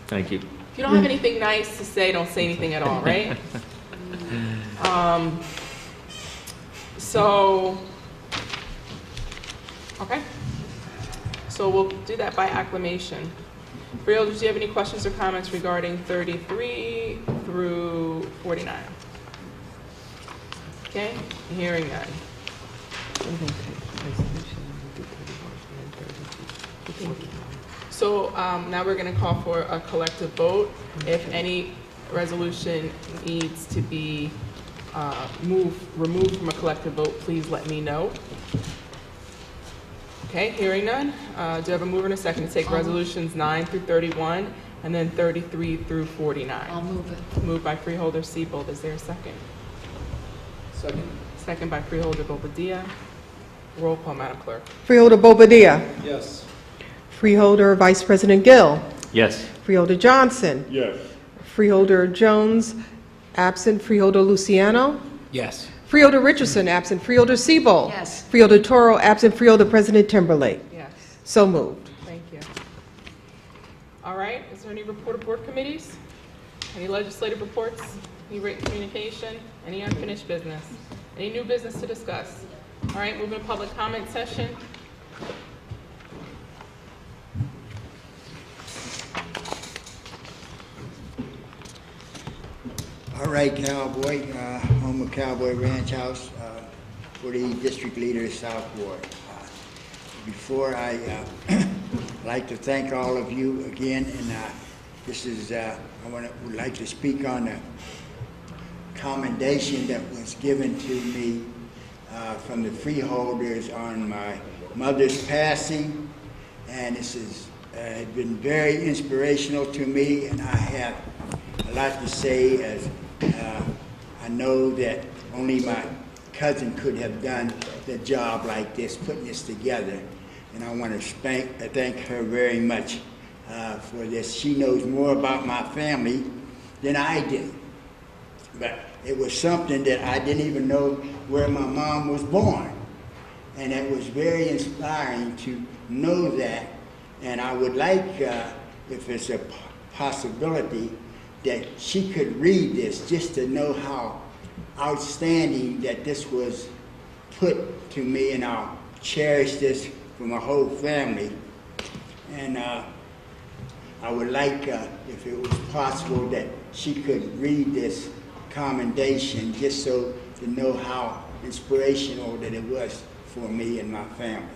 Thank you. If you don't have anything nice to say, don't say anything at all, right? So, okay. So we'll do that by acclamation. Freeholders, do you have any questions or comments regarding 33 through 49? Okay, hearing none. So now we're going to call for a collective vote. If any resolution needs to be removed from a collective vote, please let me know. Okay, hearing none. Do I have a mover and a second to take resolutions 9 through 31 and then 33 through 49? I'll move it. Moved by Freeholder Siebold. Is there a second? Second. Second by Freeholder Bobadilla. Roll call, Madam Clerk. Freeholder Bobadilla. Yes. Freeholder Vice President Gill. Yes. Freeholder Johnson. Yes. Freeholder Jones, absent. Freeholder Luciano. Yes. Freeholder Richardson, absent. Freeholder Siebold. Yes. Freeholder Toro, absent. Freeholder President Timberlake. Yes. So moved. Thank you. All right, is there any report of board committees? Any legislative reports? Any written communication? Any unfinished business? Any new business to discuss? All right, moving to public comment session. All right, Cowboy, home of Cowboy Ranch House, for the district leader of South Ward. Before I like to thank all of you again, and this is would like to speak on the commendation that was given to me from the freeholders on my mother's passing, and this has been very inspirational to me, and I have a lot to say, as I know that only my cousin could have done the job like this, putting this together. And I want to thank her very much for this. She knows more about my family than I did. But it was something that I didn't even know where my mom was born. And it was very inspiring to know that. And I would like, if it's a possibility, that she could read this just to know how outstanding that this was put to me, and I'll cherish this for my whole family. And I would like, if it was possible, that she could read this commendation just so to know how inspirational that it was for me and my family.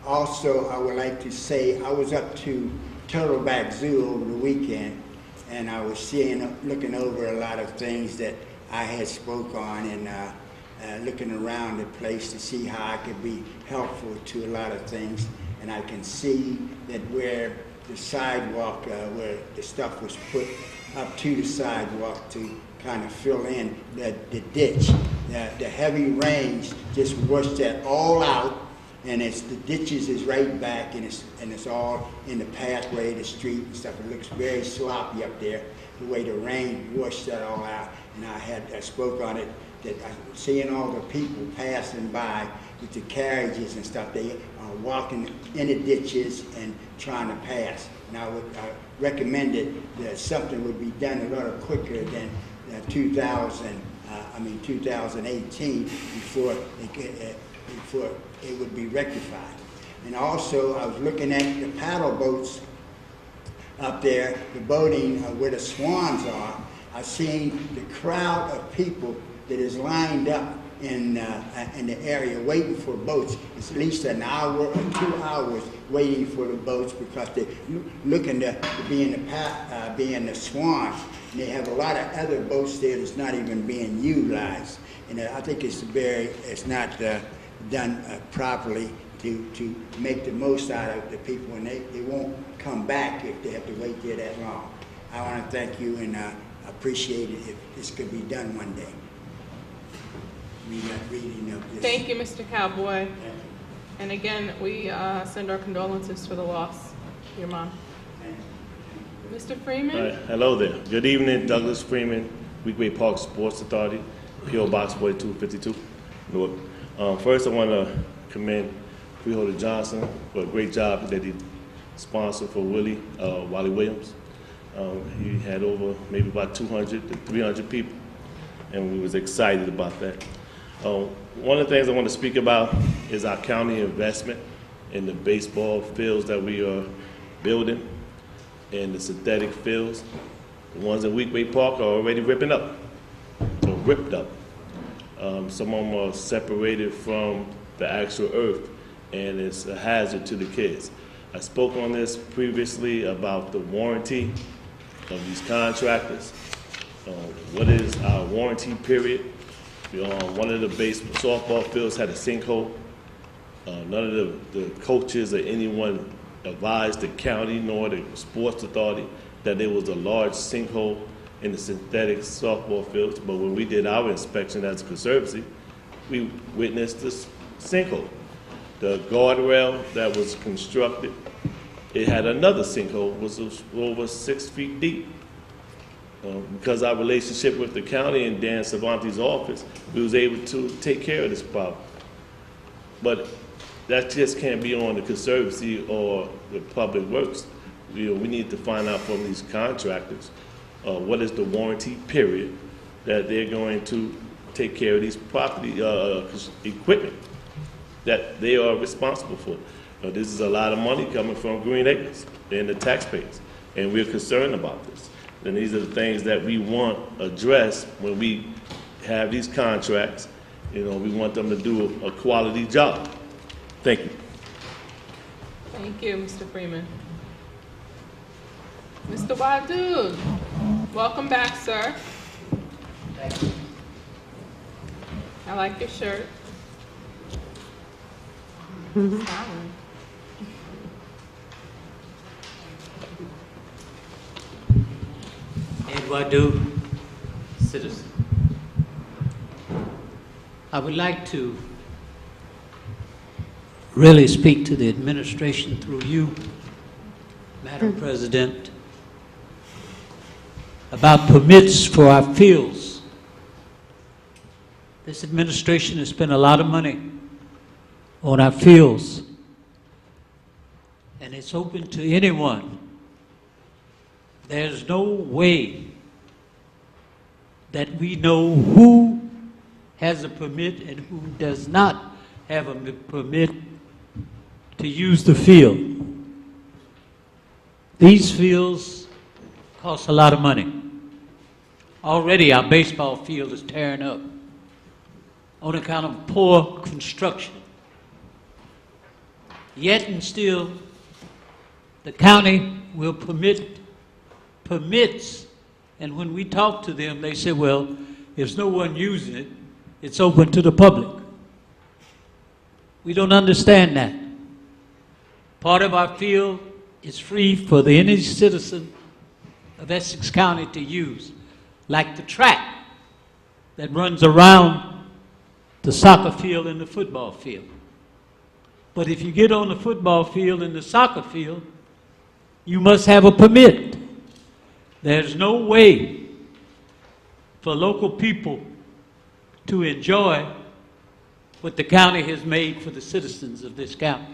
Also, I would like to say I was up to Turtleback Zoo over the weekend, and I was looking over a lot of things that I had spoke on, and looking around the place to see how I could be helpful to a lot of things. And I can see that where the sidewalk, where the stuff was put up to the sidewalk to kind of fill in the ditch. The heavy rains just washed that all out, and the ditches is right back, and it's all in the pathway, the street and stuff. It looks very sloppy up there, the way the rain washed that all out. And I spoke on it, that I was seeing all the people passing by with the carriages and stuff. They are walking in the ditches and trying to pass. And I recommended that something would be done a lot quicker than 2018 before it would be rectified. And also, I was looking at the paddle boats up there, the boating where the swans are. I've seen the crowd of people that is lined up in the area waiting for boats. It's at least an hour or 2 hours waiting for the boats, because they're looking to be in the swans. And they have a lot of other boats there that's not even being utilized. And I think it's not done properly to make the most out of the people, and they won't come back if they have to wait there that long. I want to thank you, and appreciate it if this could be done one day. Reading of this. Thank you, Mr. Cowboy. And again, we send our condolences for the loss of your mom. Mr. Freeman? Hello there. Good evening, Douglas Freeman, Weequahic Park Sports Authority, P.O. Box 4252, Newark. First, I want to commend Freeholder Johnson for a great job that he sponsored for Wally Williams. He had over maybe about 200 to 300 people, and we was excited about that. One of the things I want to speak about is our county investment in the baseball fields that we are building and the synthetic fields. The ones in Weequahic Park are already ripping up. ripped up. Some of them are separated from the actual earth, and it's a hazard to the kids. I spoke on this previously about the warranty of these contractors. What is our warranty period? One of the softball fields had a sinkhole. None of the coaches or anyone advised the county nor the sports authority that there was a large sinkhole in the synthetic softball fields. But when we did our inspection as a conservancy, we witnessed this sinkhole. The guardrail that was constructed, it had another sinkhole, was over 6 feet deep. Because our relationship with the county and Dan Cervantes' office, we was able to take care of this problem. But that just can't be on the conservancy or the public works. We need to find out from these contractors what is the warranty period that they're going to take care of these property equipment that they are responsible for. This is a lot of money coming from Green Acres and the taxpayers, and we're concerned about this. And these are the things that we want addressed when we have these contracts. We want them to do a quality job. Thank you. Thank you, Mr. Freeman. Mr. Wadud, welcome back, sir. Thank you. I like your shirt. Ed Wadud, citizen. I would like to really speak to the administration through you, Madam President, about permits for our fields. This administration has spent a lot of money on our fields, and it's open to anyone. There's no way that we know who has a permit and who does not have a permit to use the field. These fields cost a lot of money. Already our baseball field is tearing up on account of poor construction. Yet and still, the county will permits, and when we talk to them, they say, well, if no one using it, it's open to the public. We don't understand that. Part of our field is free for any citizen of Essex County to use, like the track that runs around the soccer field and the football field. But if you get on the football field and the soccer field, you must have a permit. There's no way for local people to enjoy what the county has made for the citizens of this county.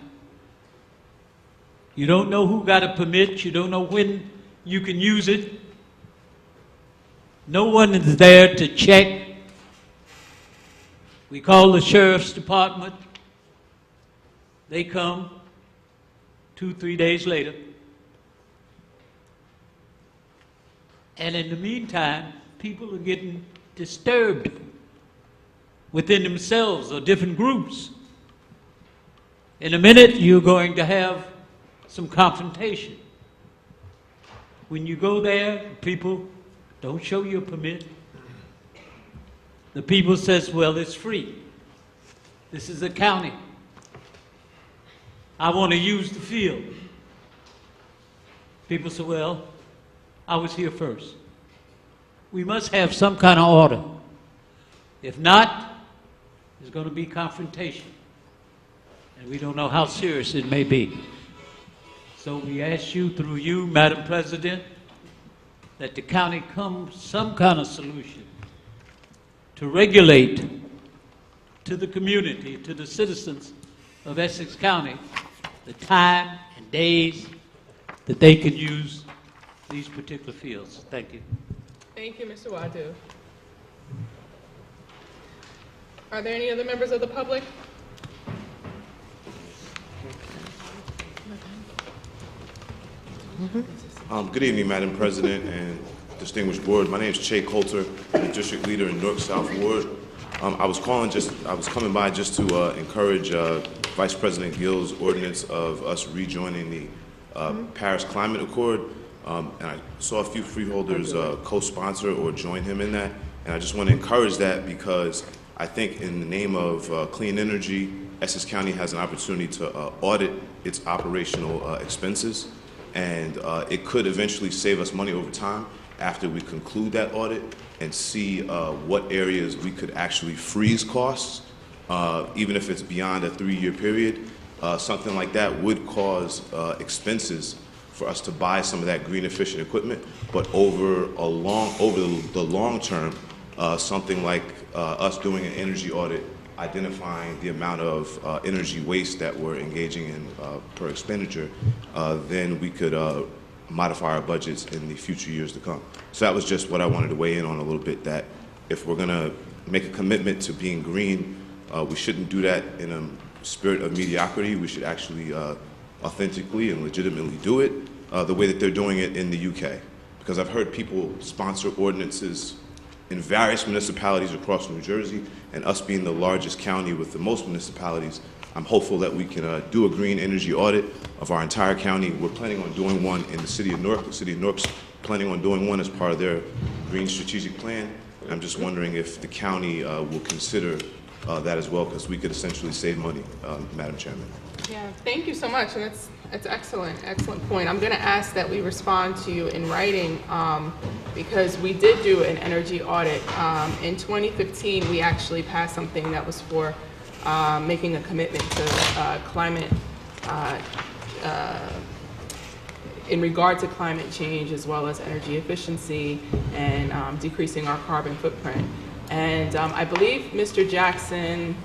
You don't know who got a permit. You don't know when you can use it. No one is there to check. We call the sheriff's department. They come 2-3 days later. And in the meantime, people are getting disturbed within themselves or different groups. In a minute, you're going to have some confrontation. When you go there, people don't show you a permit. The people says, well, it's free. This is a county. I want to use the field. People say, well, I was here first. We must have some kind of order. If not, there's going to be confrontation. And we don't know how serious it may be. So we ask you, through you, Madam President, that the county come some kind of solution to regulate to the community, to the citizens of Essex County, the time and days that they can use these particular fields. Thank you. Thank you, Mr. Wadud. Are there any other members of the public? Good evening, Madam President and distinguished board. My name is Che Coulter. I'm district leader in North South Ward. I was coming by just to encourage Vice President Gill's ordinance of us rejoining the Paris Climate Accord. And I saw a few freeholders co-sponsor or join him in that. And I just want to encourage that because I think in the name of clean energy, Essex County has an opportunity to audit its operational expenses. And it could eventually save us money over time after we conclude that audit and see what areas we could actually freeze costs, even if it's beyond a 3-year period. Something like that would cause expenses for us to buy some of that green efficient equipment, but over the long term, something like us doing an energy audit, identifying the amount of energy waste that we're engaging in per expenditure, then we could modify our budgets in the future years to come. So that was just what I wanted to weigh in on a little bit, that if we're gonna make a commitment to being green, we shouldn't do that in a spirit of mediocrity. We should actually authentically and legitimately do it the way that they're doing it in the UK. Because I've heard people sponsor ordinances in various municipalities across New Jersey, and us being the largest county with the most municipalities, I'm hopeful that we can do a green energy audit of our entire county. We're planning on doing one in the city of Newark. The city of Newark's planning on doing one as part of their green strategic plan. I'm just wondering if the county will consider that as well, because we could essentially save money, Madam Chairman. Yeah, thank you so much, and that's excellent point. I'm going to ask that we respond to you in writing because we did do an energy audit. In 2015, we actually passed something that was for making a commitment to climate, in regard to climate change as well as energy efficiency and decreasing our carbon footprint. And I believe Mr. Jackson,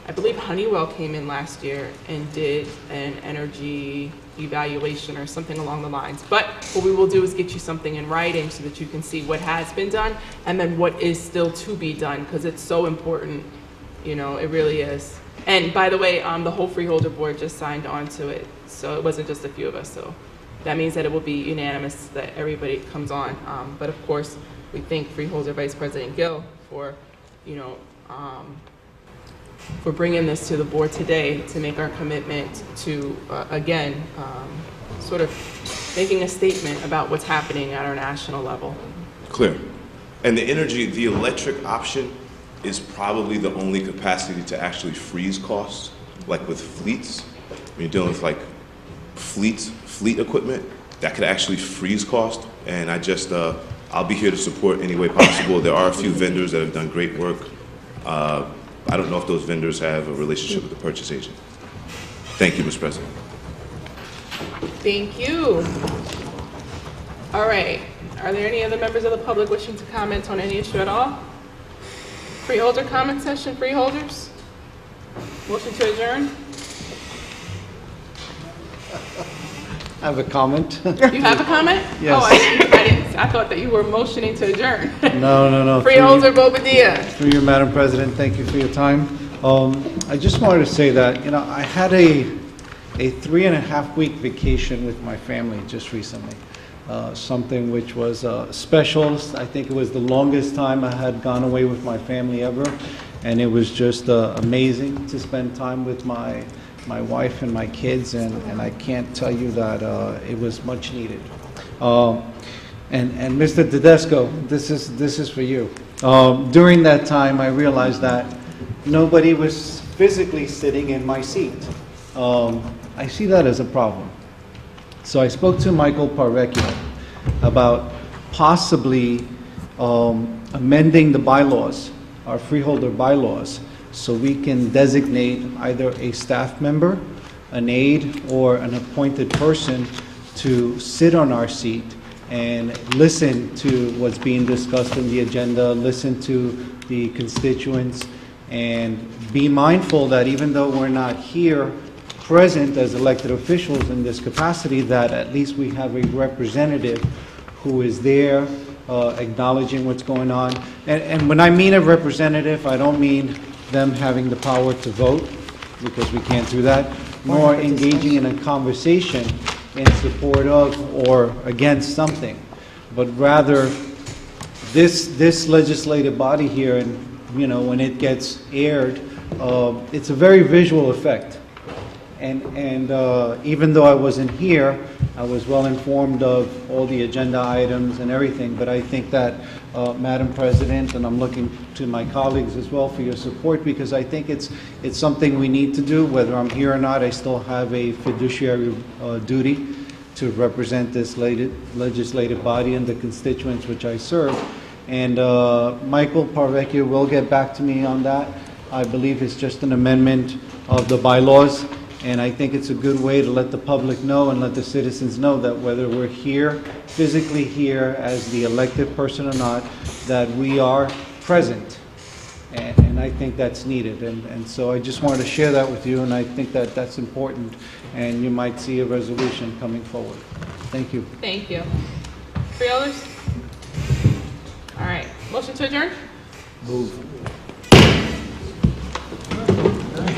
I believe Honeywell came in last year and did an energy evaluation or something along the lines. But what we will do is get you something in writing so that you can see what has been done and then what is still to be done, because it's so important. You know, it really is. And by the way, the whole Freeholder board just signed on to it. So it wasn't just a few of us. So that means that it will be unanimous that everybody comes on. But of course, we thank Freeholder Vice President Gill for, you know, for bringing this to the board today to make our commitment to, again, sort of making a statement about what's happening at our national level. Clear. And the electric option is probably the only capacity to actually freeze costs, like with fleets. When you're dealing with like fleet equipment, that could actually freeze cost. And I just, I'll be here to support any way possible. There are a few vendors that have done great work. I don't know if those vendors have a relationship with the purchase agent. Thank you, Mr. President. Thank you. All right. Are there any other members of the public wishing to comment on any issue at all? Freeholder comment session, freeholders? Motion to adjourn? I have a comment. You have a comment? Yes. Oh, I didn't. I thought that you were motioning to adjourn. No. Freeholder Bobadilla. Through you, Madam President, thank you for your time. I just wanted to say that, you know, I had a 3.5-week vacation with my family just recently. Something which was special. I think it was the longest time I had gone away with my family ever. And it was just amazing to spend time with my wife and my kids, and I can't tell you that it was much needed. And Mr. Tedesco, this is for you. During that time, I realized that nobody was physically sitting in my seat. I see that as a problem. So I spoke to Michael Parvecchio about possibly amending the bylaws, our freeholder bylaws, so we can designate either a staff member, an aide, or an appointed person to sit on our seat and listen to what's being discussed in the agenda, listen to the constituents, and be mindful that even though we're not here present as elected officials in this capacity, that at least we have a representative who is there acknowledging what's going on. And when I mean a representative, I don't mean them having the power to vote, because we can't do that, nor engaging in a conversation in support of or against something, but rather this legislative body here, and, you know, when it gets aired, it's a very visual effect. And even though I wasn't here, I was well informed of all the agenda items and everything, but I think that, Madam President, and I'm looking to my colleagues as well for your support, because I think it's something we need to do. Whether I'm here or not, I still have a fiduciary duty to represent this legislative body and the constituents which I serve. And Michael Parvecchio will get back to me on that. I believe it's just an amendment of the bylaws, and I think it's a good way to let the public know and let the citizens know that whether we're here, physically here as the elected person or not, that we are present. And I think that's needed. And so I just wanted to share that with you, and I think that that's important, and you might see a resolution coming forward. Thank you. Thank you. Freeholders? All right. Motion to adjourn? Move.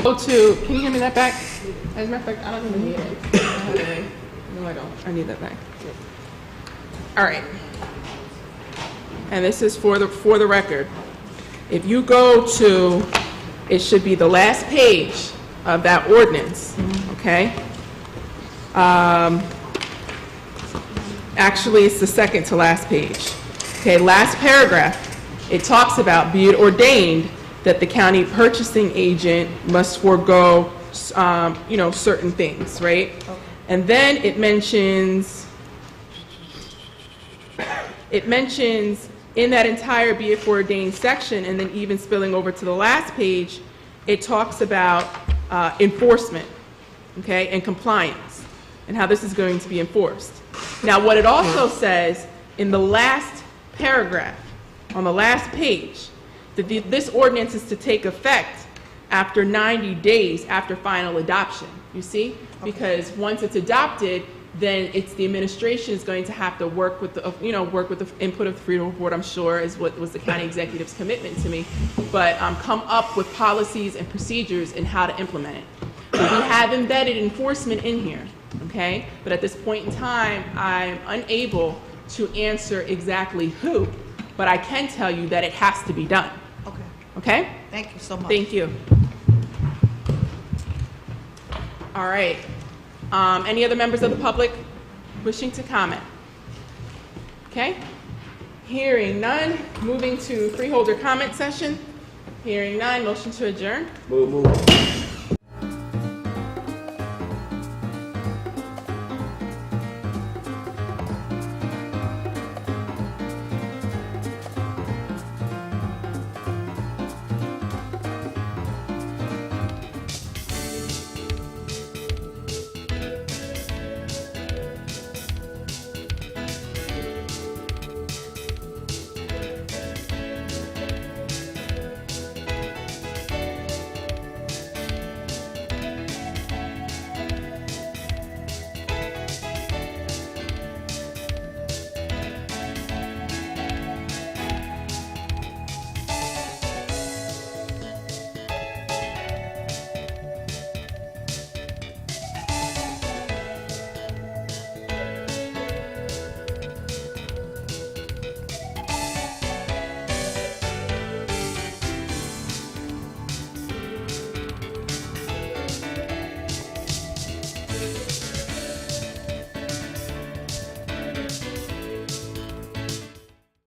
Go to, can you give me that back? As a matter of fact, I don't even need it. I have it right. No, I don't. I need that back. All right. And this is for the record. If you go to, it should be the last page of that ordinance, okay? Actually, it's the second to last page. Okay, last paragraph, it talks about, be it ordained that the county purchasing agent must forego, you know, certain things, right? Okay. And then it mentions in that entire be it foreordained section, and then even spilling over to the last page, it talks about enforcement, okay, and compliance, and how this is going to be enforced. Now, what it also says in the last paragraph, on the last page, that this ordinance is to take effect after 90 days after final adoption, you see? Because once it's adopted, then it's the administration is going to have to work with the, you know, work with the input of the Freeholder Board, I'm sure, is what was the county executive's commitment to me, but come up with policies and procedures and how to implement it. We have embedded enforcement in here, okay? But at this point in time, I'm unable to answer exactly who, but I can tell you that it has to be done. Okay. Okay? Thank you so much. Thank you. All right. Any other members of the public wishing to comment? Okay. Hearing none, moving to freeholder comment session. Hearing none, motion to adjourn. Move.